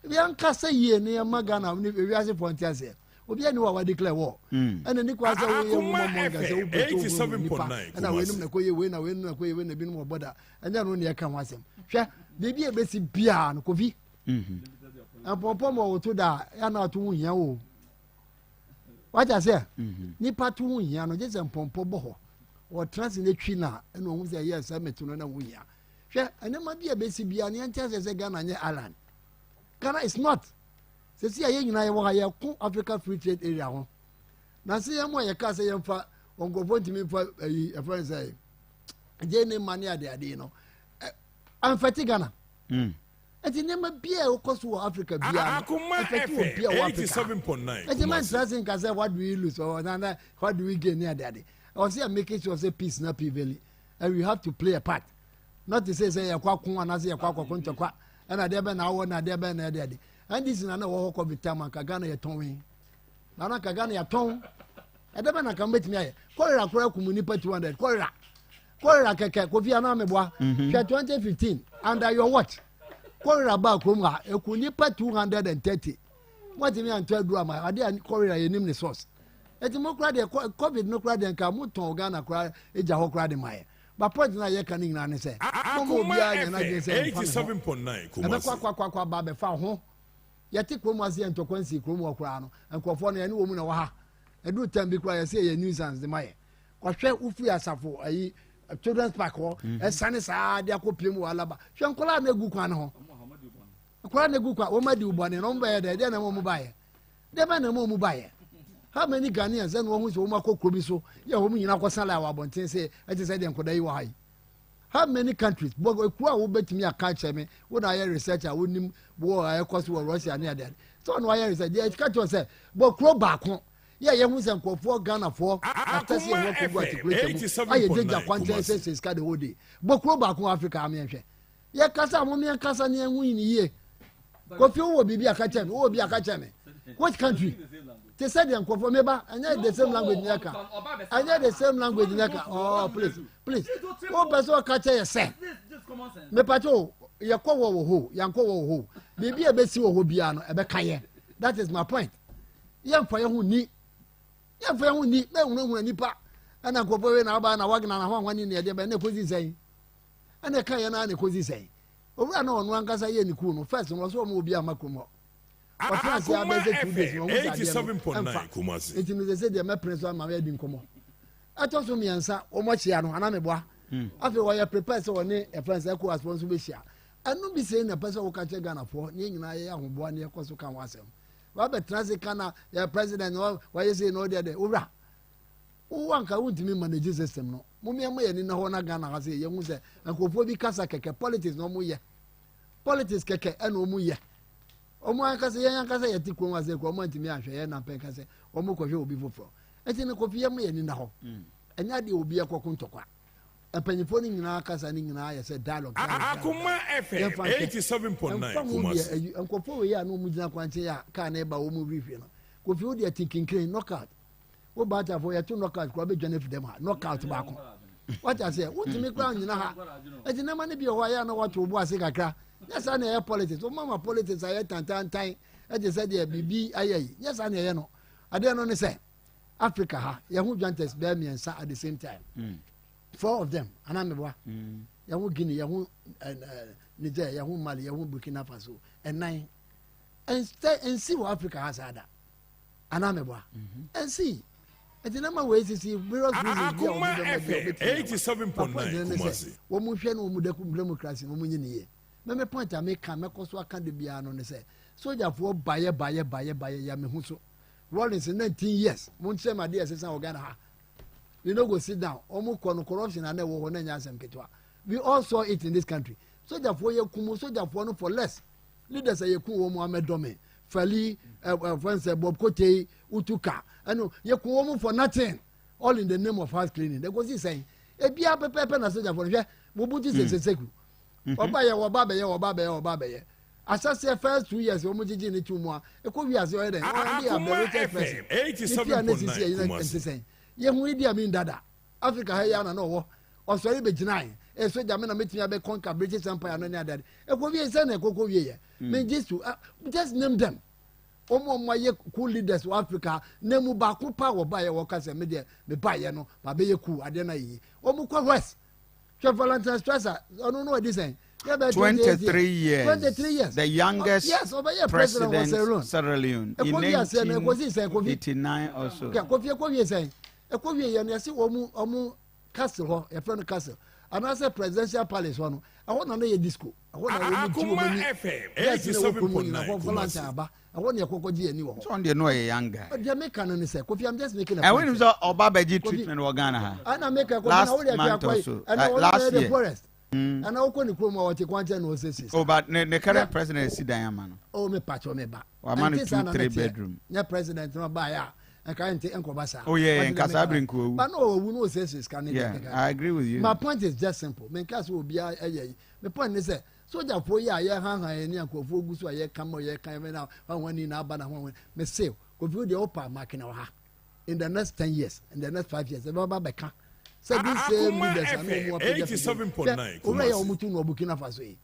If you can't say ye near Magana, we are Pontias. Obi ani wa declare war and the Nicolas 87.9 and I win na koye we na bi no border and then only can was him hwe baby e besi bia no Kofi and pompom wo to da ya na to hu hia o what I say nipa to hu hia no just pompom bo ho o trans na twi na and o hu say yes ameto no na hu hia hwe anema bia besi bia ne anta say Ghana nye Ireland. Ghana is not. See, I ain't I Africa Free Trade Area. Now, see, I'm why I can't say I'm for on go point to me for a friend say, Jane money at the idea, you know. I'm fatigued Ghana. And the name of beer, of course, for Africa, beer, 87.9. And the man saying, what do we lose or what do we gain near daddy? I was here making sure say peace, not valley, and we have to play a part. Not to say, a quack one as a quack or quack, and I never now, and I never know daddy. And this is another walk of the time and Kagana ya towing. Nana Kagana ya tong. I don't know come with me. Cholera Kumunipa 200. Cholera Keke, Kofi Anameboa, 2015. Under your watch. Cholera Bakuma, a Kunipa 230. What do you mean and tell drama? I didn't cholera in the source. At the Mokrad, COVID no crowd and Kamuto Ghana cry, a Jaho crowd in my. But point na ye can in say. 87.9 Kumasi. Yati Kumasi and Toquensi Krumo Crano and Cofone and woman or ha. I do tell me cry say a nuisance the Maya. Quashe Ufi Asafo, a children's pack or a sunny side, Yacopium Alaba. Shankola Negukano. Kwana Guka, Omadu Bonnie, and Omba, then a mobile. The man a mobile. How many Ghanaians and one who's Omako Kubiso, your woman in Aquasala, Bonte say, I just said, Kodai. How many countries? But who will bet me a catch me? When I research, I wouldn't war I cost to Russia near that. So no I research. Yeah, catch yourself. But crow back home. Yeah, you must go for Ghana for after seeing what you got to play. I did the quantity says the whole day. But crow back home Africa, I mean. Yeah, Casa, Mommy and Casa near win ye. Kofi will be a catch me, will be a catch me. What country? They said them for member, and I the same language Naka. I know the same language Naka. Oh, please. Oh, person catch you say. Me pato, Yakowo ho, Yankowo ho. Maybe a besi wo biano, a bekaye. That is my point. Young for who need. Young for who need, no one nipa. And I go away now by a wagon and one in the other, and the cozy say. And the Kayan and the cozy say. Oh, I know one Casa Yen Kuno, first was one will be a Makumo. 87.9 Kumasi. It is said the Mepres on my wedding come. I told me answer, or much Yano, and I'm a boy. After why I prepare so on a friend's echo as once we share. And not be saying a person who catch a gun for, Ning I am born near Kosukan was him. Robert Transikana, your president, why you say no, dear, Ura. Oh, one can't me manage the system. No, Mummy and in a Hona Ghana has a young say, and Kofi Kasaka, politics no more. Politics keke, and no more. Omo say yan kasa yati ko wa say ko mo ntimi ahwe ye na pe kasa omo ko hwe obi foforo enti ne Kofi yam ye ni na ho enya de obi akoko ntokwa apanyifo ni nyina kasa ni nyina ya say dialogue Akoma FM 87.9 Kumasi nkofo we ya no mu gina kwanche ya ka na eba wo mu review no Kofi wo de tinkinkire knockout wo ba ta fo ya to knockout ko be dwane fidem ha knockout ba ko what I say wo timi kwa nyina ha enti na ma ne bi ho ya na wato obu ase kakra. Yes, I know politics. Oh, mama, politics. I had time. I just said, "Yeah, BB, yes, I know. I don't know. Say, Africa, Yahoo Jantes, bear me and at the same time. 4 of them, and I'm a boy. Yahoo Guinea, Yahoo Niger, Yahoo Mali, Yahoo Burkina Faso, and 9. And stay and see what Africa has had. And I'm a boy. And see. And the number ways is see, Akoma FM 87.9 Kumasi. What motion will democracy, Mumini. Me point I make can so aka de bia no ne say soldier for buy ya me hu so Rollins in 19 years. Munche my dear sister Ogana. You know go sit down. Almost corruption and never won any answer. We all saw it in this country. So therefore you kumu so therefore no for less. Leaders say you kumu Mohammed Dome. Fali friends Bob Kote Utuka. I know you kumu for nothing. All in the name of house cleaning. They go see saying, "Ebia pepe na so therefore yeah, Mobutu se seku." Obaye. As I say, first 2 years, we must do it two more. It could be as well. Only a better person. 87.9. Yeah, we did mean dada. Africa, Hayana, no, or sorry, be denying. And so, Jamina meeting a conquer British Empire and any other. It could be a son of Coco Ye. May just name them. Omo my cool leaders of Africa, Nemu Baku power by a workers and media, the Bayano, Babayaku, Adena. Omo West. Valentine Strasser, I don't know what this is. 23 years. 23 years. The youngest president was Sierra Leone. In 1989 also. Kofi saying, Kofi and see Omu Castle, a friend castle. And I said presidential palace one. I want to know a disco. I want to know FM 87.9. I want your Coco G anymore. So on the no young guy. But Jamaican and say, Kofi, I'm just making a point. I went to Obabeji treatment in Ghana. And I make a last month or so. Last year. And I open the Chroma what you want and was this. Oh, but the current president is Diamond. Oh, me patch on me back. I'm 3 bedroom. Your president, no buyer. I can't take Uncle Bassa. Oh, yeah, in Casablanca. But no, who knows this can. Yeah, I agree with you. My point is just simple. Mencas will be a. The point is that. So therefore, yeah, hang any uncle Fogus or come or come now, one in Abana, one may say, go through the open marking our in the next 10 years, in the next 5 years, about Becca. So this same leaders are no more 87.9. Ure o mutu no Burkina Faso yi.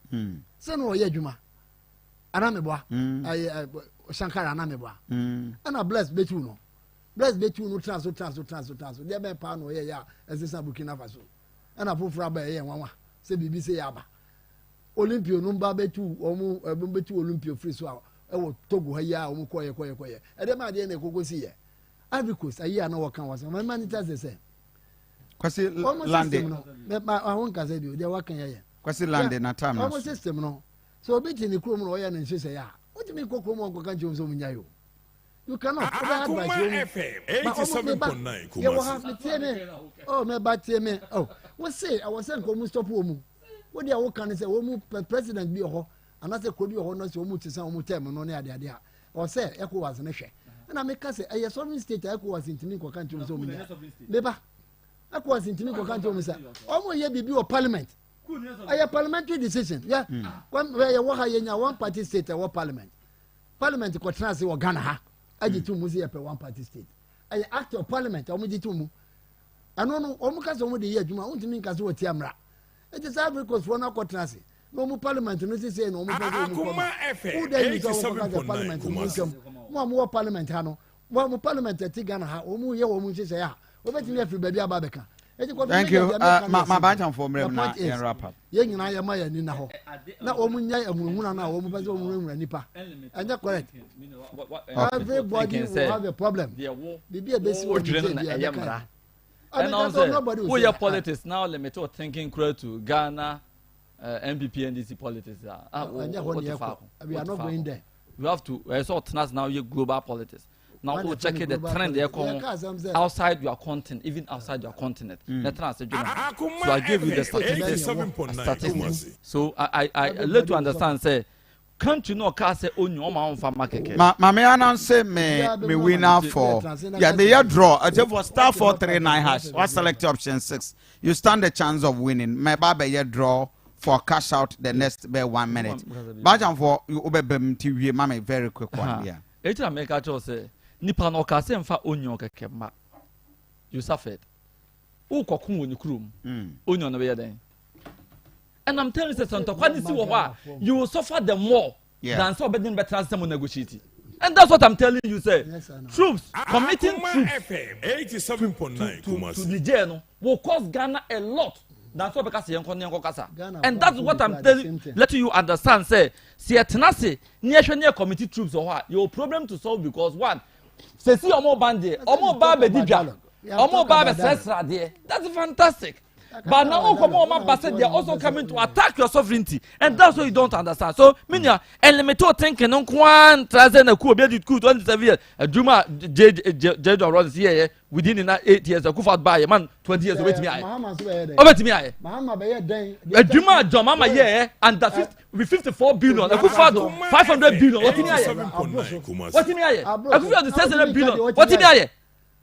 Se no ye adwuma. Anameboa. Shankara anameboa. Ana bless betu no. Bless betu no transfer. There be pa no ye ya ezesa Burkina Faso. Ana fofura ba ye nwanwa. Se bibi se ya ba. Olympio no ba betu omu betu Olympio free so e wo Togo ha ya omu koye. E dem ade na ekogosi ye. Ivory Coast ayi ana wo kan wasa. My man just say Kwasi lande. I won't say you. They are working here. Kwasi lande na time. Almost system no. So bit in the crew no ya na say ya. What do you mean Kokomo ko kan so munyayo? You cannot. Akoma FM 87.9. You will have to tell me. Oh, me bad tell me. Oh, what say? I was saying ko mu stop omu. What dey wo kan say omu president bi ho. And I say ko bi ho no say omu tisa omu term no na ade. Or say ECOWAS na hwe. Na me ka say e sovereign state ECOWAS intimi ko kan so munya. Beba ECOWAS intimi ko kan so say omo ye bibi o parliament. A parliamentary decision. Yeah. When we wa ha yenya one party state or parliament. Parliament ko transfer wo Ghana ha. Aji tu mu say one party state. A act of parliament omo ji tu mu. Ano no omo ka so mo de ye adwuma ontimi nka so wati amra. It is Ivory Coast for na ko transfer. No mu parliament no say no mu president mu Akoma FM 87.9. Mo parliament ha no. Mo parliament ti Ghana ha omo ye wo mu say ya. Obetimi afri baby ababeka. Thank you. My bantam for me na en wrap up. Ye nyina ye ma ya ni na ho. Na omu nya amurumuna na omu pese omurumuna nipa. Anya correct. Everybody will have a problem. Bibi e besi o dwene na eye mra. And also who your politics now limit or thinking credit to Ghana MPP NDC politics. We are not going there. We have to sort now your global politics. Now we'll check the trend they come outside your continent, even outside your continent. So I give you the statistics. So I let you understand say can't you know cast say on your own for market. Me announce me winner for the draw. I just for star 439 hash. What select option 6? You stand a chance of winning. Me ba be draw for cash out the next be 1 minute. Bajan for you obebem TV mama very quick one here. It make a choice say nipa no ka se mfa onyo keke ma you suffered u kokun woni krum onyo no be den and I'm telling you something kwani si wo ho you will suffer the more than so bedin better some negotiate and that's what I'm telling you say troops committing troops FM 87.9 to Niger no will cost Ghana a lot. That's what because yenko kasa. And that's what I'm telling, letting you understand. Say, see tenase near committee troops or what? Your problem to solve because one, say see omo bande, omo ba be dibia, omo ba be sesra there. That's fantastic. But now they are also coming to attack your sovereignty, and that's what you don't understand. So, Minya, and limito thinking on Kwan, Trazen, a coup, be it coup, 27 years, a Juma, Judge or Ross here within 8 years, a coup out by a man 20 years away to me. Over to me, a Juma, John Mama, yeah, and that with 54 billion, a coup out 500 billion. What in here? What in here? A coup out the 700 billion. What in here?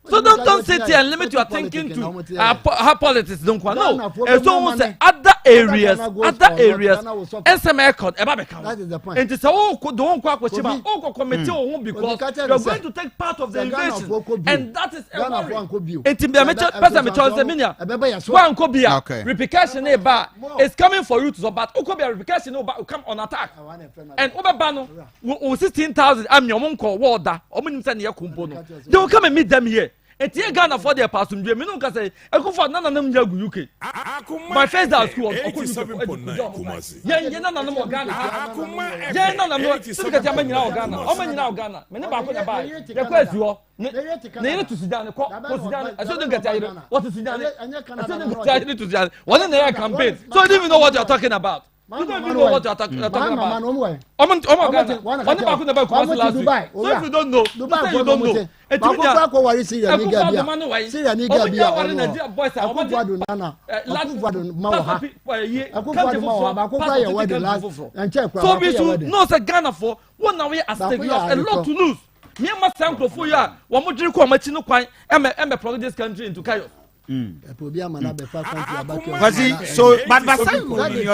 So don't sit here and limit your thinking to how politics don't go. No, it's almost other areas, and some record about become. And it's all don't go committee because you're going to take part of the invasion, and that is a worry. And to be a person, replication is coming for you to so, but replication will come on attack. And Obabano will 16,000. I'm your uncle, Warda, they will come and meet them here. And you Ghana for their pass. Me no can say, I go for none of them UK. My first day school was yeah, none of them Ghana. Yeah, none of them. Look at Germany now, Ghana. How many now Ghana? Many back on the buy. The question you they need to sit down. I shouldn't get tired. What is Sudan? I shouldn't get to Sudan. What in the campaign? So I don't even know what you're talking about. You don't even know what you're talking about. So if you don't know, you don't know. So we should know the Ghana for 1 hour at stake. You have a lot to lose. Me and my uncle for you, one more drink or much no quite, and plug this country into chaos. So, but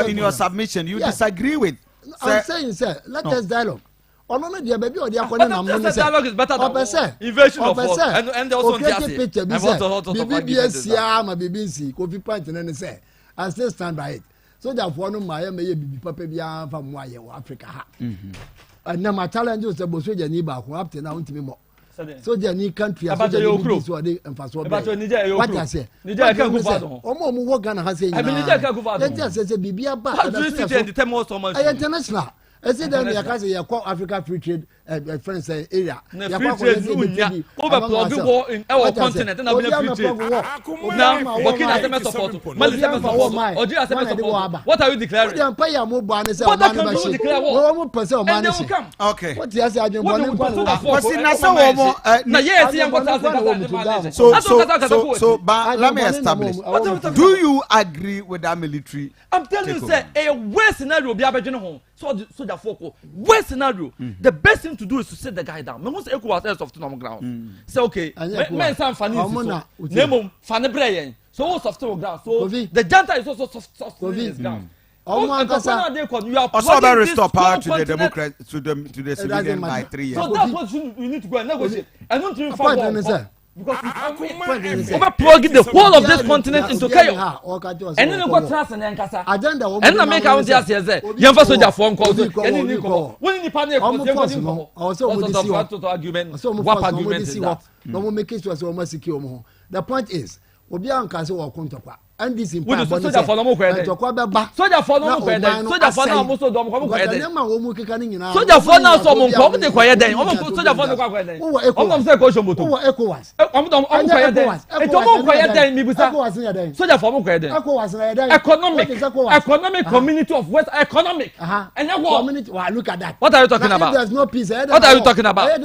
in your submission, you disagree with. I'm saying, sir, let us dialogue. Baby, or the dialogue is better than invasion of force. And also picture, BBC, Kofi point and say, I still stand by it. So therefore, no, my may be Papa from Africa. And now my challenge is about Soja Niba, who up to now to me more. So the new country about your group about Niger. What I say, Niger can go for Omo work and has said, I mean, Niger can go for just as a BB about the international. I said, then I can say, Africa Free Trade friends area. Over war in our continent and I'll be now working as a mess of what are you declaring? Okay. What yes, I so but let me establish. Do you agree with that military? I'm telling you, say a worst scenario be abegin home. So the folk worst scenario. The best thing to do is to sit the guy down. Me say equal as soft on ground. Say okay. Men san fani so. Nemo fani brain. So soft on ground. So the janta is also soft on ground. Also about restore power to the Democrat to the civilian by 3 years. So that's what you need to go and negotiate. I don't think for because over plugging the whole of this continent into chaos. And then you got trust and Nkasa. And na make out just say, you first soldier phone call. When the panel the point is, Obi Ankasa will come to and this in soldier for no soldier for no soldier for now most of them come soldier for now some come dey quiet then soldier for no quiet then om say ko shomoto om quiet then e to mo quiet then mi busa soldier for mo quiet then economic community of west economic and community look at that. What are you talking about? There's no peace. What are you talking about?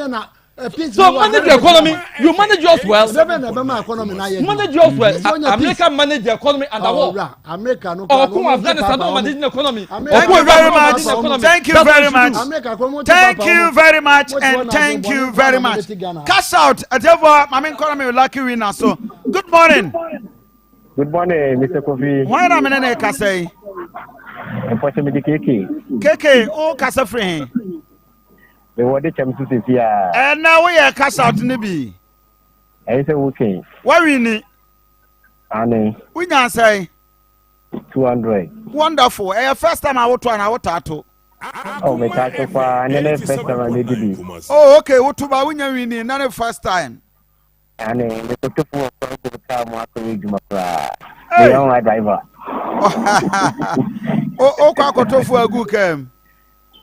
So manage the economy. You manage yours well. Manage yours well. America manage the economy and the war. America no. Afghanistan don't manage the economy. Thank you very much. Thank you very much. Thank you very much. And thank you very much. Cash out. Therefore, I mean, economy lucky winner. So, good morning. Good morning, Mr. Kofi. Why am I in Kasei? Unfortunately, KK. Oh, Kasa free. The word that comes to see here. And now we are cash out in the B. I say, okay. What we need? Annie. We can say 200. Wonderful. First time I want one, I want tattoo. Oh, my tattoo for another first time I need to be. Oh, okay. What to buy when you win? Not the first time. Annie, the tattoo for the car, Mark, my own driver. Oh, Kakoto for a good game.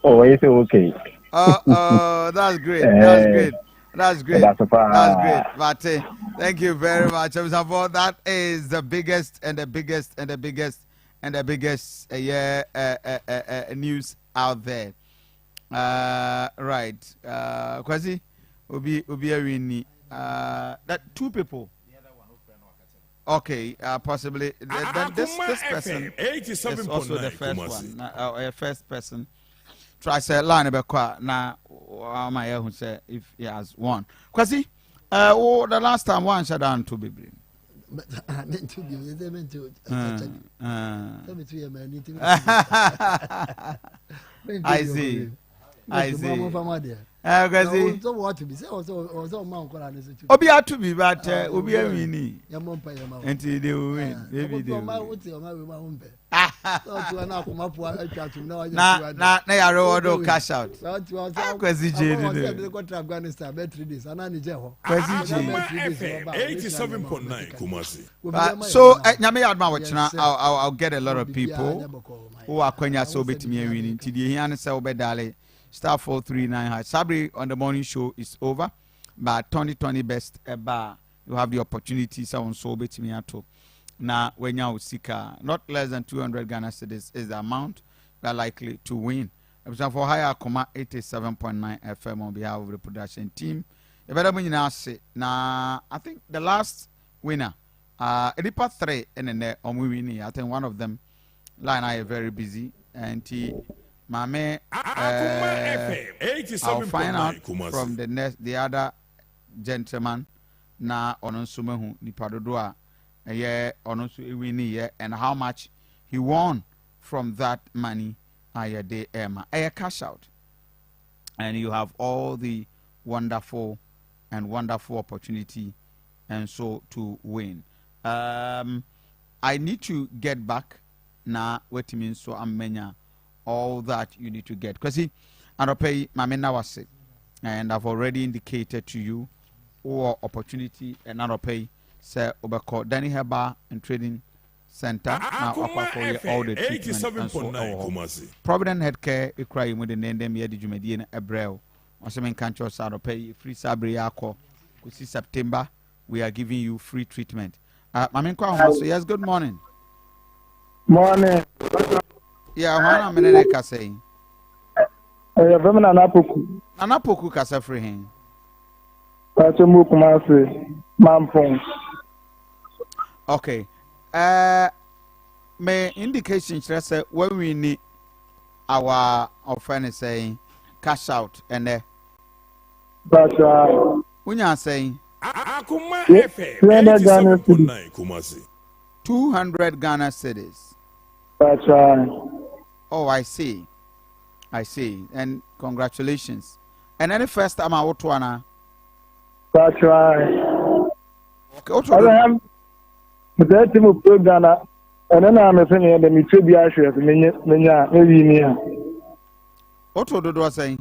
Oh, I say, okay. That's great. That's great. That's great. That's great. Mate, thank you very much. That is the biggest and the biggest and the biggest and the biggest news out there. Right. Kwasi, Obi Awini. That two people. Okay, possibly. Then this person is also the first one. First person. Try say line about now. My who say if he has won. Kwasi, the last time one shut down to be bring. I see. Obi had to be, but Obi Awini. Until they will win. Maybe they will. Now they are all cash out. Kwasi J. 87.9 Kumasi. So, Nyame Adma Wachina, I'll get a lot of people who are Kwenya so bet me winning. Today, Yana Saubedale. Star 439 Sabri on the morning show is over. But 2020 best bar, you have the opportunity. So so bet me at now when you seek not less than 200 Ghana cedis is the amount you are likely to win. For higher Akoma 87.9 FM on behalf of the production team. You better win now. Now I think the last winner, Edipa 3 and then on winning. I think one of them line I very busy and Mame, I'll find out from the other gentleman na ononsumehu nipadodoa and how much he won from that money de Emma cash out, and you have all the wonderful opportunity and so to win. I need to get back now. What means so I'm all that you need to get. Because see, I'll pay Mamena was it, and I've already indicated to you or opportunity and I'll pay Sir Obako Danny Heba and Trading Center. Now all the treatment and so Provident Healthcare crying with the name them here did you median Abreu or some country or pay free Sabriaco. See September we are giving you free treatment. Yes, good morning. Morning. Yeah, one minute I say. Anapoku kasa free him. Okay. May indication say when we need our friend is saying cash out and but when you are saying Akoma FM 87.9 Kumasi. 200 Ghana cedis. That's Oh, I see. And congratulations. And then the first time I went to that's right. Okay, I am the team of Ghana, and then I'm saying that me to be assured, maybe. What do I say?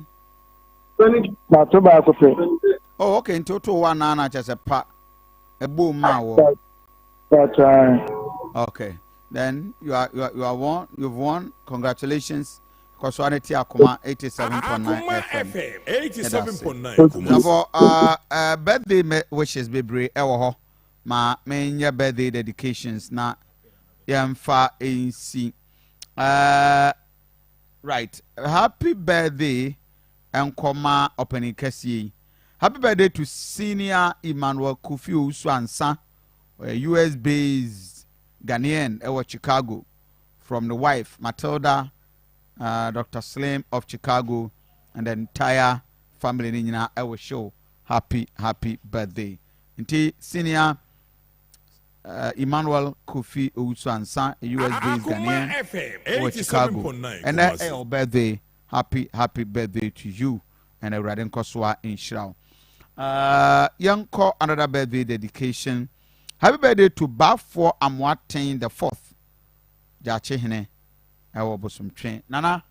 Oh, okay. In total, one nana just a pack, a boom. That's right. Okay. Then you are won. You've won. Congratulations. Kosuaneti Akoma 87.9 FM. 87.9. Birthday wishes bebre ewo ma menya birthday dedications na yemfa ensi. Right. Happy birthday Enkoma opening kesi. Happy birthday to Senior Emmanuel Kofi Uswansa, US based Ghanaian ewa Chicago, from the wife Matilda, Dr. Slim of Chicago, and the entire family nina ewa show happy birthday. Inti Senior Emmanuel Kofi Uswansa, US based Ghanaian ewa Chicago, and that birthday happy birthday to you and a Raden Koswa in Shrao. Young call another birthday dedication. Happy birthday to Bafo Amwaten the 4th. Jache hene ewo bosum twen nana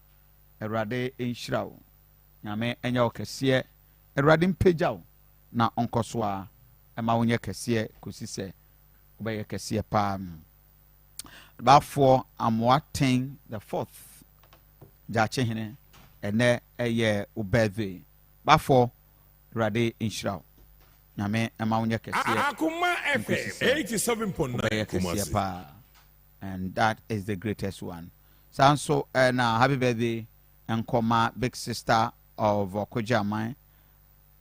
erade enhyirawo nyame enya okese erade mpagyaw na onkoso a ema wonye kese kosi se obeye kese pam Bafo Amwaten the 4th. Jache hene ene eye birthday Bafo Rade inshira nyame ema wonye kese Akoma FM 87.9 Kumasi. And that is the greatest one. So now happy birthday Enkoma, big sister of Kojamai.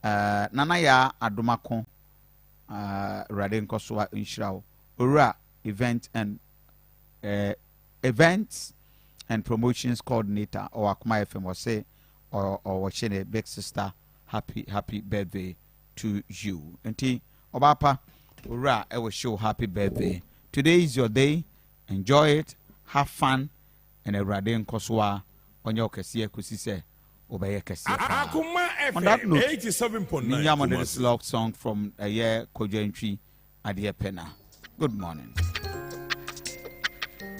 Nana ya Adumako Rade Nkoswa inshira Ura events and promotions coordinator or Akoma FM was say or watching a big sister happy birthday to you. Enti Obapa Ura I will show happy birthday. Today is your day. Enjoy it, have fun, and a Rade Nkoswa on your kesiye kusise obeye kesiye. On that note, 87.9 this love song from a year Kojo Entry Adie Pena. Good morning.